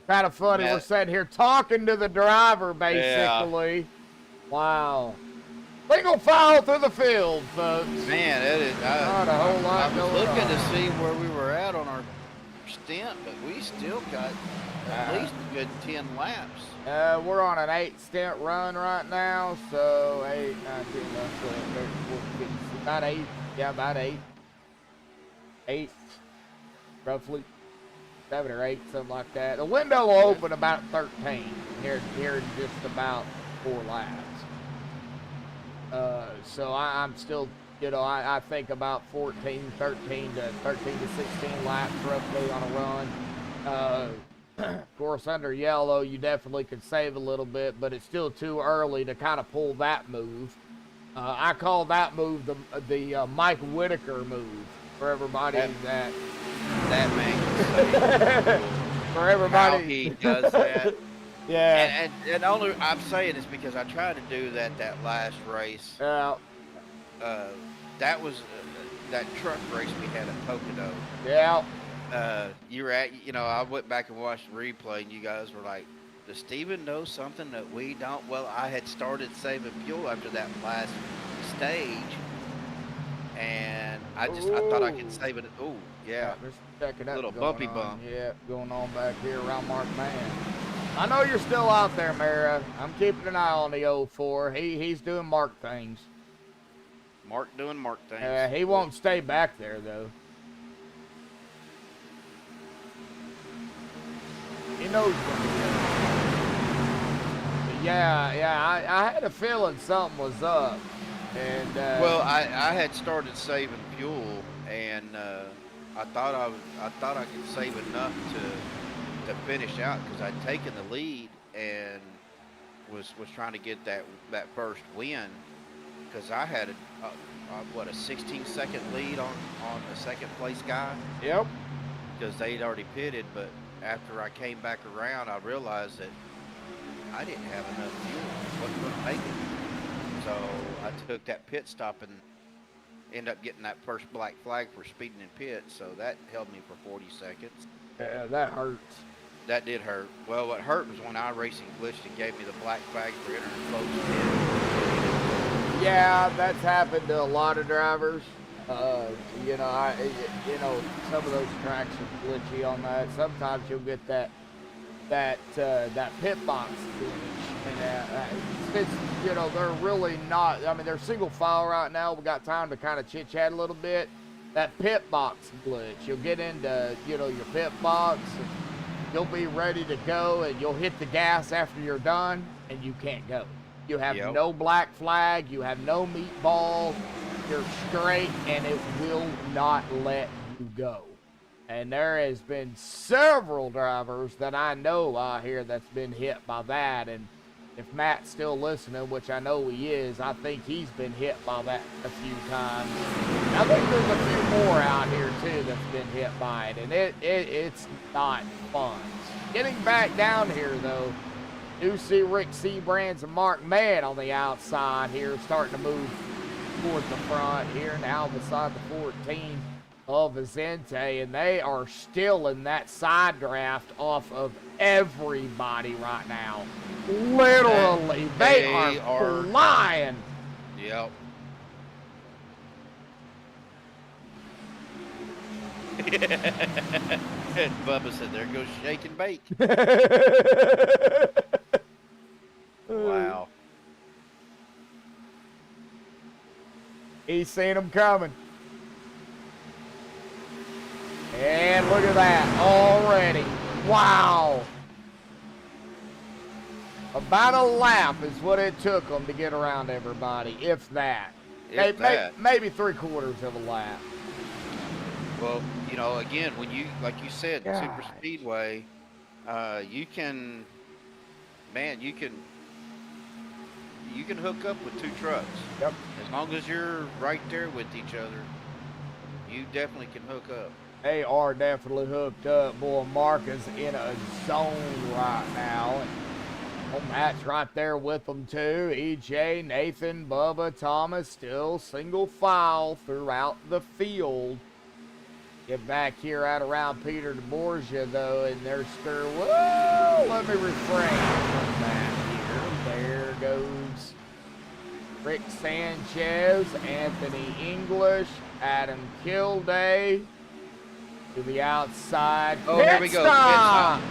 [SPEAKER 1] Kind of funny.
[SPEAKER 3] Yeah.
[SPEAKER 1] We're sitting here talking to the driver, basically. Yeah. Wow. Single file through the field, folks.
[SPEAKER 3] Man, it is.
[SPEAKER 1] Not a whole lot
[SPEAKER 3] I was
[SPEAKER 1] going
[SPEAKER 3] looking
[SPEAKER 1] on.
[SPEAKER 3] to see where we were at on our stint, but we still got at least a good 10 laps.
[SPEAKER 1] We're on an 8 stint run right now, so 8, 9, 10, 11, 12, 13, 14, 15, about 8. Yeah, about 8. 8, roughly. 7 or 8, something like that. The window will open about 13 here in just about 4 laps. So I'm still, you know, I think about 13 to 16 laps roughly on a run. Of course, under yellow, you definitely could save a little bit, but it's still too early to kind of pull that move. I call that move the Mike Whitaker move for everybody that
[SPEAKER 3] man
[SPEAKER 1] for everybody
[SPEAKER 3] how he does that.
[SPEAKER 1] Yeah.
[SPEAKER 3] And only I'm saying this because I tried to do that last race.
[SPEAKER 1] Yeah.
[SPEAKER 3] That was that truck race we had at Pocono.
[SPEAKER 1] Yeah.
[SPEAKER 3] You were at, you know, I went back and watched the replay, and you guys were like, does Steven know something that we don't? Well, I had started saving fuel after that last stage, and I thought I could save it. Oh, yeah.
[SPEAKER 1] Just checking out
[SPEAKER 3] Little
[SPEAKER 1] going
[SPEAKER 3] bumpy
[SPEAKER 1] on.
[SPEAKER 3] bump.
[SPEAKER 1] Yeah, going on back here around Mark Man. I know you're still out there, Mara. I'm keeping an eye on the 04. He's doing Mark things.
[SPEAKER 3] Mark doing Mark things.
[SPEAKER 1] He won't stay back there, though. He knows what he's doing. Yeah, I had a feeling something was up. And
[SPEAKER 3] well, I had started saving fuel, and I thought I could save enough to finish out because I'd taken the lead and was trying to get that first win because I had a 16-second lead on the second place guy.
[SPEAKER 1] Yep.
[SPEAKER 3] Because they'd already pitted, but after I came back around, I realized that I didn't have enough fuel. I wasn't going to make it. So I took that pit stop and ended up getting that first black flag for speeding in pit. So that held me for 40 seconds.
[SPEAKER 1] Yeah, that hurts.
[SPEAKER 3] That did hurt. Well, what hurt was when iRacing glitched and gave me the black flag for entering close pit.
[SPEAKER 1] Yeah, that's happened to a lot of drivers. You know, some of those tracks are glitchy on that. Sometimes you'll get that pit box glitch, and it's, you know, they're really not. I mean, they're single file right now. We got time to kind of chit chat a little bit. That pit box glitch, you'll get into, you know, your pit box. And you'll be ready to go, and you'll hit the gas after you're done, and you can't go. You have no black flag. You have no meatball. You're straight, and it will not let you go. And there has been several drivers that I know out here that's been hit by that. And if Matt's still listening, which I know he is, I think he's been hit by that a few times. I think there's a few more out here, too, that's been hit by it. And it's not fun. Getting back down here, though, do see Rick Seabrands and Mark Mann on the outside here, starting to move towards the front here now beside the 14 of Vicente, and they are still in that side draft off of everybody right now. Literally, they are flying.
[SPEAKER 3] Yep. And Bubba said, "There goes shake and bake." Wow.
[SPEAKER 1] He's seen them coming. And look at that already. Wow. About a lap is what it took them to get around everybody, if that.
[SPEAKER 3] If that.
[SPEAKER 1] Maybe 3/4 of a lap.
[SPEAKER 3] Well, you know, again, when you, like you said,
[SPEAKER 1] Gosh.
[SPEAKER 3] super speedway, you can hook up with 2 trucks.
[SPEAKER 1] Yep.
[SPEAKER 3] As long as you're right there with each other, you definitely can hook up.
[SPEAKER 1] They are definitely hooked up. Boy, Mark is in a zone right now. And Matt's right there with them too. EJ, Nathan, Bubba, Thomas still single file throughout the field. Get back here out around Peter DeBorgia though, and they're still, whoa, let me refrain from that here. There goes Rick Sanchez, Anthony English, Adam Kilday to the outside.
[SPEAKER 3] Oh,
[SPEAKER 1] Pit
[SPEAKER 3] here we go. Pit
[SPEAKER 1] stops.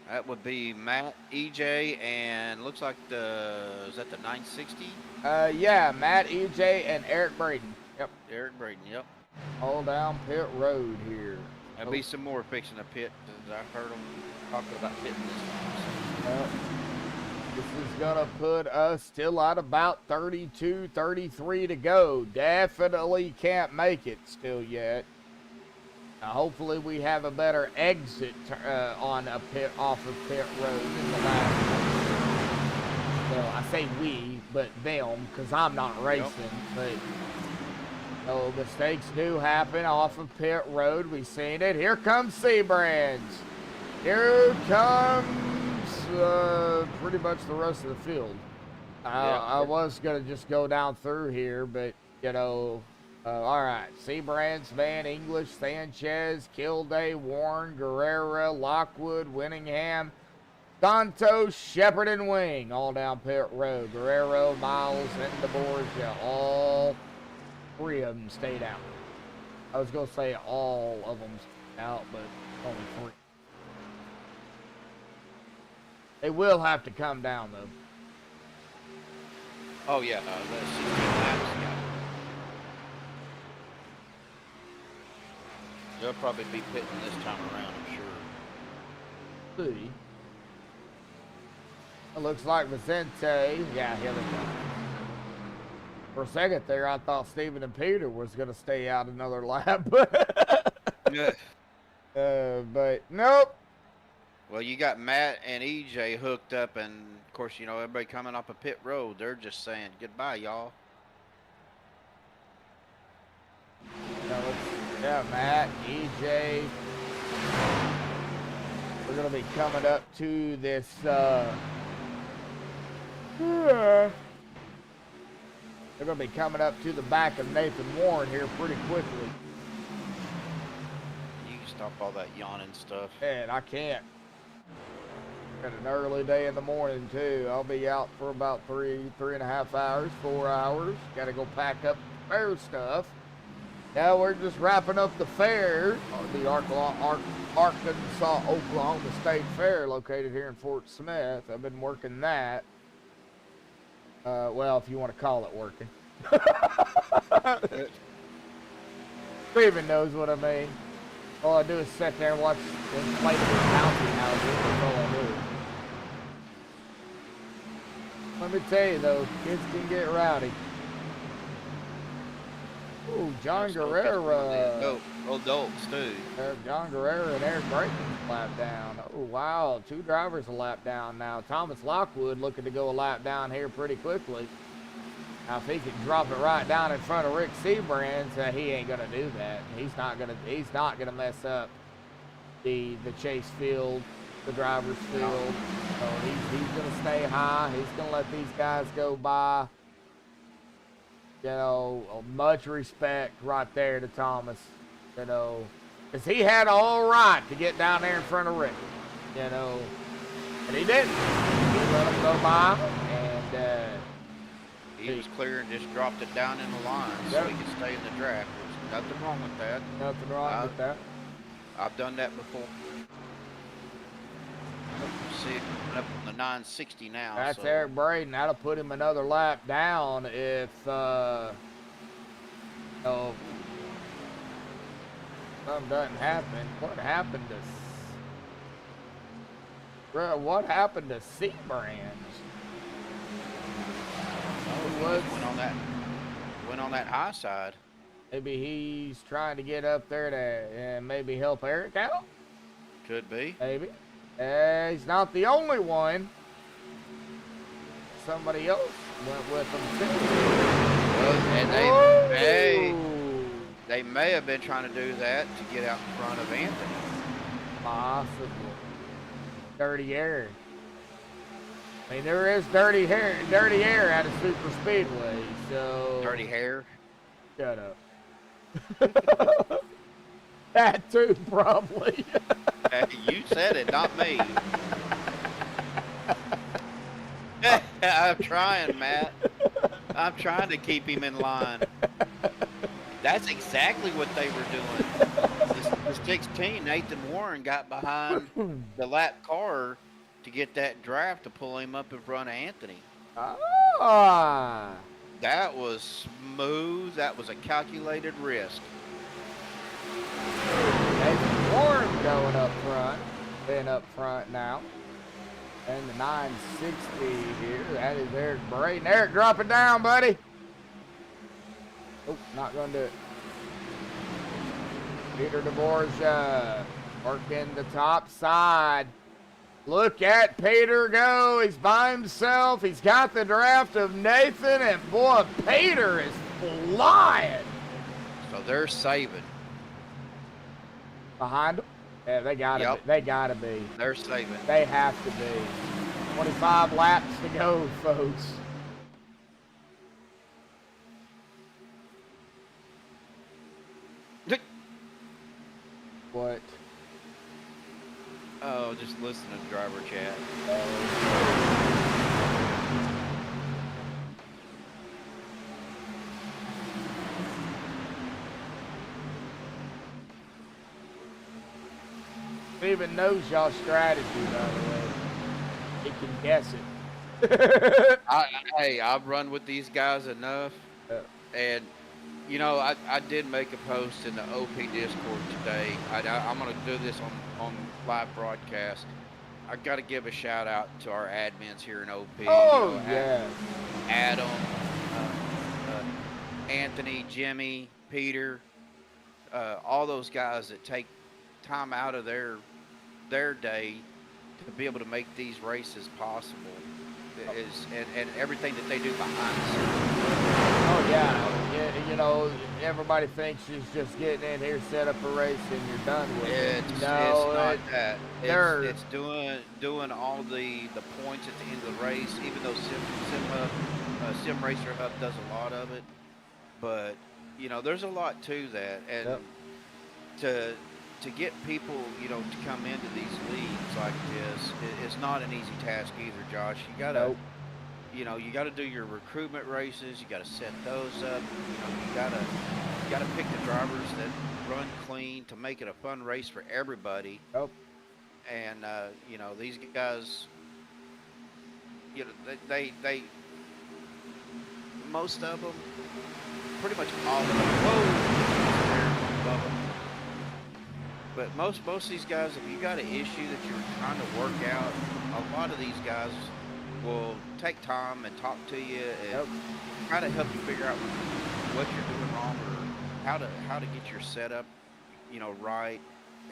[SPEAKER 3] That would be Matt, EJ, and looks like is that the 960?
[SPEAKER 1] Yeah, Matt, EJ, and Eric Braden. Yep.
[SPEAKER 3] Eric Braden, yep.
[SPEAKER 1] All down pit road here.
[SPEAKER 3] There'll be some more fixing a pit. I've heard them talking about pitting this time.
[SPEAKER 1] This is going to put us still at about 32, 33 to go. Definitely can't make it still yet. Now, hopefully we have a better exit on a pit off of pit road in the last one. Well, I say we, but them, because I'm not racing. But no, mistakes do happen off of pit road. We've seen it. Here comes Seabrands. Here comes pretty much the rest of the field. I was going to just go down through here, but, you know, all right. Seabrands, Van English, Sanchez, Kilday, Warren, Guerrera, Lockwood, Winningham, Santos, Shepard, and Wing all down pit road. Guerrero, Miles, and DeBorgia, all 3 of them stayed out. I was going to say all of them stayed out, but only 3. They will have to come down, though.
[SPEAKER 3] Oh, yeah. That's 16 laps, yeah. They'll probably be pitting this time around, I'm sure.
[SPEAKER 1] See. It looks like Vicente. Yeah, here they go. For a second there, I thought Stephen and Peter was going to stay out another lap.
[SPEAKER 3] Yeah.
[SPEAKER 1] But nope.
[SPEAKER 3] Well, you got Matt and EJ hooked up, and of course, you know, everybody coming off a pit road, they're just saying goodbye, y'all.
[SPEAKER 1] Yeah, Matt, EJ. We're going to be coming up to this, they're going to be coming up to the back of Nathan Warren here pretty quickly.
[SPEAKER 3] You can stop all that yawning stuff.
[SPEAKER 1] And I can't. Got an early day in the morning, too. I'll be out for about 3.5 hours, 4 hours. Got to go pack up fair stuff. Now we're just wrapping up the fair, the Arkansas, Oklahoma State Fair, located here in Fort Smith. I've been working that. Well, if you want to call it working. Steven knows what I mean. All I do is sit there and watch inflatable bouncy houses. That's all I do. Let me tell you, though, kids can get rowdy. Ooh, John Guerrera.
[SPEAKER 3] Adults, too.
[SPEAKER 1] John Guerrera and Eric Brayton's lap down. Oh, wow. 2 drivers a lap down now. Thomas Lockwood looking to go a lap down here pretty quickly. Now, if he can drop it right down in front of Rick Seabrands, he ain't going to do that. He's not going to mess up the chase field, the driver's field. So he's going to stay high. He's going to let these guys go by. You know, much respect right there to Thomas, you know, because he had all right to get down there in front of Rick, you know, and he didn't. He let him go by, and
[SPEAKER 3] he was clear and just dropped it down in the line so he could stay in the draft, which Nothing wrong with that.
[SPEAKER 1] Nothing wrong with that.
[SPEAKER 3] I've done that before. See it coming up on the 960 now.
[SPEAKER 1] That's
[SPEAKER 3] so.
[SPEAKER 1] Eric Braden. That'll put him another lap down if something doesn't happen. What happened to C-Brands?
[SPEAKER 3] Went on that high side.
[SPEAKER 1] Maybe he's trying to get up there to and maybe help Eric out.
[SPEAKER 3] Could be.
[SPEAKER 1] Maybe. He's not the only one. Somebody else went with him too.
[SPEAKER 3] Well, and they may have been trying to do that to get out in front of Anthony.
[SPEAKER 1] Possibly. Dirty air. I mean, there is dirty air at a super speedway, so.
[SPEAKER 3] Dirty hair.
[SPEAKER 1] Shut up. That too, probably.
[SPEAKER 3] Hey, you said it, not me. I'm trying, Matt. I'm trying to keep him in line. That's exactly what they were doing. The 16, Nathan Warren got behind the lap car to get that draft to pull him up in front of Anthony.
[SPEAKER 1] Ah.
[SPEAKER 3] That was smooth. That was a calculated risk.
[SPEAKER 1] Nathan Warren going up front. Been up front now. And the 960 here. That is Eric Braden. Eric, drop it down, buddy. Oh, not going to do it. Peter DeBorgia working the top side. Look at Peter go. He's by himself. He's got the draft of Nathan, and boy, Peter is flying.
[SPEAKER 3] So they're saving.
[SPEAKER 1] Behind him? Yeah, they gotta
[SPEAKER 3] Yep.
[SPEAKER 1] be. They gotta be.
[SPEAKER 3] They're saving.
[SPEAKER 1] They have to be. 25 laps to go, folks. What?
[SPEAKER 3] Oh, just listen to driver chat.
[SPEAKER 1] Steven knows y'all's strategy, by the way. He can guess it.
[SPEAKER 3] Hey, I've run with these guys enough, and you know, I did make a post in the OP Discord today. I'm gonna do this on live broadcast. I got to give a shout out to our admins here in OP.
[SPEAKER 1] Oh,
[SPEAKER 3] you know,
[SPEAKER 1] yeah.
[SPEAKER 3] Adam, Anthony, Jimmy, Peter, all those guys that take time out of their day to be able to make these races possible. And everything that they do behind the scenes.
[SPEAKER 1] Oh, yeah. You know, everybody thinks she's just getting in here, set up a race, and you're done with it.
[SPEAKER 3] It's
[SPEAKER 1] No,
[SPEAKER 3] not that. It's doing all the points at the end of the race, even though Sim Racer Hub does a lot of it. But, you know, there's a lot to that. And to get people, you know, to come into these leagues like this, it's not an easy task either, Josh. You gotta, you know, you gotta do your recruitment races. You gotta set those up. You know, you gotta pick the drivers that run clean to make it a fun race for everybody. And you know, these guys, you know, they most of them, pretty much all of them. Whoa. But most of these guys, if you got an issue that you're trying to work out, a lot of these guys will take time and talk to you and try to help you figure out what you're doing wrong or how to get your setup, you know, right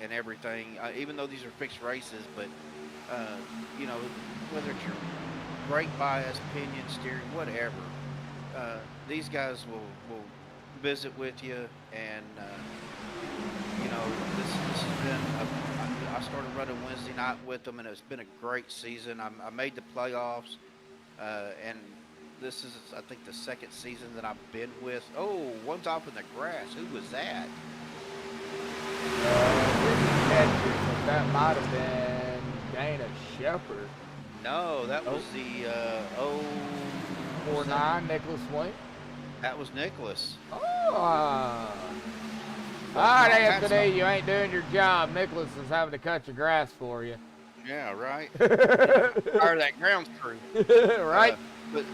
[SPEAKER 3] and everything. Even though these are fixed races, but you know, whether it's your brake bias, pinion, steering, whatever, these guys will visit with you and. You know, this has been, I started running Wednesday night with them, and it's been a great season. I made the playoffs, and this is, I think, the second season that I've been with. Oh, one's off in the grass. Who was that?
[SPEAKER 1] That might have been Dana Shepard.
[SPEAKER 3] No, that was the
[SPEAKER 1] 49 Nicholas Wayne.
[SPEAKER 3] That was Nicholas.
[SPEAKER 1] Oh.
[SPEAKER 3] But
[SPEAKER 1] All right,
[SPEAKER 3] no, hats
[SPEAKER 1] Anthony,
[SPEAKER 3] off.
[SPEAKER 1] you ain't doing your job. Nicholas is having to cut your grass for you.
[SPEAKER 3] Yeah, right. Hire that grounds crew.
[SPEAKER 1] Right?
[SPEAKER 3] But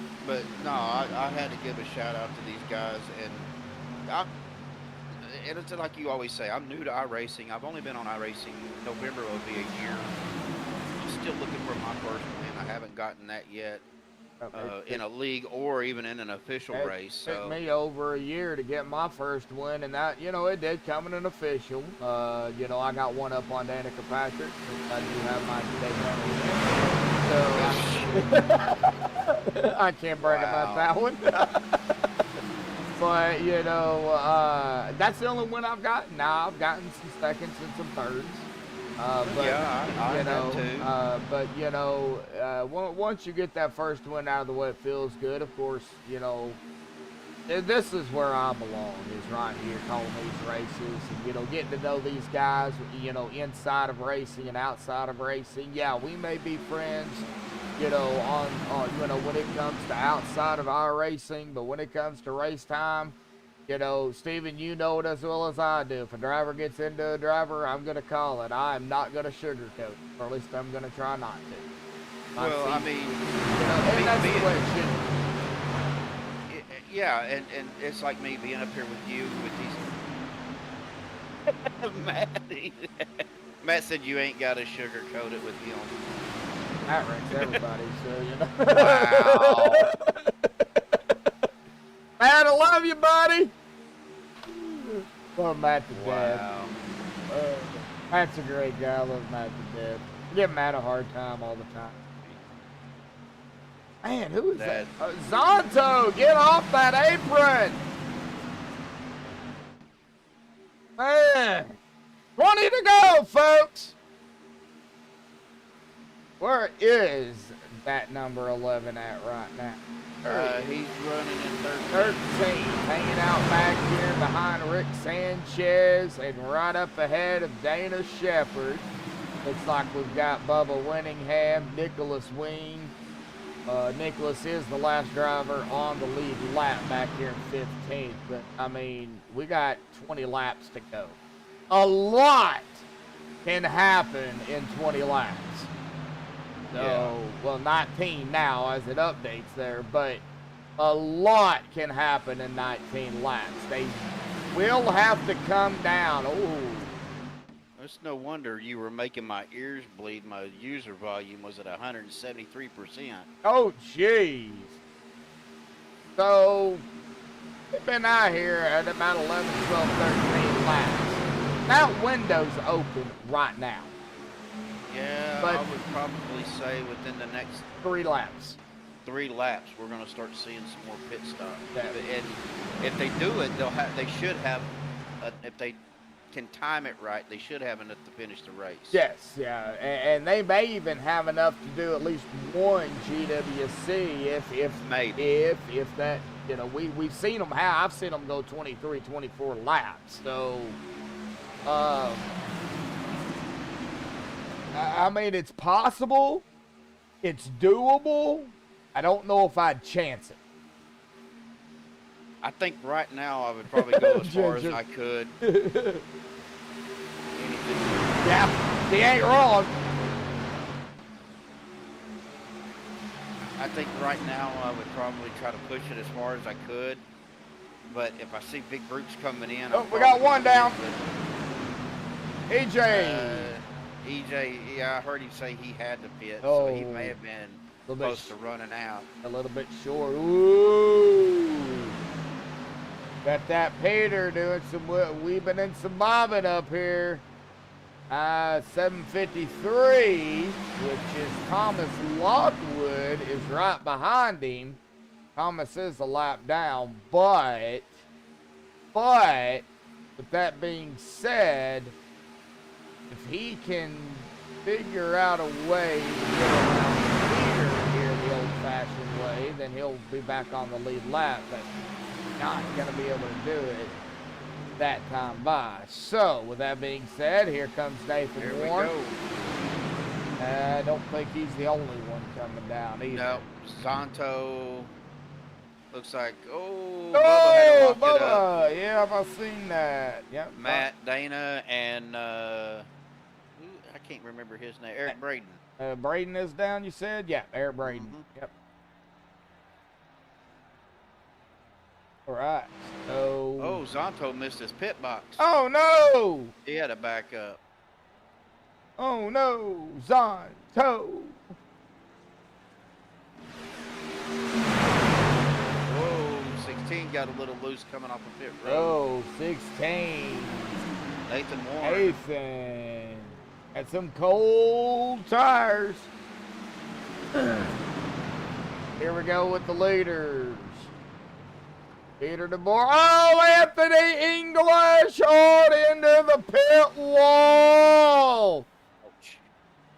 [SPEAKER 3] no, I had to give a shout out to these guys, and it's like you always say, I'm new to iRacing. I've only been on iRacing. November will be a year. I'm still looking for my first win. I haven't gotten that yet in a league or even in an official race.
[SPEAKER 1] It took
[SPEAKER 3] So
[SPEAKER 1] me over a year to get my first win, and that, it did come in an official. I got one up on Danica Patrick. I do have my Daytona win. So I can't brag about that one. But, that's the only one I've gotten. Now I've gotten some seconds and some thirds. But,
[SPEAKER 3] yeah, I have too.
[SPEAKER 1] Once you get that first win out of the way, it feels good. Of course, this is where I belong, is right here calling these races and, getting to know these guys, inside of racing and outside of racing. Yeah, we may be friends, when it comes to outside of our racing, but when it comes to race time, Steven, you know it as well as I do. If a driver gets into a driver, I'm going to call it. I am not going to sugarcoat it, or at least I'm going to try not to.
[SPEAKER 3] Well, I mean,
[SPEAKER 1] and that's the way it should be.
[SPEAKER 3] Yeah, and it's like me being up here with you with these. Matt said you ain't got to sugarcoat it with him.
[SPEAKER 1] That wrecks everybody, so
[SPEAKER 3] Wow.
[SPEAKER 1] Matt, I love you, buddy. Love Matt to death.
[SPEAKER 3] Wow.
[SPEAKER 1] Matt's a great guy. I love Matt to death. I give Matt a hard time all the time. Man, who is that? Zonto, get off that apron. Man, 20 to go, folks. Where is that number 11 at right now?
[SPEAKER 3] He's running in
[SPEAKER 1] 13, hanging out back here behind Rick Sanchez and right up ahead of Dana Shepard. Looks like we've got Bubba Winningham, Nicholas Wing. Nicholas is the last driver on the lead lap back here in 15th, but I mean, we got 20 laps to go. A lot can happen in 20 laps. So, well, 19 now as it updates there, but a lot can happen in 19 laps. They will have to come down. Oh,
[SPEAKER 3] It's no wonder you were making my ears bleed. My user volume was at 173%.
[SPEAKER 1] oh, jeez. So, we've been out here at about 11, 12, 13 laps. That window's open right now.
[SPEAKER 3] Yeah,
[SPEAKER 1] But-
[SPEAKER 3] I would probably say within the next
[SPEAKER 1] 3 laps.
[SPEAKER 3] 3 laps, we're going to start seeing some more pit stops.
[SPEAKER 1] Yeah.
[SPEAKER 3] And if they do it, they should have, if they can time it right, they should have enough to finish the race.
[SPEAKER 1] Yes, yeah, and they may even have enough to do at least one GWC if that, we've seen them I've seen them go 23, 24 laps. So, I mean, it's possible, it's doable. I don't know if I'd chance it.
[SPEAKER 3] I think right now I would probably go as far as I could. Anything.
[SPEAKER 1] Yeah, he ain't wrong.
[SPEAKER 3] I think right now I would probably try to push it as far as I could. But if I see big groups coming in,
[SPEAKER 1] Oh, we got one down. EJ.
[SPEAKER 3] EJ, yeah, I heard him say he had to pit,
[SPEAKER 1] Oh.
[SPEAKER 3] so he may have been close to running out.
[SPEAKER 1] A little bit short. Ooh. Got that Peter doing some weaving and some bobbing up here. 753, which is Thomas Lockwood, is right behind him. Thomas is a lap down, but with that being said, if he can figure out a way to get around Peter here the old-fashioned way, then he'll be back on the lead lap, but not going to be able to do it that time by. So, with that being said, here comes Nathan
[SPEAKER 3] Here we
[SPEAKER 1] Warren.
[SPEAKER 3] go.
[SPEAKER 1] I don't think he's the only one coming down either.
[SPEAKER 3] No, Zonto looks like, oh, Bubba had to
[SPEAKER 1] Oh,
[SPEAKER 3] lock it up.
[SPEAKER 1] Bubba. Yeah, I've seen that. Yep.
[SPEAKER 3] Matt, Dana, and who, I can't remember his name. Eric Braden.
[SPEAKER 1] Braden is down, you said? Yeah, Eric Braden. Yep. All right. So.
[SPEAKER 3] Oh, Zonto missed his pit box.
[SPEAKER 1] Oh, no.
[SPEAKER 3] He had to back up.
[SPEAKER 1] Oh, no. Zonto.
[SPEAKER 3] Whoa, 16 got a little loose coming off the pit road.
[SPEAKER 1] Oh, 16.
[SPEAKER 3] Nathan Warren.
[SPEAKER 1] Nathan. Had some cold tires. Here we go with the leaders. Peter DeBoer. Oh, Anthony English on into the pit wall.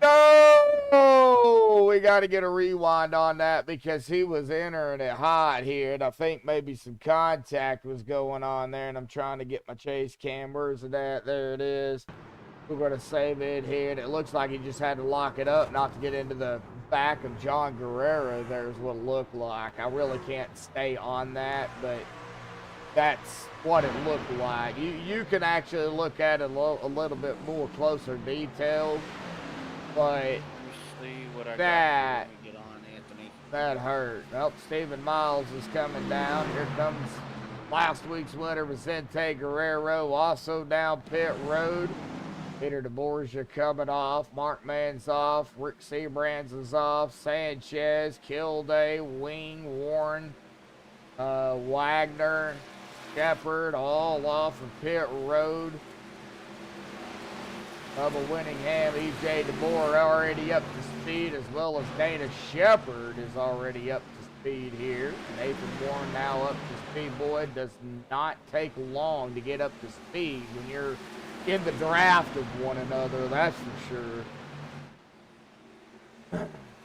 [SPEAKER 1] No, we got to get a rewind on that because he was entering it hot here, and I think maybe some contact was going on there, and I'm trying to get my chase cam. Where's it at? There it is. We're going to save it here, and it looks like he just had to lock it up not to get into the back of John Guerrero. There's what it looked like. I really can't stay on that, but that's what it looked like. You can actually look at it a little bit more closer detailed, but
[SPEAKER 3] Let me see what I
[SPEAKER 1] that,
[SPEAKER 3] got. Let me get on Anthony.
[SPEAKER 1] that hurt. Well, Stephen Miles is coming down. Here comes last week's winner, Vicente Guerrero, also down pit road. Peter DeBorgia coming off. Mark Mann's off. Rick Sebrands is off. Sanchez, Kilday, Wing, Warren, Wagner, Shepard, all off of pit road. Bubba Winningham, EJ DeBoer already up to speed, as well as Dana Shepard is already up to speed here. Nathan Warren now up to speed. Boy, it does not take long to get up to speed when you're in the draft of one another, that's for sure.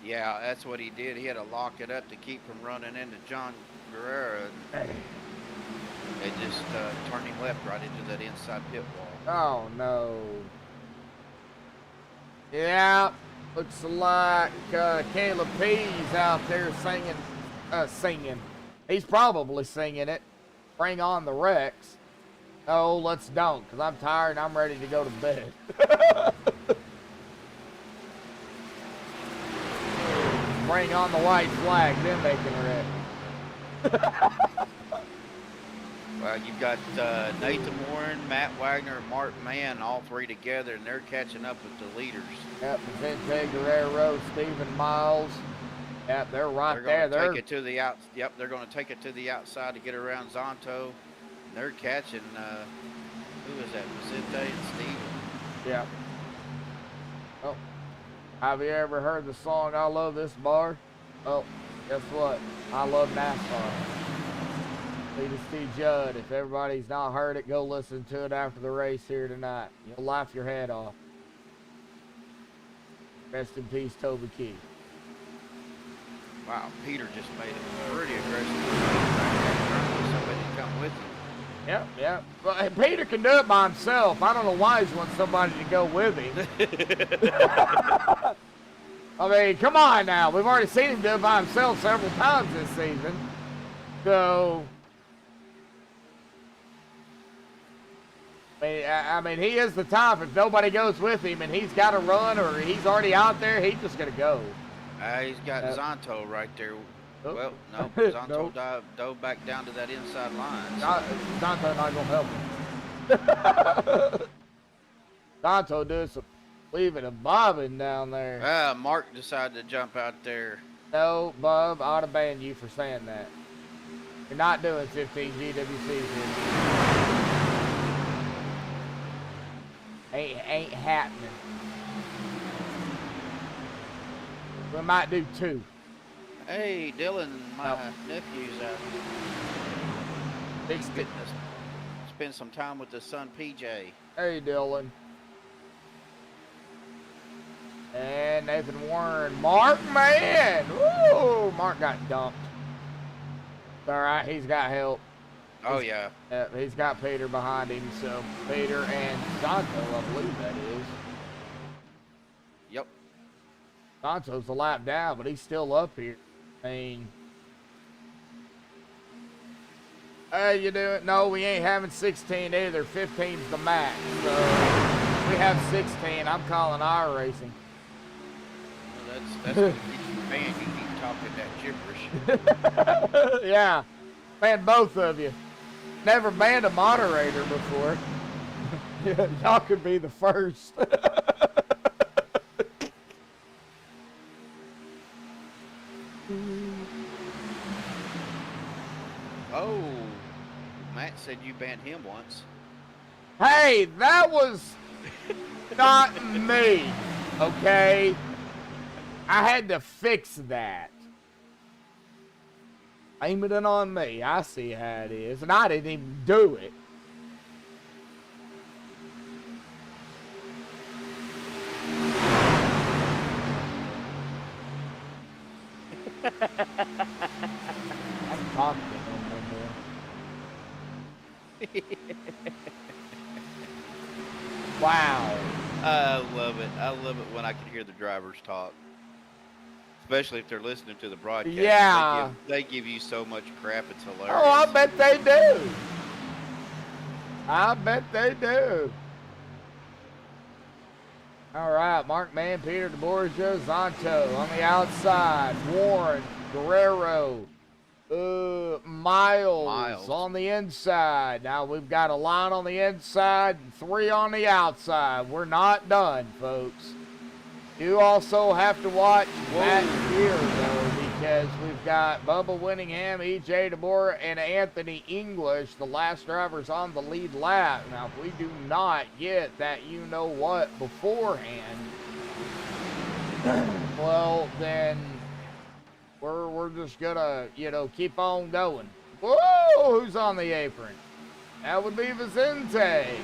[SPEAKER 3] Yeah, that's what he did. He had to lock it up to keep from running into John Guerrero. They just turned him left right into that inside pit wall.
[SPEAKER 1] Oh, no. Yeah, looks like Caleb P's out there singing. He's probably singing it. Bring on the Rex. No, let's don't, because I'm tired and I'm ready to go to bed. Bring on the white flag, then they can wreck.
[SPEAKER 3] Well, you've got Nathan Warren, Matt Wagner, and Mark Mann, all three together, and they're catching up with the leaders.
[SPEAKER 1] Yep, Vicente Guerrero, Stephen Miles. Yep, they're right there.
[SPEAKER 3] They're going to take it to the out. Yep, they're going to take it to the outside to get around Zonto. They're catching, who is that, Vicente and Steven?
[SPEAKER 1] Yeah. Oh, have you ever heard the song, I Love This Bar? Oh, guess what? I love NASCAR. Lead T. Judd. If everybody's not heard it, go listen to it after the race here tonight. You'll laugh your head off. Rest in peace, Toby Keith.
[SPEAKER 3] Wow, Peter just made it pretty aggressive. Somebody to come with him.
[SPEAKER 1] Yep, yep. Well, Peter can do it by himself. I don't know why he's want somebody to go with him. I mean, come on now. We've already seen him do it by himself several times this season. So, I mean, he is the type. If nobody goes with him and he's got to run or he's already out there, he's just going to go.
[SPEAKER 3] He's got Zonto right there.
[SPEAKER 1] Oh.
[SPEAKER 3] Well, no, Zonto
[SPEAKER 1] Nope.
[SPEAKER 3] dove back down to that inside line.
[SPEAKER 1] Zonto not going to help him. Zonto doing some leaving a bobbing down there.
[SPEAKER 3] Mark decided to jump out there.
[SPEAKER 1] No, Bub, I ought to ban you for saying that. You're not doing 15 GWCs here. Ain't happening. We might do 2.
[SPEAKER 3] Hey, Dylan, my nephew's out.
[SPEAKER 1] Big
[SPEAKER 3] He's getting to spend some time with his son, PJ.
[SPEAKER 1] Hey, Dylan. And Nathan Warren. Mark, man. Woo! Mark got dumped. It's all right. He's got help.
[SPEAKER 3] Oh, yeah.
[SPEAKER 1] He's got Peter behind him. So Peter and Zonto, I believe that is.
[SPEAKER 3] Yep.
[SPEAKER 1] Zonto's a lap down, but he's still up here. I mean, Hey, you doing? No, we ain't having 16 either. 15's the max. So we have 16. I'm calling our racing.
[SPEAKER 3] Well, that's gonna get you banned. You keep talking that gibberish.
[SPEAKER 1] Yeah, banned both of you. Never banned a moderator before. Y'all could be the first.
[SPEAKER 3] Oh, Matt said you banned him once.
[SPEAKER 1] Hey, that was not me, okay? I had to fix that. Aiming it on me. I see how it is. And I didn't even do it. I'm talking to him no more. Wow.
[SPEAKER 3] I love it. I love it when I can hear the drivers talk. Especially if they're listening to the broadcast.
[SPEAKER 1] Yeah.
[SPEAKER 3] They give you so much crap, it's hilarious.
[SPEAKER 1] Oh, I bet they do. I bet they do. All right, Mark Mann, Peter DeBorgia, Zonto on the outside. Warren, Guerrero, Miles on the inside. Now we've got a line on the inside and 3 on the outside. We're not done, folks. You also have to watch that here, though, because we've got Bubba Winningham, E.J. DeBoer, and Anthony English, the last drivers on the lead lap. Now, if we do not get that you-know-what beforehand, well, then we're just gonna, keep on going. Whoa, who's on the apron? That would be Vicente.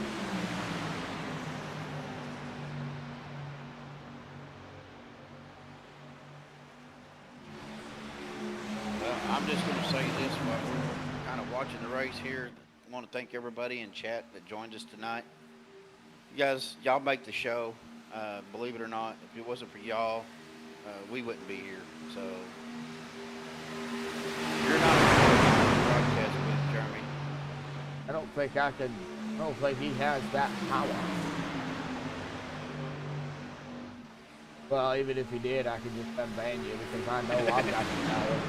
[SPEAKER 3] I'm just going to say this while we're kind of watching the race here. I want to thank everybody in chat that joined us tonight. You guys, y'all make the show. Believe it or not, if it wasn't for y'all, we wouldn't be here. So, you're not a broadcast with Jeremy.
[SPEAKER 1] I don't think he has that power. Well, even if he did, I could just unban you because I know I've got the power.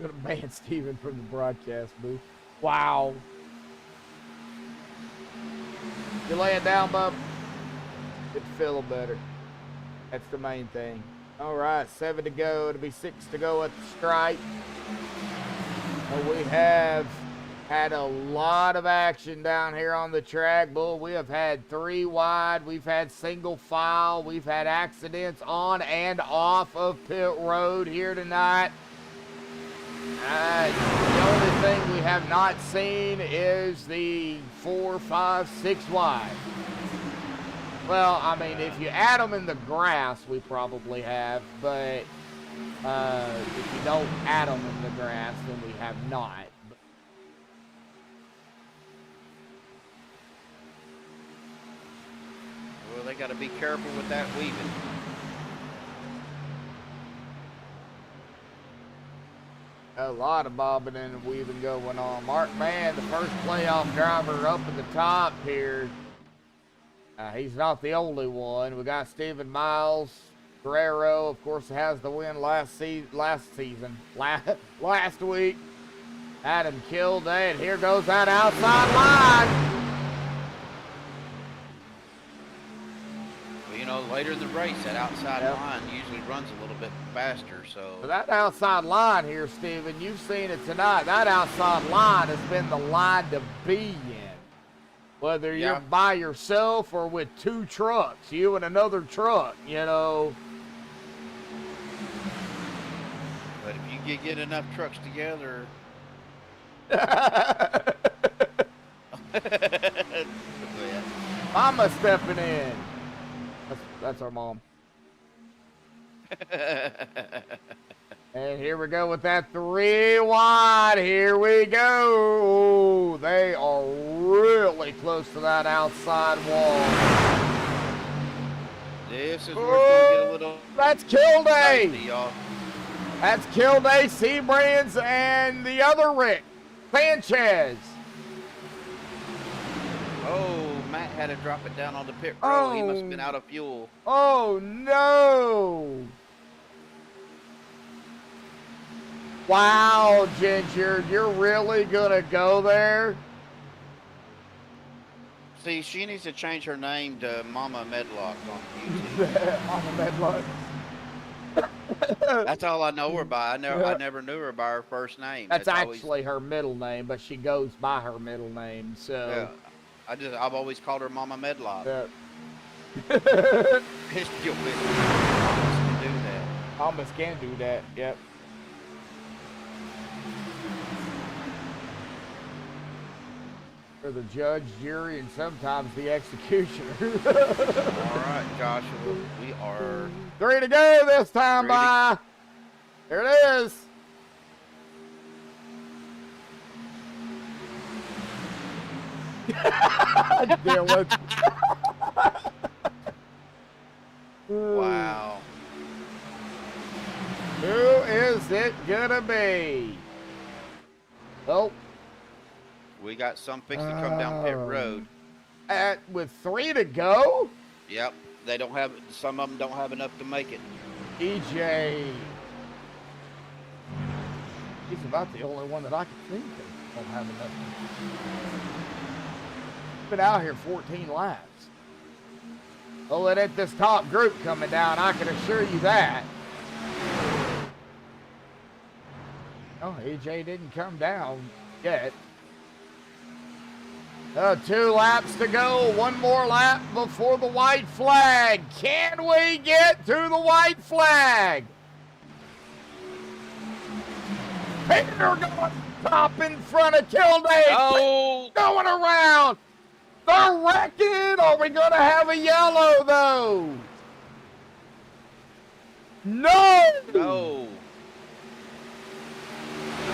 [SPEAKER 1] Gonna ban Steven from the broadcast booth. Wow. You laying down, bub? Get feeling better. That's the main thing. All right, 7 to go. It'll be 6 to go at the stripe. Well, we have had a lot of action down here on the track, Bull. We have had 3 wide. We've had single file. We've had accidents on and off of pit road here tonight. The only thing we have not seen is the 4, 5, 6 wide. Well, I mean, if you add them in the grass, we probably have, but if you don't add them in the grass, then we have not.
[SPEAKER 3] Well, they got to be careful with that weaving.
[SPEAKER 1] A lot of bobbing and weaving going on. Mark Mann, the first playoff driver up at the top here. He's not the only one. We got Stephen Miles. Guerrero, of course, has the win last week. Adam Kilday, and here goes that outside line.
[SPEAKER 3] Later in the race, that outside line usually runs a little bit faster. So
[SPEAKER 1] that outside line here, Steven, you've seen it tonight. That outside line has been the line to be in. Whether you're by yourself or with 2 trucks, you and another truck,
[SPEAKER 3] But if you get enough trucks together.
[SPEAKER 1] Mama stepping in. That's our mom. And here we go with that 3 wide. Here we go. They are really close to that outside wall.
[SPEAKER 3] This is where it's going to get a little...
[SPEAKER 1] That's Kilday.
[SPEAKER 3] Y'all.
[SPEAKER 1] That's Kilday, Seabrands, and the other Rick, Sanchez.
[SPEAKER 3] Oh, Matt had to drop it down on the pit road. He must have been out of fuel.
[SPEAKER 1] Oh, no. Wow, Ginger, you're really going to go there?
[SPEAKER 3] See, she needs to change her name to Mama Medlock on YouTube.
[SPEAKER 1] Mama Medlock.
[SPEAKER 3] That's all I know her by. I never knew her by her first name.
[SPEAKER 1] That's
[SPEAKER 3] always,
[SPEAKER 1] actually her middle name, but she goes by her middle name, so.
[SPEAKER 3] yeah, I've always called her Mama Medlock.
[SPEAKER 1] Yeah.
[SPEAKER 3] It's still Mamas can do that.
[SPEAKER 1] Mamas can do that, yep. They're the judge, jury, and sometimes the executioner.
[SPEAKER 3] All right, Joshua, we are
[SPEAKER 1] 3 to go this time, bye. There it is. Dylan.
[SPEAKER 3] wow.
[SPEAKER 1] Who is it gonna be? Oh.
[SPEAKER 3] We got some fixed to come down pit road.
[SPEAKER 1] With 3 to go?
[SPEAKER 3] Yep. They don't have, some of them don't have enough to make it.
[SPEAKER 1] EJ. He's about the only one that I can think of don't have enough. Been out here 14 laps. Well, it ain't this top group coming down, I can assure you that. Oh, EJ didn't come down yet. 2 laps to go. 1 more lap before the white flag. Can we get to the white flag? Peter going top in front of Kilday.
[SPEAKER 3] Oh!
[SPEAKER 1] Going around. They're wrecking. Are we going to have a yellow, though? No!
[SPEAKER 3] No.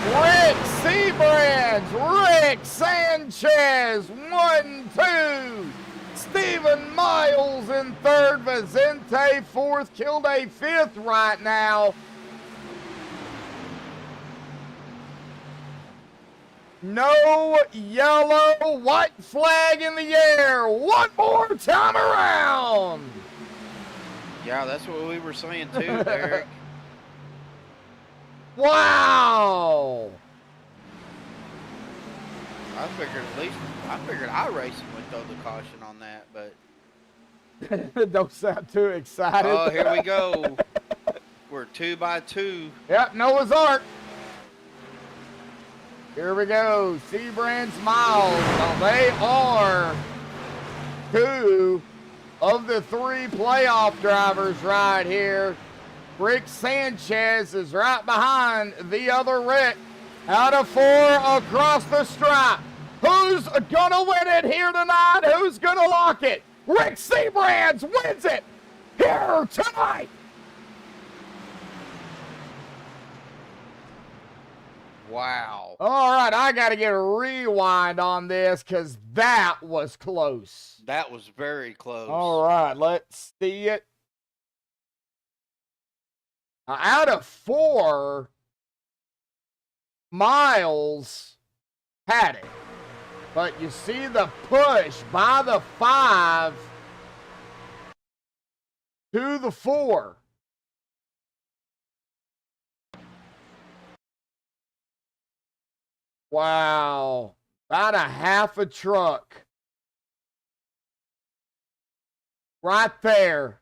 [SPEAKER 1] Rick Seabrands, Rick Sanchez, 1, 2. Stephen Miles in 3rd, Vicente 4th, Kilday 5th right now. No yellow, white flag in the air. One more time around.
[SPEAKER 3] Yeah, that's what we were saying too, Derek.
[SPEAKER 1] Wow.
[SPEAKER 3] I figured iRacing would throw the caution on that, but
[SPEAKER 1] Don't sound too excited.
[SPEAKER 3] oh, here we go. We're 2 by 2.
[SPEAKER 1] Yep, Noah's Ark. Here we go. Seabrands, Miles. Now they are 2 of the 3 playoff drivers right here. Rick Sanchez is right behind the other Rick. Out of 4 across the stripe. Who's gonna win it here tonight? Who's gonna lock it? Rick Seabrands wins it here tonight.
[SPEAKER 3] Wow.
[SPEAKER 1] All right, I got to get a rewind on this because that was close.
[SPEAKER 3] That was very close.
[SPEAKER 1] All right, let's see it. Out of 4, Miles had it. But you see the push by the 5 to the 4. Wow. About a half a truck. Right there.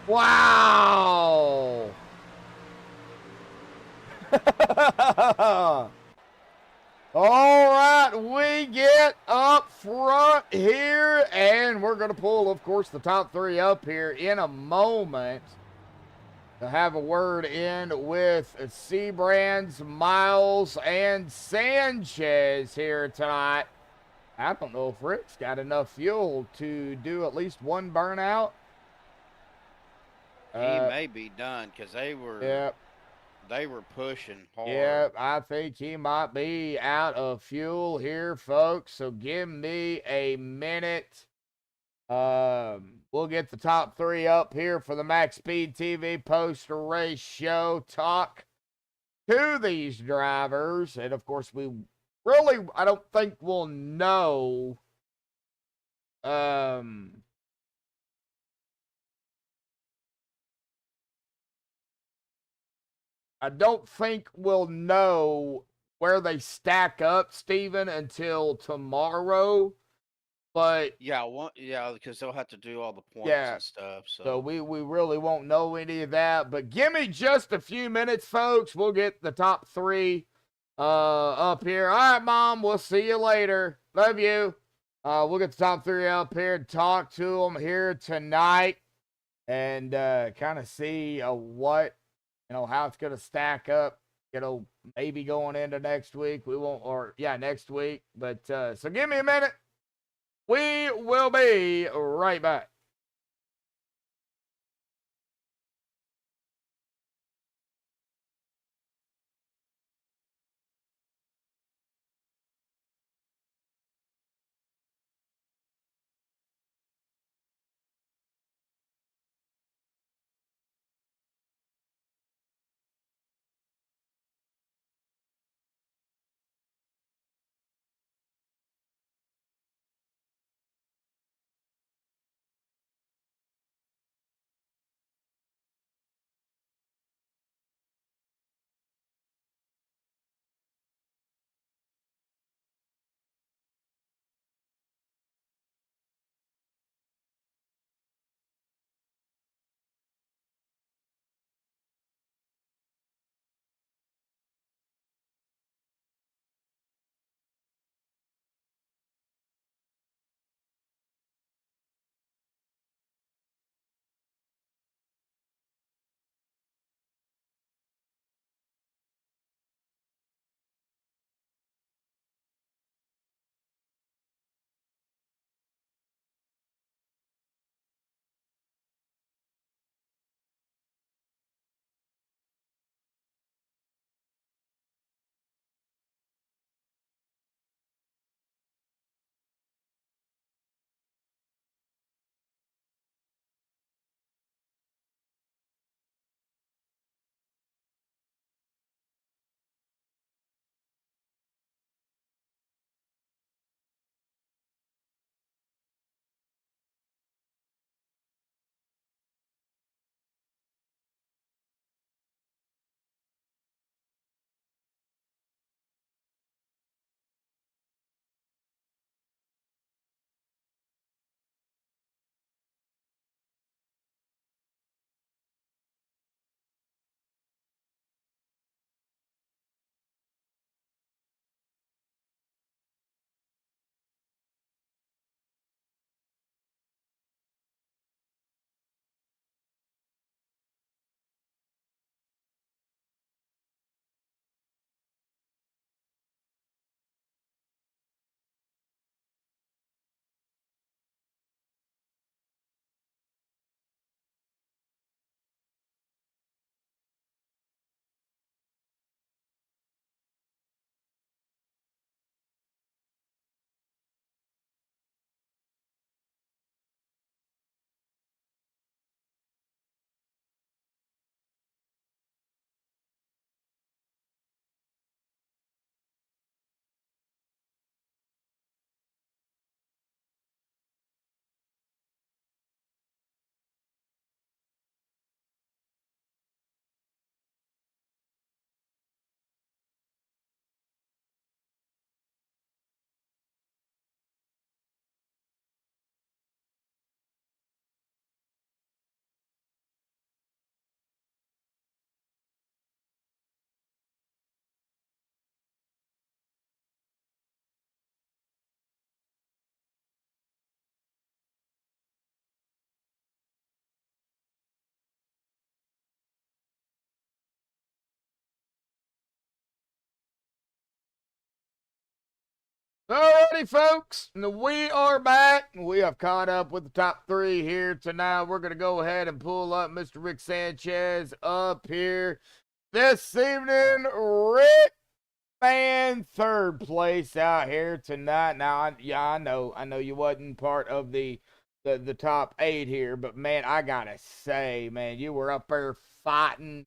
[SPEAKER 1] Wow. All right, we get up front here, and we're going to pull, of course, the top 3 up here in a moment to have a word in with Seabrands, Miles, and Sanchez here tonight. I don't know if Rick's got enough fuel to do at least 1 burnout.
[SPEAKER 3] He may be done because they were pushing hard.
[SPEAKER 1] Yeah, I think he might be out of fuel here, folks. So give me a minute. we'll get the top 3 up here for the Max Speed TV post-race show. Talk to these drivers. And, of course, we really, I don't think we'll know. I don't think we'll know where they stack up, Steven, until tomorrow. But
[SPEAKER 3] Yeah, because they'll have to do all the points
[SPEAKER 1] Yeah.
[SPEAKER 3] and stuff.
[SPEAKER 1] so we really won't know any of that. But give me just a few minutes, folks. We'll get the top 3 up here. All right, Mom. We'll see you later. Love you. We'll get the top 3 up here and talk to them here tonight, and kind of see what, how it's going to stack up, maybe going into next week. We won't, next week. But so give me a minute. We will be right back. Alrighty, folks, we are back. We have caught up with the top 3 here tonight. We're going to go ahead and pull up Mr. Rick Sanchez up here this evening. Rick, man, 3rd place out here tonight. Now, I know you wasn't part of the the top 8 here, but man, I gotta say, man, you were up there fighting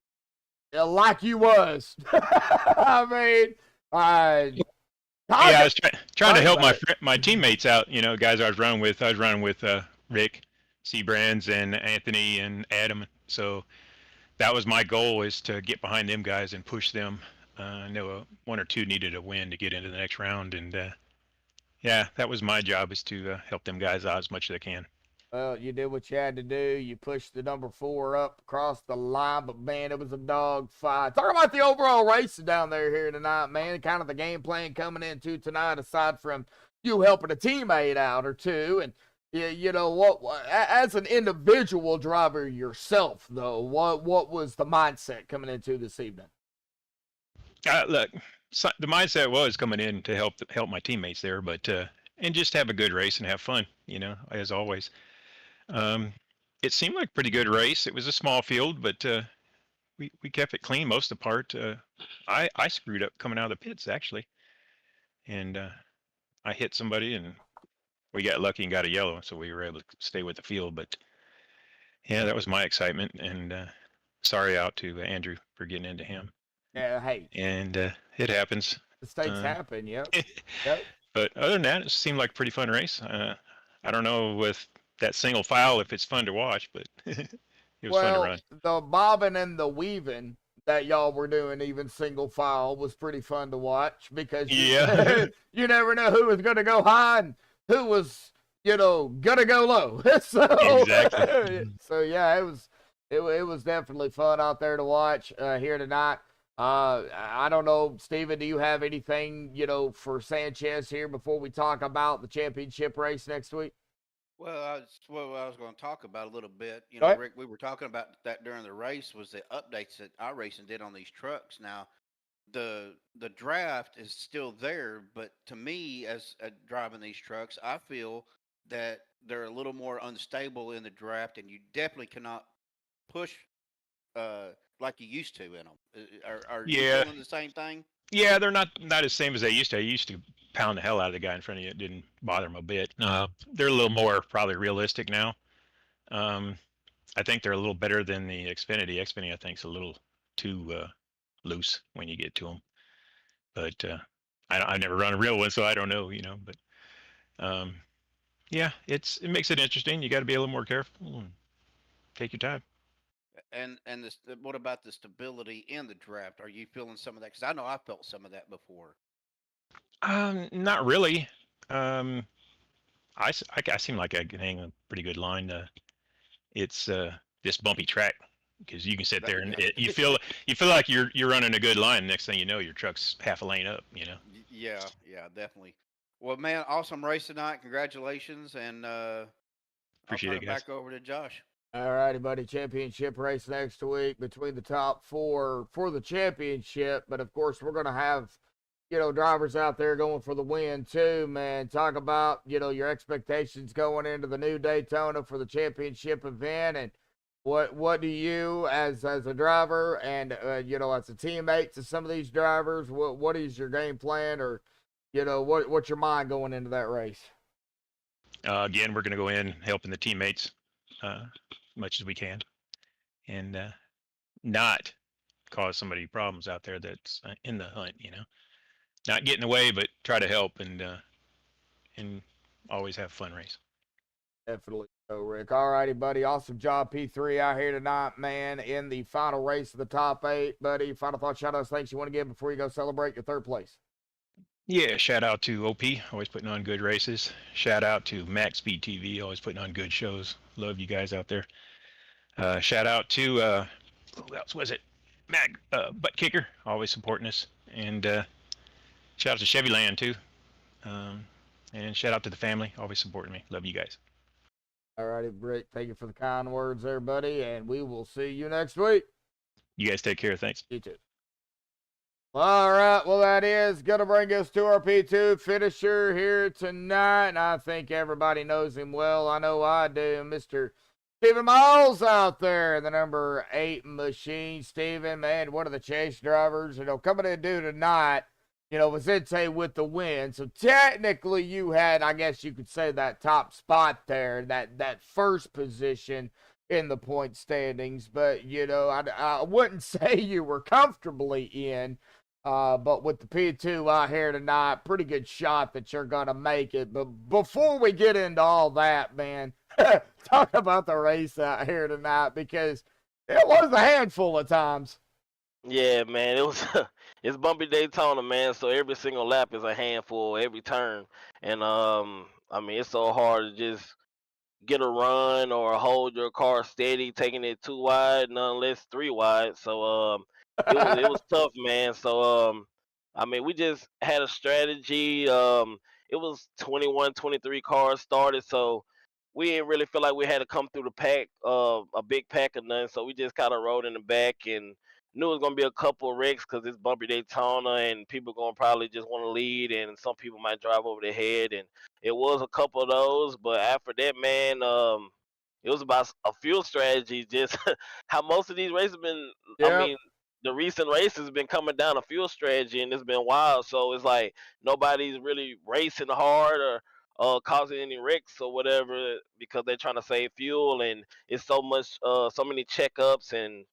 [SPEAKER 1] like you was. I mean,
[SPEAKER 7] Yeah, I was trying to help
[SPEAKER 1] about
[SPEAKER 7] my teammates out. You know, guys I was running with. I was running with Rick, Seabrands, and Anthony and Adam. So that was my goal, is to get behind them guys and push them. I know one or two needed a win to get into the next round, and yeah, that was my job, is to help them guys out as much as I can.
[SPEAKER 1] Well, you did what you had to do. You pushed the number 4 up across the line, but man, it was a dog fight. Talk about the overall racing down there here tonight, man. Kind of the game plan coming into tonight, aside from you helping a teammate out or two, and you know what? As an individual driver yourself, though, what was the mindset coming into this evening?
[SPEAKER 7] Look, so the mindset was coming in to help my teammates there, but and just have a good race and have fun. You know, as always. It seemed like a pretty good race. It was a small field, but we kept it clean most of the part. I screwed up coming out of the pits, actually, and I hit somebody, and we got lucky and got a yellow, so we were able to stay with the field. But yeah, that was my excitement, and sorry out to Andrew for getting into him.
[SPEAKER 1] Yeah, hey,
[SPEAKER 7] And it happens.
[SPEAKER 1] mistakes happen. Yep. Yep.
[SPEAKER 7] But other than that, it seemed like a pretty fun race. I don't know with that single file if it's fun to watch, but it was fun to run.
[SPEAKER 1] The bobbing and the weaving that y'all were doing, even single file, was pretty fun to watch, because
[SPEAKER 7] Yeah.
[SPEAKER 1] you never know who was going to go high and who was, going to go low.
[SPEAKER 7] Exactly.
[SPEAKER 1] So yeah, it was definitely fun out there to watch here tonight. I don't know, Steven, do you have anything, for Sanchez here before we talk about the championship race next week?
[SPEAKER 3] Well, I was going to talk about a little bit. You
[SPEAKER 1] Go
[SPEAKER 3] know,
[SPEAKER 1] ahead.
[SPEAKER 3] Rick, we were talking about that during the race, was the updates that iRacing did on these trucks. Now, the draft is still there, but to me, as driving these trucks, I feel that they're a little more unstable in the draft, and you definitely cannot push like you used to in them. Are you
[SPEAKER 7] Yeah.
[SPEAKER 3] feeling the same thing?
[SPEAKER 7] Yeah, they're not as same as they used to. I used to pound the hell out of the guy in front of you. It didn't bother them a bit. They're a little more probably realistic now. I think they're a little better than the Xfinity. Xfinity, I think, is a little too loose when you get to them. But I've never run a real one, so I don't know, But yeah, it makes it interesting. You got to be a little more careful and take your time.
[SPEAKER 3] And what about the stability in the draft? Are you feeling some of that? Because I know I felt some of that before.
[SPEAKER 7] Not really. I seem like I can hang a pretty good line. It's this bumpy track, because you can sit there and you feel like you're running a good line. Next thing you know, your truck's half a lane up.
[SPEAKER 3] Yeah, definitely. Well, man, awesome race tonight. Congratulations, and
[SPEAKER 7] Appreciate
[SPEAKER 3] I'll
[SPEAKER 7] it,
[SPEAKER 3] turn
[SPEAKER 7] guys.
[SPEAKER 3] back over to Josh.
[SPEAKER 1] All righty, buddy. Championship race next week between the top 4 for the championship. But of course, we're going to have, drivers out there going for the win too, man. Talk about, your expectations going into the new Daytona for the championship event, and what do you as a driver and, as a teammate to some of these drivers, what is your game plan, or, what's your mind going into that race?
[SPEAKER 7] Again, we're going to go in helping the teammates much as we can, and not cause somebody problems out there that's in the hunt. Not getting away, but try to help and always have a fun race.
[SPEAKER 1] Definitely so, Rick. All righty, buddy. Awesome job, P3, out here tonight, man, in the final race of the top 8, buddy. Final thoughts, shout-outs, thanks you want to give before you go celebrate your 3rd place?
[SPEAKER 7] Yeah, shout out to OP, always putting on good races. Shout out to MaxspeedTV, always putting on good shows. Love you guys out there. Shout out to who else was it? Buttkicker, always supporting us. And shout out to Chevy Land too. And shout out to the family, always supporting me. Love you guys.
[SPEAKER 1] All righty, Rick. Thank you for the kind words there, buddy, and we will see you next week.
[SPEAKER 7] You guys take care. Thanks.
[SPEAKER 1] You too. All right, well, that is going to bring us to our P2 finisher here tonight, and I think everybody knows him well. I know I do. Mr. Stephen Miles out there, the number 8 machine. Stephen, man, one of the chase drivers, coming in to do tonight. Vicente with the win. So technically you had, I guess you could say, that top spot there, that first position in the point standings. But, I wouldn't say you were comfortably in. But with the P2 out here tonight, pretty good shot that you're going to make it. But before we get into all that, man, talk about the race out here tonight, because it was a handful of times.
[SPEAKER 8] Yeah, man, it was it's bumpy Daytona, man. So every single lap is a handful, every turn, and I mean it's so hard to just get a run or hold your car steady, taking it too wide, none less 3 wide. So it was tough, man. So I mean we just had a strategy. It was 21, 23 cars started, so we didn't really feel like we had to come through the pack, a big pack or nothing. So we just kind of rode in the back and knew it was gonna be a couple of wrecks because it's bumpy Daytona and people gonna probably just want to lead and some people might drive over their head and it was a couple of those, but after that, man, it was about a fuel strategy. Just how most of these races been. I
[SPEAKER 1] Yep.
[SPEAKER 8] mean, the recent races been coming down a fuel strategy, and it's been wild. So it's like nobody's really racing hard or causing any wrecks or whatever because they're trying to save fuel, and it's so many checkups and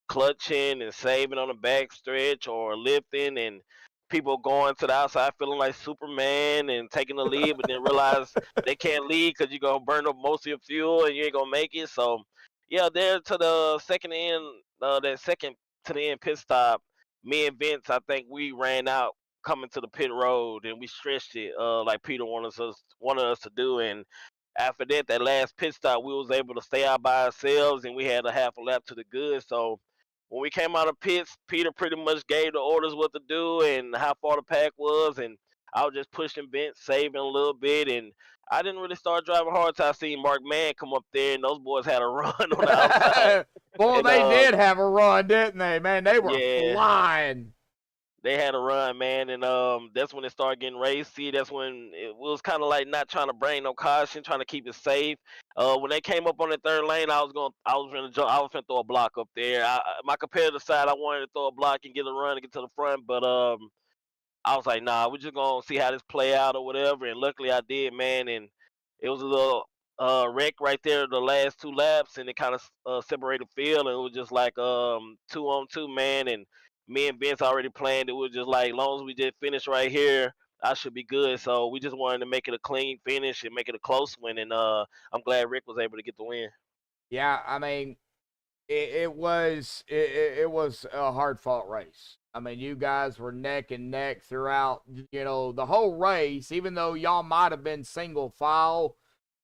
[SPEAKER 8] clutching and saving on the back stretch or lifting and people going to the outside feeling like Superman and taking the lead, but then realize they can't lead because you're gonna burn up most of your fuel and you ain't gonna make it. So, yeah, there to the second end, that second to the end pit stop, me and Vince, I think we ran out coming to the pit road and we stretched it, like Peter wanted us to do. And after that, that last pit stop, we was able to stay out by ourselves and we had a half a lap to the good. So when we came out of pits, Peter pretty much gave the orders what to do and how far the pack was, and I was just pushing Bent, saving a little bit, and I didn't really start driving hard till I seen Mark Mann come up there, and those boys had a run on the outside.
[SPEAKER 1] Boy,
[SPEAKER 8] And
[SPEAKER 1] they did have a run, didn't they? Man, they were
[SPEAKER 8] yeah,
[SPEAKER 1] flying.
[SPEAKER 8] they had a run, man, and that's when it started getting racy. That's when it was kind of like not trying to bring no caution, trying to keep it safe. When they came up on the third lane, I was gonna jump, I was gonna throw a block up there. My competitive side, I wanted to throw a block and get a run and get to the front, but I was like, nah, we're just gonna see how this play out or whatever. And luckily, I did, man. And it was a little wreck right there the last 2 laps, and it kind of separated field, and it was just like 2-on-2, man. And me and Vince already planned. It was just like, long as we just finish right here, I should be good. So we just wanted to make it a clean finish and make it a close one. And I'm glad Rick was able to get the win.
[SPEAKER 1] Yeah, I mean, it was a hard fought race. I mean, you guys were neck and neck throughout, the whole race. Even though y'all might have been single file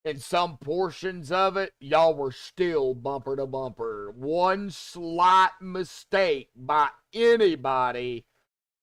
[SPEAKER 1] in some portions of it, y'all were still bumper to bumper. One slight mistake by anybody,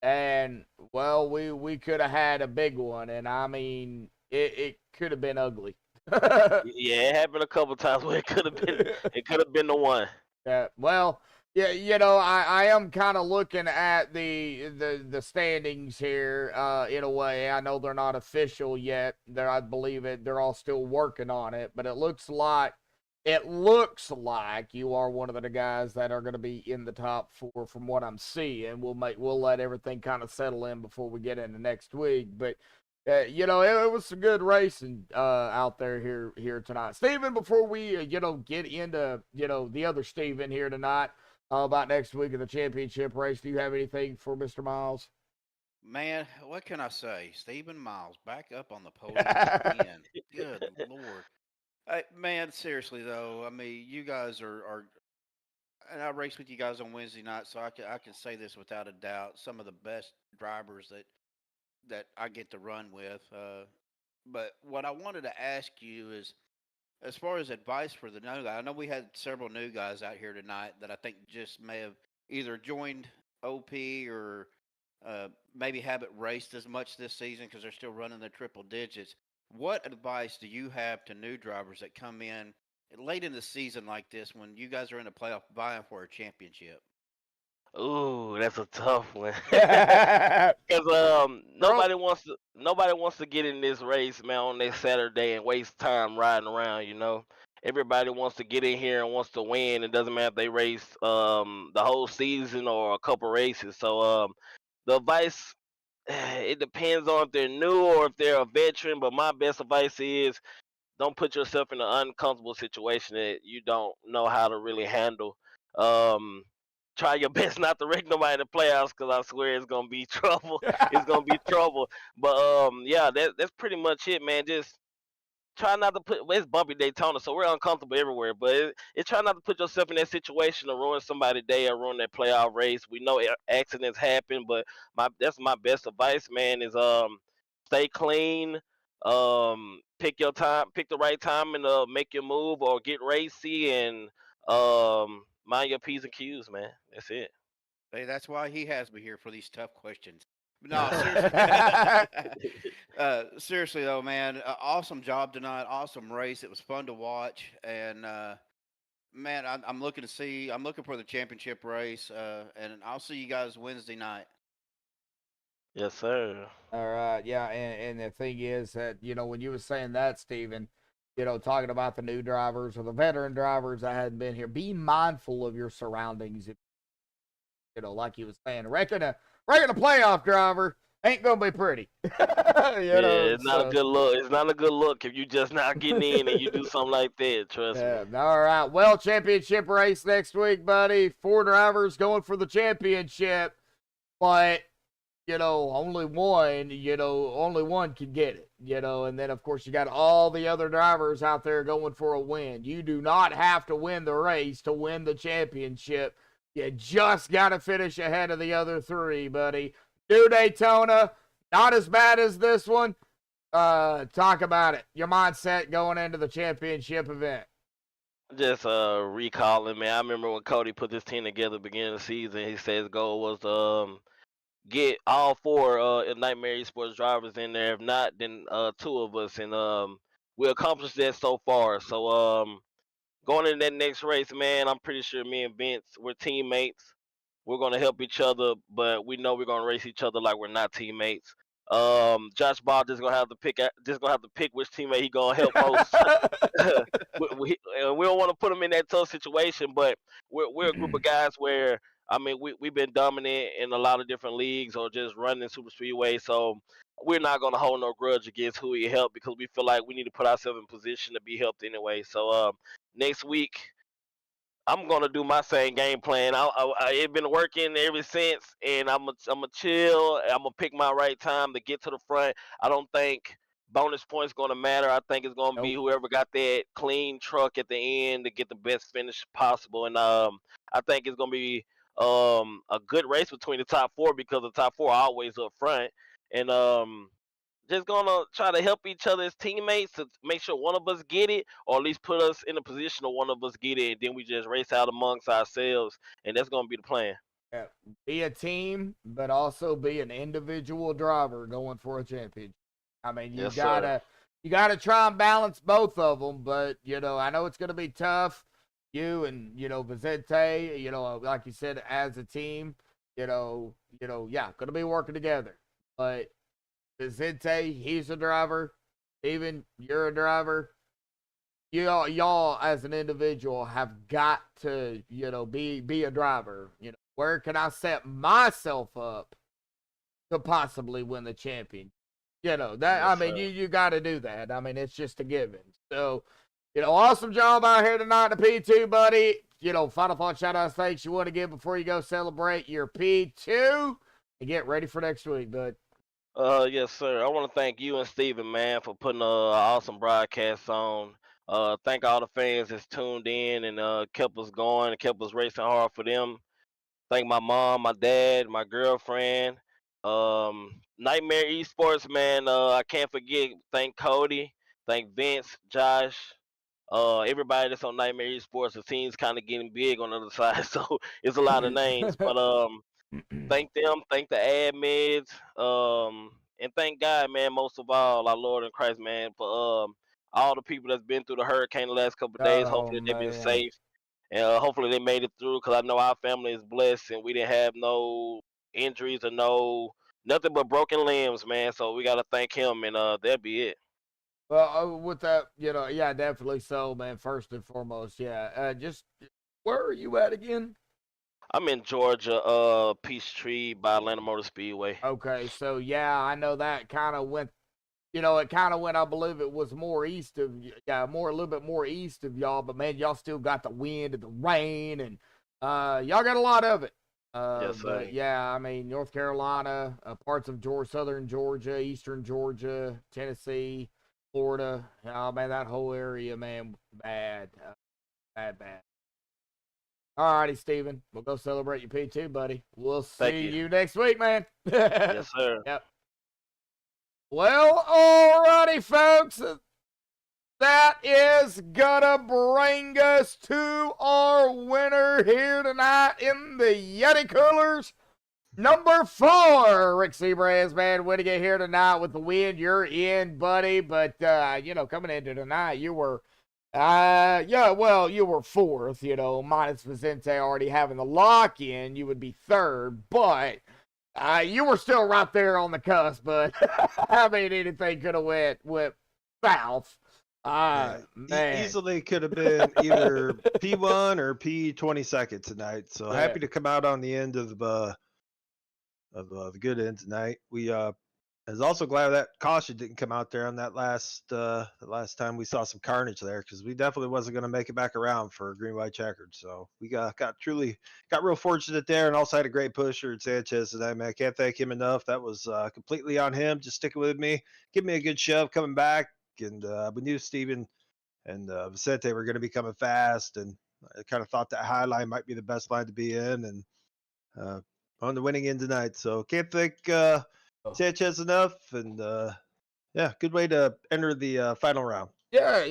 [SPEAKER 1] and well, we could have had a big one. And I mean, it could have been ugly.
[SPEAKER 8] Yeah, it happened a couple times where it could have been the one.
[SPEAKER 1] Yeah, well, yeah, I am kind of looking at the standings here, in a way. I know they're not official yet. I believe they're all still working on it, but it looks like you are one of the guys that are going to be in the top 4 from what I'm seeing. We'll let everything kind of settle in before we get into next week, but it was some good racing out there here tonight. Steven, before we get into the other Steven here tonight about next week in the championship race, do you have anything for Mr. Miles?
[SPEAKER 3] Man, what can I say? Stephen Miles back up on the podium again. Good Lord. Man, seriously though, I mean, you guys are, and I raced with you guys on Wednesday night, so I can say this without a doubt. Some of the best drivers that I get to run with. But what I wanted to ask you is, as far as advice for the new guy, I know we had several new guys out here tonight that I think just may have either joined OP or maybe haven't raced as much this season because they're still running the triple digits. What advice do you have to new drivers that come in late in the season like this when you guys are in the playoff vying for a championship?
[SPEAKER 8] Ooh, that's a tough one.
[SPEAKER 1] Bro,
[SPEAKER 8] Because nobody wants to get in this race, man, on their Saturday and waste time riding around. Everybody wants to get in here and wants to win. It doesn't matter if they race the whole season or a couple races. So the advice it depends on if they're new or if they're a veteran. But my best advice is don't put yourself in an uncomfortable situation that you don't know how to really handle. Um, Try your best not to wreck nobody in the playoffs, because I swear it's gonna be trouble. It's gonna be trouble. But yeah, that's pretty much it, man. Just try not to put. Well, it's bumpy Daytona, so we're uncomfortable everywhere. But it's try not to put yourself in that situation to ruin somebody's day or ruin that playoff race. We know accidents happen, but that's my best advice, man. Is stay clean. Pick your time, pick the right time, and make your move or get racy, and mind your p's and q's, man. That's it.
[SPEAKER 3] Hey, that's why he has me here for these tough questions. No, seriously. Seriously though, man, awesome job tonight. Awesome race. It was fun to watch, and man, I'm looking to see. I'm looking for the championship race, and I'll see you guys Wednesday night.
[SPEAKER 8] Yes, sir.
[SPEAKER 1] All right, yeah, and the thing is that, when you were saying that, Steven, talking about the new drivers or the veteran drivers that hadn't been here, be mindful of your surroundings. Like you was saying, reckon a playoff driver ain't gonna be pretty.
[SPEAKER 8] It's not a good look. It's not a good look if you just not getting in and you do something like that. Trust me.
[SPEAKER 1] All right. Well, championship race next week, buddy. 4 drivers going for the championship, but only one can get it. And then of course you got all the other drivers out there going for a win. You do not have to win the race to win the championship. You just got to finish ahead of the other 3, buddy. New Daytona, not as bad as this one. Talk about it. Your mindset going into the championship event.
[SPEAKER 8] Just recalling, man. I remember when Cody put this team together beginning of the season. He said his goal was to get all 4 Nightmare Esports drivers in there. If not, then 2 of us, and we accomplished that so far. So going into that next race, man, I'm pretty sure me and Vince, we're teammates. We're gonna help each other, but we know we're gonna race each other like we're not teammates. Josh Ball just gonna have to pick which teammate he gonna help most. we don't want to put him in that tough situation, but we're a group of guys where, I mean, we've been dominant in a lot of different leagues or just running super speedway, so we're not gonna hold no grudge against who we help, because we feel like we need to put ourselves in position to be helped anyway. So next week, I'm gonna do my same game plan. It's been working ever since, and I'm gonna chill. I'm gonna pick my right time to get to the front. I don't think bonus points gonna matter. I think it's gonna be whoever got that clean truck at the end to get the best finish possible. And I think it's gonna be a good race between the top 4, because the top 4 are always up front. And just gonna try to help each other as teammates to make sure one of us get it, or at least put us in a position of one of us get it, and then we just race out amongst ourselves, and that's gonna be the plan.
[SPEAKER 1] Yeah. Be a team, but also be an individual driver going for a championship. I mean, you gotta try and balance both of them, but I know it's gonna be tough. You and Vicente, like you said, as a team, gonna be working together, but Vicente, he's a driver. Even you're a driver. Y'all as an individual have got to, be a driver. Where can I set myself up to possibly win the champion? You got to do that. I mean, it's just a given. So, awesome job out here tonight, the P2, buddy. Final thought, shout outs, thanks you want to give before you go celebrate your P2 and get ready for next week, bud.
[SPEAKER 8] Yes, sir. I want to thank you and Steven, man, for putting an awesome broadcast on. Thank all the fans that's tuned in and kept us going and kept us racing hard for them. Thank my mom, my dad, my girlfriend. Nightmare Esports, man. I can't forget. Thank Cody. Thank Vince, Josh. Everybody that's on Nightmare Esports. The team's kind of getting big on the other side, so it's a lot of names. But thank them, thank the admins, and thank God, man, most of all, our Lord and Christ, man, for all the people that's been through the hurricane the last couple of days. Hopefully they've been safe, and hopefully they made it through, because I know our family is blessed, and we didn't have no injuries or nothing but broken limbs, man. So we got to thank him, and that'll be it.
[SPEAKER 1] Well, with that, yeah, definitely so, man. First and foremost, yeah. Just where are you at again?
[SPEAKER 8] I'm in Georgia, Peachtree by Atlanta Motor Speedway.
[SPEAKER 1] Okay, so yeah, I know that kind of went. It kind of went. I believe it was more east of, yeah, a little bit more east of y'all. But man, y'all still got the wind and the rain, and y'all got a lot of it.
[SPEAKER 8] Yes, sir.
[SPEAKER 1] But yeah, I mean, North Carolina, parts of Georgia, southern Georgia, eastern Georgia, Tennessee, Florida. Oh man, that whole area, man, bad, bad. All righty, Steven. We'll go celebrate your P2, buddy. We'll
[SPEAKER 8] Thank
[SPEAKER 1] see
[SPEAKER 8] you.
[SPEAKER 1] you next week, man.
[SPEAKER 8] Yes, sir.
[SPEAKER 1] Yep. Well, alrighty, folks. That is gonna bring us to our winner here tonight in the Yeti Coolers. Number 4, Rick Seabrams, man, winning it here tonight with the win. You're in, buddy. But coming into tonight, you were you were 4th, minus Vicente already having the lock in, you would be 3rd, but you were still right there on the cusp, but I mean, anything could have went south. Man.
[SPEAKER 9] Easily could have been either P1 or P22nd tonight. So
[SPEAKER 1] Yeah.
[SPEAKER 9] happy to come out on the end of the good end tonight. I was also glad that caution didn't come out there on that last time we saw some carnage there, because we definitely wasn't going to make it back around for green white checkered. So we got real fortunate there, and also had a great pusher at Sanchez tonight, man. I can't thank him enough. That was completely on him, just sticking with me, give me a good shove coming back, and we knew Steven and Vicente were going to be coming fast, and I kind of thought that high line might be the best line to be in, and on the winning end tonight. So can't thank Sanchez enough, and good way to enter the final round.
[SPEAKER 1] Yeah.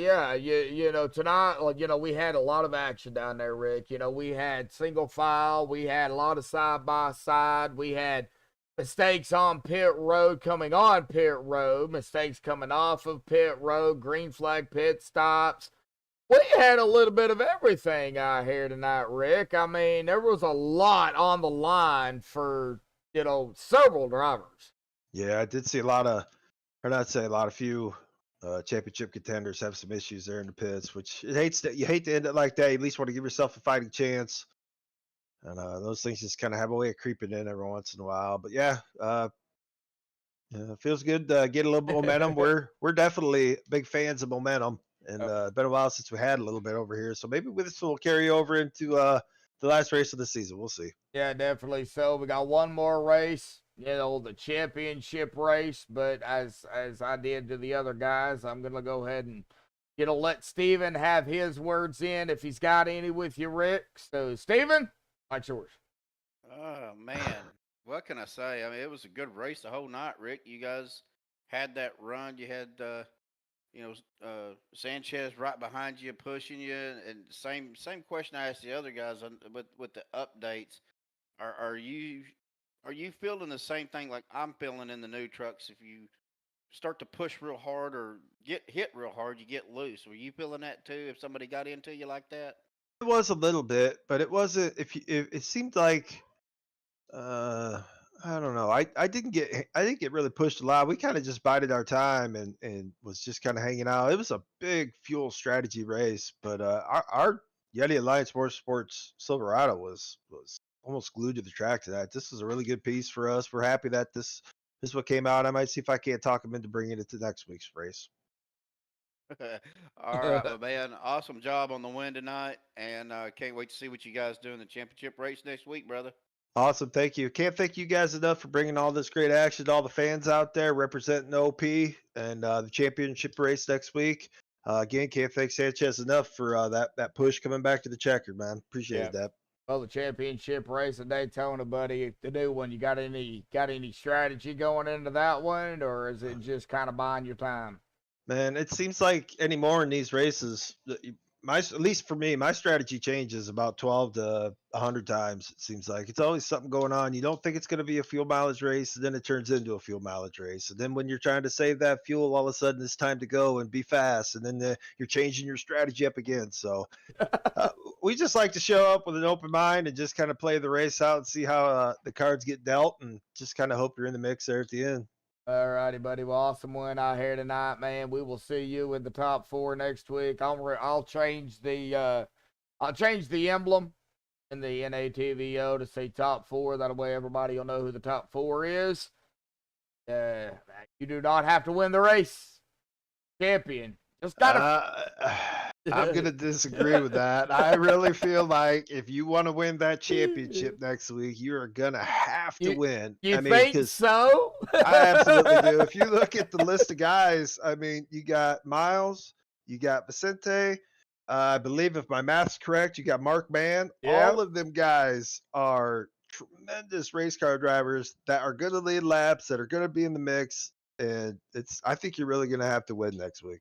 [SPEAKER 1] Tonight, we had a lot of action down there, Rick. We had single file, we had a lot of side by side, we had mistakes on pit road, coming on pit road, mistakes coming off of pit road, green flag pit stops. We had a little bit of everything out here tonight, Rick. I mean, there was a lot on the line for, several drivers.
[SPEAKER 9] Yeah, I did see a few championship contenders have some issues there in the pits, which you hate to end it like that. You at least want to give yourself a fighting chance. And those things just kind of have a way of creeping in every once in a while. But it feels good to get a little bit of momentum. We're definitely big fans of momentum, and it's been a while since we had a little bit over here. So maybe this will carry over into the last race of the season. We'll see.
[SPEAKER 1] Yeah, definitely so. We got one more race, the championship race. But as I did to the other guys, I'm going to go ahead and, let Steven have his words in if he's got any with you, Rick. So, Steven, what's yours?
[SPEAKER 3] Oh, man. What can I say? I mean, it was a good race the whole night, Rick. You guys had that run. You had, Sanchez right behind you, pushing you. And same question I asked the other guys with the updates. Are you feeling the same thing like I'm feeling in the new trucks? If you start to push real hard or get hit real hard, you get loose. Were you feeling that too? If somebody got into you like that?
[SPEAKER 9] It was a little bit, but it wasn't. If it seemed like, I don't know. I didn't get really pushed a lot. We kind of just bided our time and was just kind of hanging out. It was a big fuel strategy race, but our Yeti Alliance Motorsports Silverado was almost glued to the track tonight. This is a really good piece for us. We're happy that this is what came out. I might see if I can't talk them into bringing it to next week's race.
[SPEAKER 3] All right, my man. Awesome job on the win tonight, and can't wait to see what you guys do in the championship race next week, brother.
[SPEAKER 9] Awesome. Thank you. Can't thank you guys enough for bringing all this great action to all the fans out there representing OP and the championship race next week. Again, can't thank Sanchez enough for that push coming back to the checker, man. Appreciate that.
[SPEAKER 1] Well, the championship race at Daytona, buddy, the new one. You got any strategy going into that one, or is it just kind of buying your time?
[SPEAKER 9] Man, it seems like anymore in these races, at least for me, my strategy changes about 12 to 100 times. It seems like it's always something going on. You don't think it's going to be a fuel mileage race, and then it turns into a fuel mileage race. And then when you're trying to save that fuel, all of a sudden it's time to go and be fast. And then you're changing your strategy up again. So we just like to show up with an open mind and just kind of play the race out and see how the cards get dealt, and just kind of hope you're in the mix there at the end.
[SPEAKER 1] All righty, buddy. Well, awesome win out here tonight, man. We will see you in the top 4 next week. I'll change the emblem in the NATVO to say top 4. That way everybody will know who the top 4 is. You do not have to win the race. Champion. Just gotta.
[SPEAKER 9] I'm gonna disagree with that. I really feel like if you want to win that championship next week, you are gonna have to win.
[SPEAKER 1] You
[SPEAKER 9] I mean,
[SPEAKER 1] think
[SPEAKER 9] because
[SPEAKER 1] so?
[SPEAKER 9] I absolutely do. If you look at the list of guys, I mean, you got Miles, you got Vicente. I believe, if my math's correct, you got Mark Mann.
[SPEAKER 1] Yep.
[SPEAKER 9] All of them guys are tremendous race car drivers that are going to lead laps, that are going to be in the mix, and I think you're really going to have to win next week.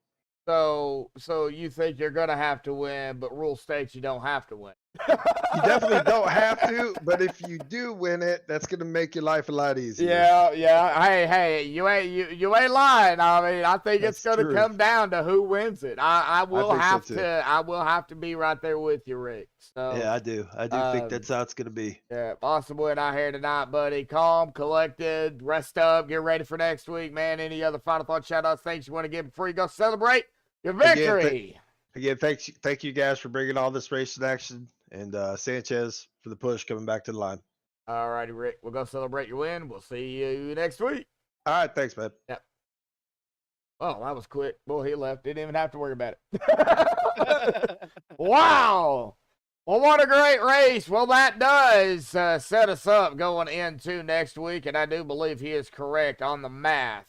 [SPEAKER 1] So you think you're gonna have to win, but rule states you don't have to win.
[SPEAKER 9] You definitely don't have to, but if you do win it, that's going to make your life a lot easier.
[SPEAKER 1] Yeah. Hey, you ain't lying. I mean, I think it's
[SPEAKER 9] That's
[SPEAKER 1] gonna
[SPEAKER 9] true.
[SPEAKER 1] come down to who wins it. I will
[SPEAKER 9] think so,
[SPEAKER 1] have
[SPEAKER 9] too.
[SPEAKER 1] to. I will have to be right there with you, Rick. So
[SPEAKER 9] Yeah, I do. I do think that's how it's going to be.
[SPEAKER 1] yeah, awesome win out here tonight, buddy. Calm, collected, rest up, get ready for next week, man. Any other final thoughts, shout outs, things you want to give before you go celebrate your victory?
[SPEAKER 9] Again, thank you guys for bringing all this racing action, and Sanchez for the push coming back to the line.
[SPEAKER 1] All righty, Rick. We'll go celebrate your win. We'll see you next week.
[SPEAKER 9] All right, thanks, man.
[SPEAKER 1] Yep. Oh, that was quick. Boy, he left. Didn't even have to worry about it. Wow. Well, what a great race. Well, that does set us up going into next week, and I do believe he is correct on the math.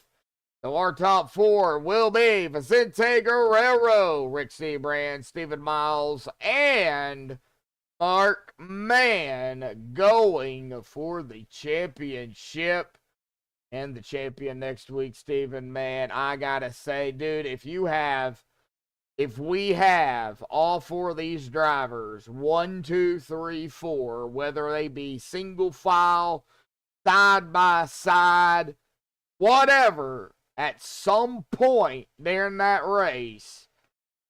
[SPEAKER 1] So our top 4 will be Vicente Guerrero, Rick Seabrand, Stephen Miles, and Mark Mann going for the championship. And the champion next week, Stephen, man, I gotta say, dude, if we have all 4 of these drivers, 1, 2, 3, 4, whether they be single file, side by side, whatever, at some point during that race,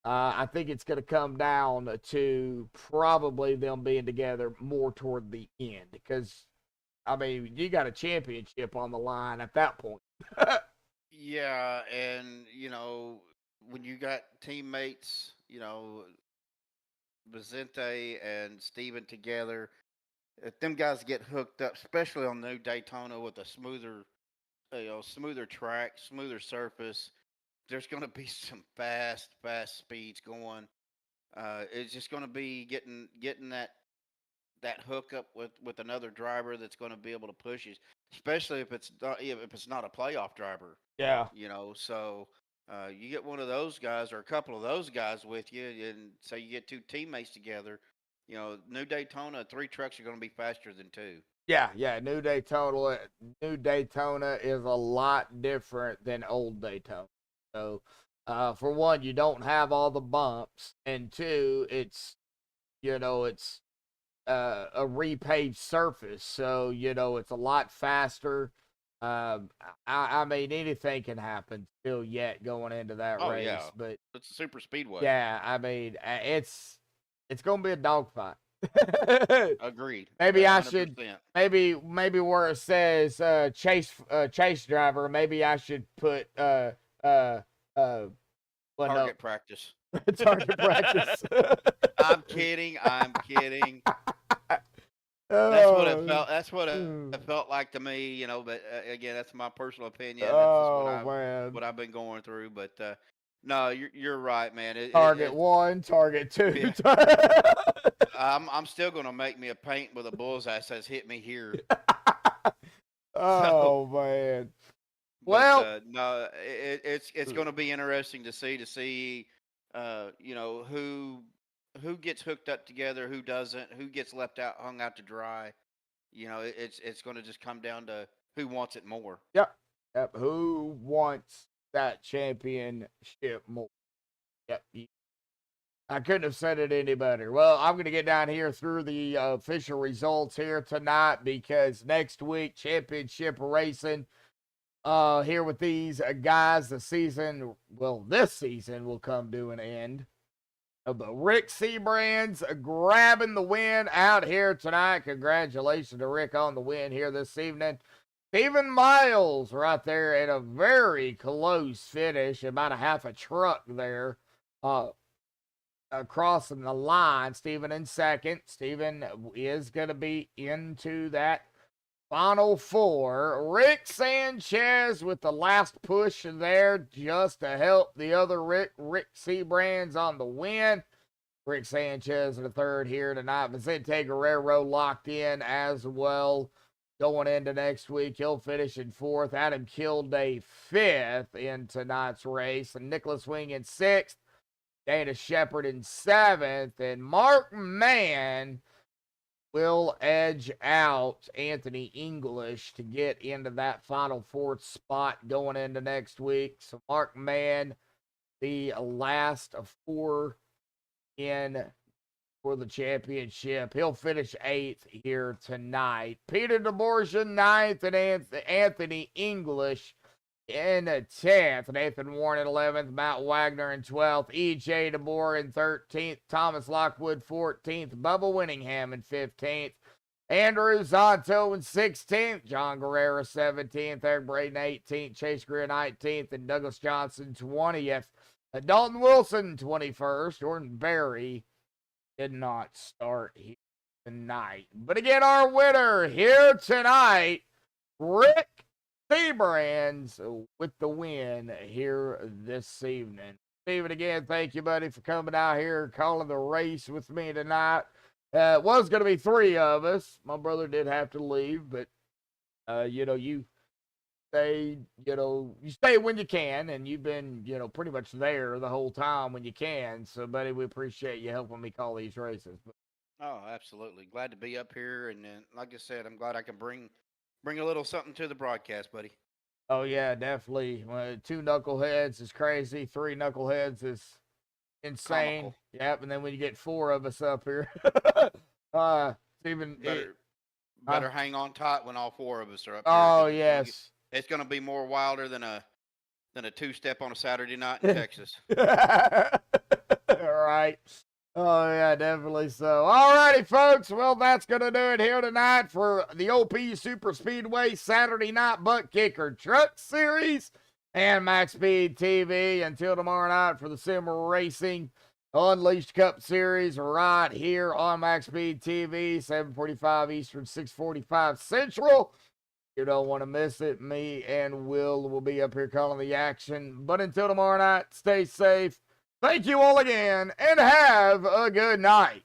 [SPEAKER 1] I think it's going to come down to probably them being together more toward the end. Because, I mean, you got a championship on the line at that point.
[SPEAKER 3] Yeah, and when you got teammates, Vicente and Steven together, if them guys get hooked up, especially on new Daytona with a smoother track, smoother surface, there's going to be some fast speeds going. It's just going to be getting that hookup with another driver that's going to be able to push you, especially if it's not a playoff driver.
[SPEAKER 1] Yeah.
[SPEAKER 3] So you get one of those guys or a couple of those guys with you, and say you get 2 teammates together. New Daytona, 3 trucks are going to be faster than 2.
[SPEAKER 1] Yeah. New Daytona is a lot different than old Daytona. So, for one, you don't have all the bumps, and 2, it's a repaved surface, so it's a lot faster. I mean, anything can happen still yet going into that race,
[SPEAKER 3] yeah.
[SPEAKER 1] but
[SPEAKER 3] It's a super speedway.
[SPEAKER 1] yeah, I mean, it's gonna be a dogfight.
[SPEAKER 3] Agreed.
[SPEAKER 1] Maybe
[SPEAKER 3] 100%.
[SPEAKER 1] I should maybe where it says chase driver, maybe I should put
[SPEAKER 3] target practice.
[SPEAKER 1] target practice.
[SPEAKER 3] I'm kidding. That's what it felt. That's what it felt like to me, But again, that's my personal opinion. That's
[SPEAKER 1] Man.
[SPEAKER 3] what I've been going through. But no, you're right, man.
[SPEAKER 1] Target 1, target 2.
[SPEAKER 3] Yeah. I'm still gonna make me a paint with a bullseye that says "hit me here."
[SPEAKER 1] Man. Well,
[SPEAKER 3] no, it's gonna be interesting to see, who gets hooked up together, who doesn't, who gets hung out to dry. It's going to just come down to who wants it more.
[SPEAKER 1] Yep. Who wants that championship more? Yep. I couldn't have said it any better. Well, I'm going to get down here through the official results here tonight, because next week, championship racing here with these guys. This season will come to an end. But Rick Seabrand's grabbing the win out here tonight. Congratulations to Rick on the win here this evening. Stephen Miles right there at a very close finish, about a half a truck there. crossing the line. Steven in second. Steven is going to be into that Final four. Rick Sanchez with the last push there just to help the other Rick Seabrands on the win. Rick Sanchez in the third here tonight. Vicente Guerrero locked in as well. Going into next week, he'll finish in fourth. Adam Kilday fifth in tonight's race. And Nicholas Wing in sixth. Dana Shepard in seventh. And Mark Mann will edge out Anthony English to get into that final fourth spot going into next week. So Mark Mann, the last of four in for the championship. He'll finish eighth here tonight. Peter DeBorgia ninth, and Anthony English in 10th. Nathan Warren in 11th. Matt Wagner in 12th. E.J. DeBoer in 13th. Thomas Lockwood 14th. Bubba Winningham in 15th. Andrew Zonto in 16th. John Guerrero 17th. Eric Braden 18th. Chase Greer 19th. And Douglas Johnson 20th. Dalton Wilson 21st. Jordan Berry did not start here tonight. But again, our winner here tonight, Rick Seabrands, with the win here this evening. Steven, again, thank you, buddy, for coming out here, calling the race with me tonight. It was going to be three of us. My brother did have to leave, but, you stay, you stay when you can, and you've been, pretty much there the whole time when you can. So, buddy, we appreciate you helping me call these races.
[SPEAKER 3] Oh, absolutely. Glad to be up here. And like I said, I'm glad I can bring a little something to the broadcast, buddy.
[SPEAKER 1] Oh, yeah, definitely. 2 knuckleheads is crazy. 3 knuckleheads is insane.
[SPEAKER 3] Comical.
[SPEAKER 1] Yep, and then when you get 4 of us up here, even
[SPEAKER 3] better hang on tight when all 4 of us are up here.
[SPEAKER 1] Oh, yes.
[SPEAKER 3] It's going to be more wilder than a two-step on a Saturday night in Texas.
[SPEAKER 1] All right. Oh, yeah, definitely so. All righty, folks. Well, that's going to do it here tonight for the OP Super Speedway Saturday Night Buttkicker Truck Series and MaxspeedTV. Until tomorrow night for the Sim Racing Unleashed Cup Series right here on MaxspeedTV, 7:45 Eastern, 6:45 Central. You don't want to miss it. Me and Will be up here calling the action. But until tomorrow night, stay safe. Thank you all again, and have a good night.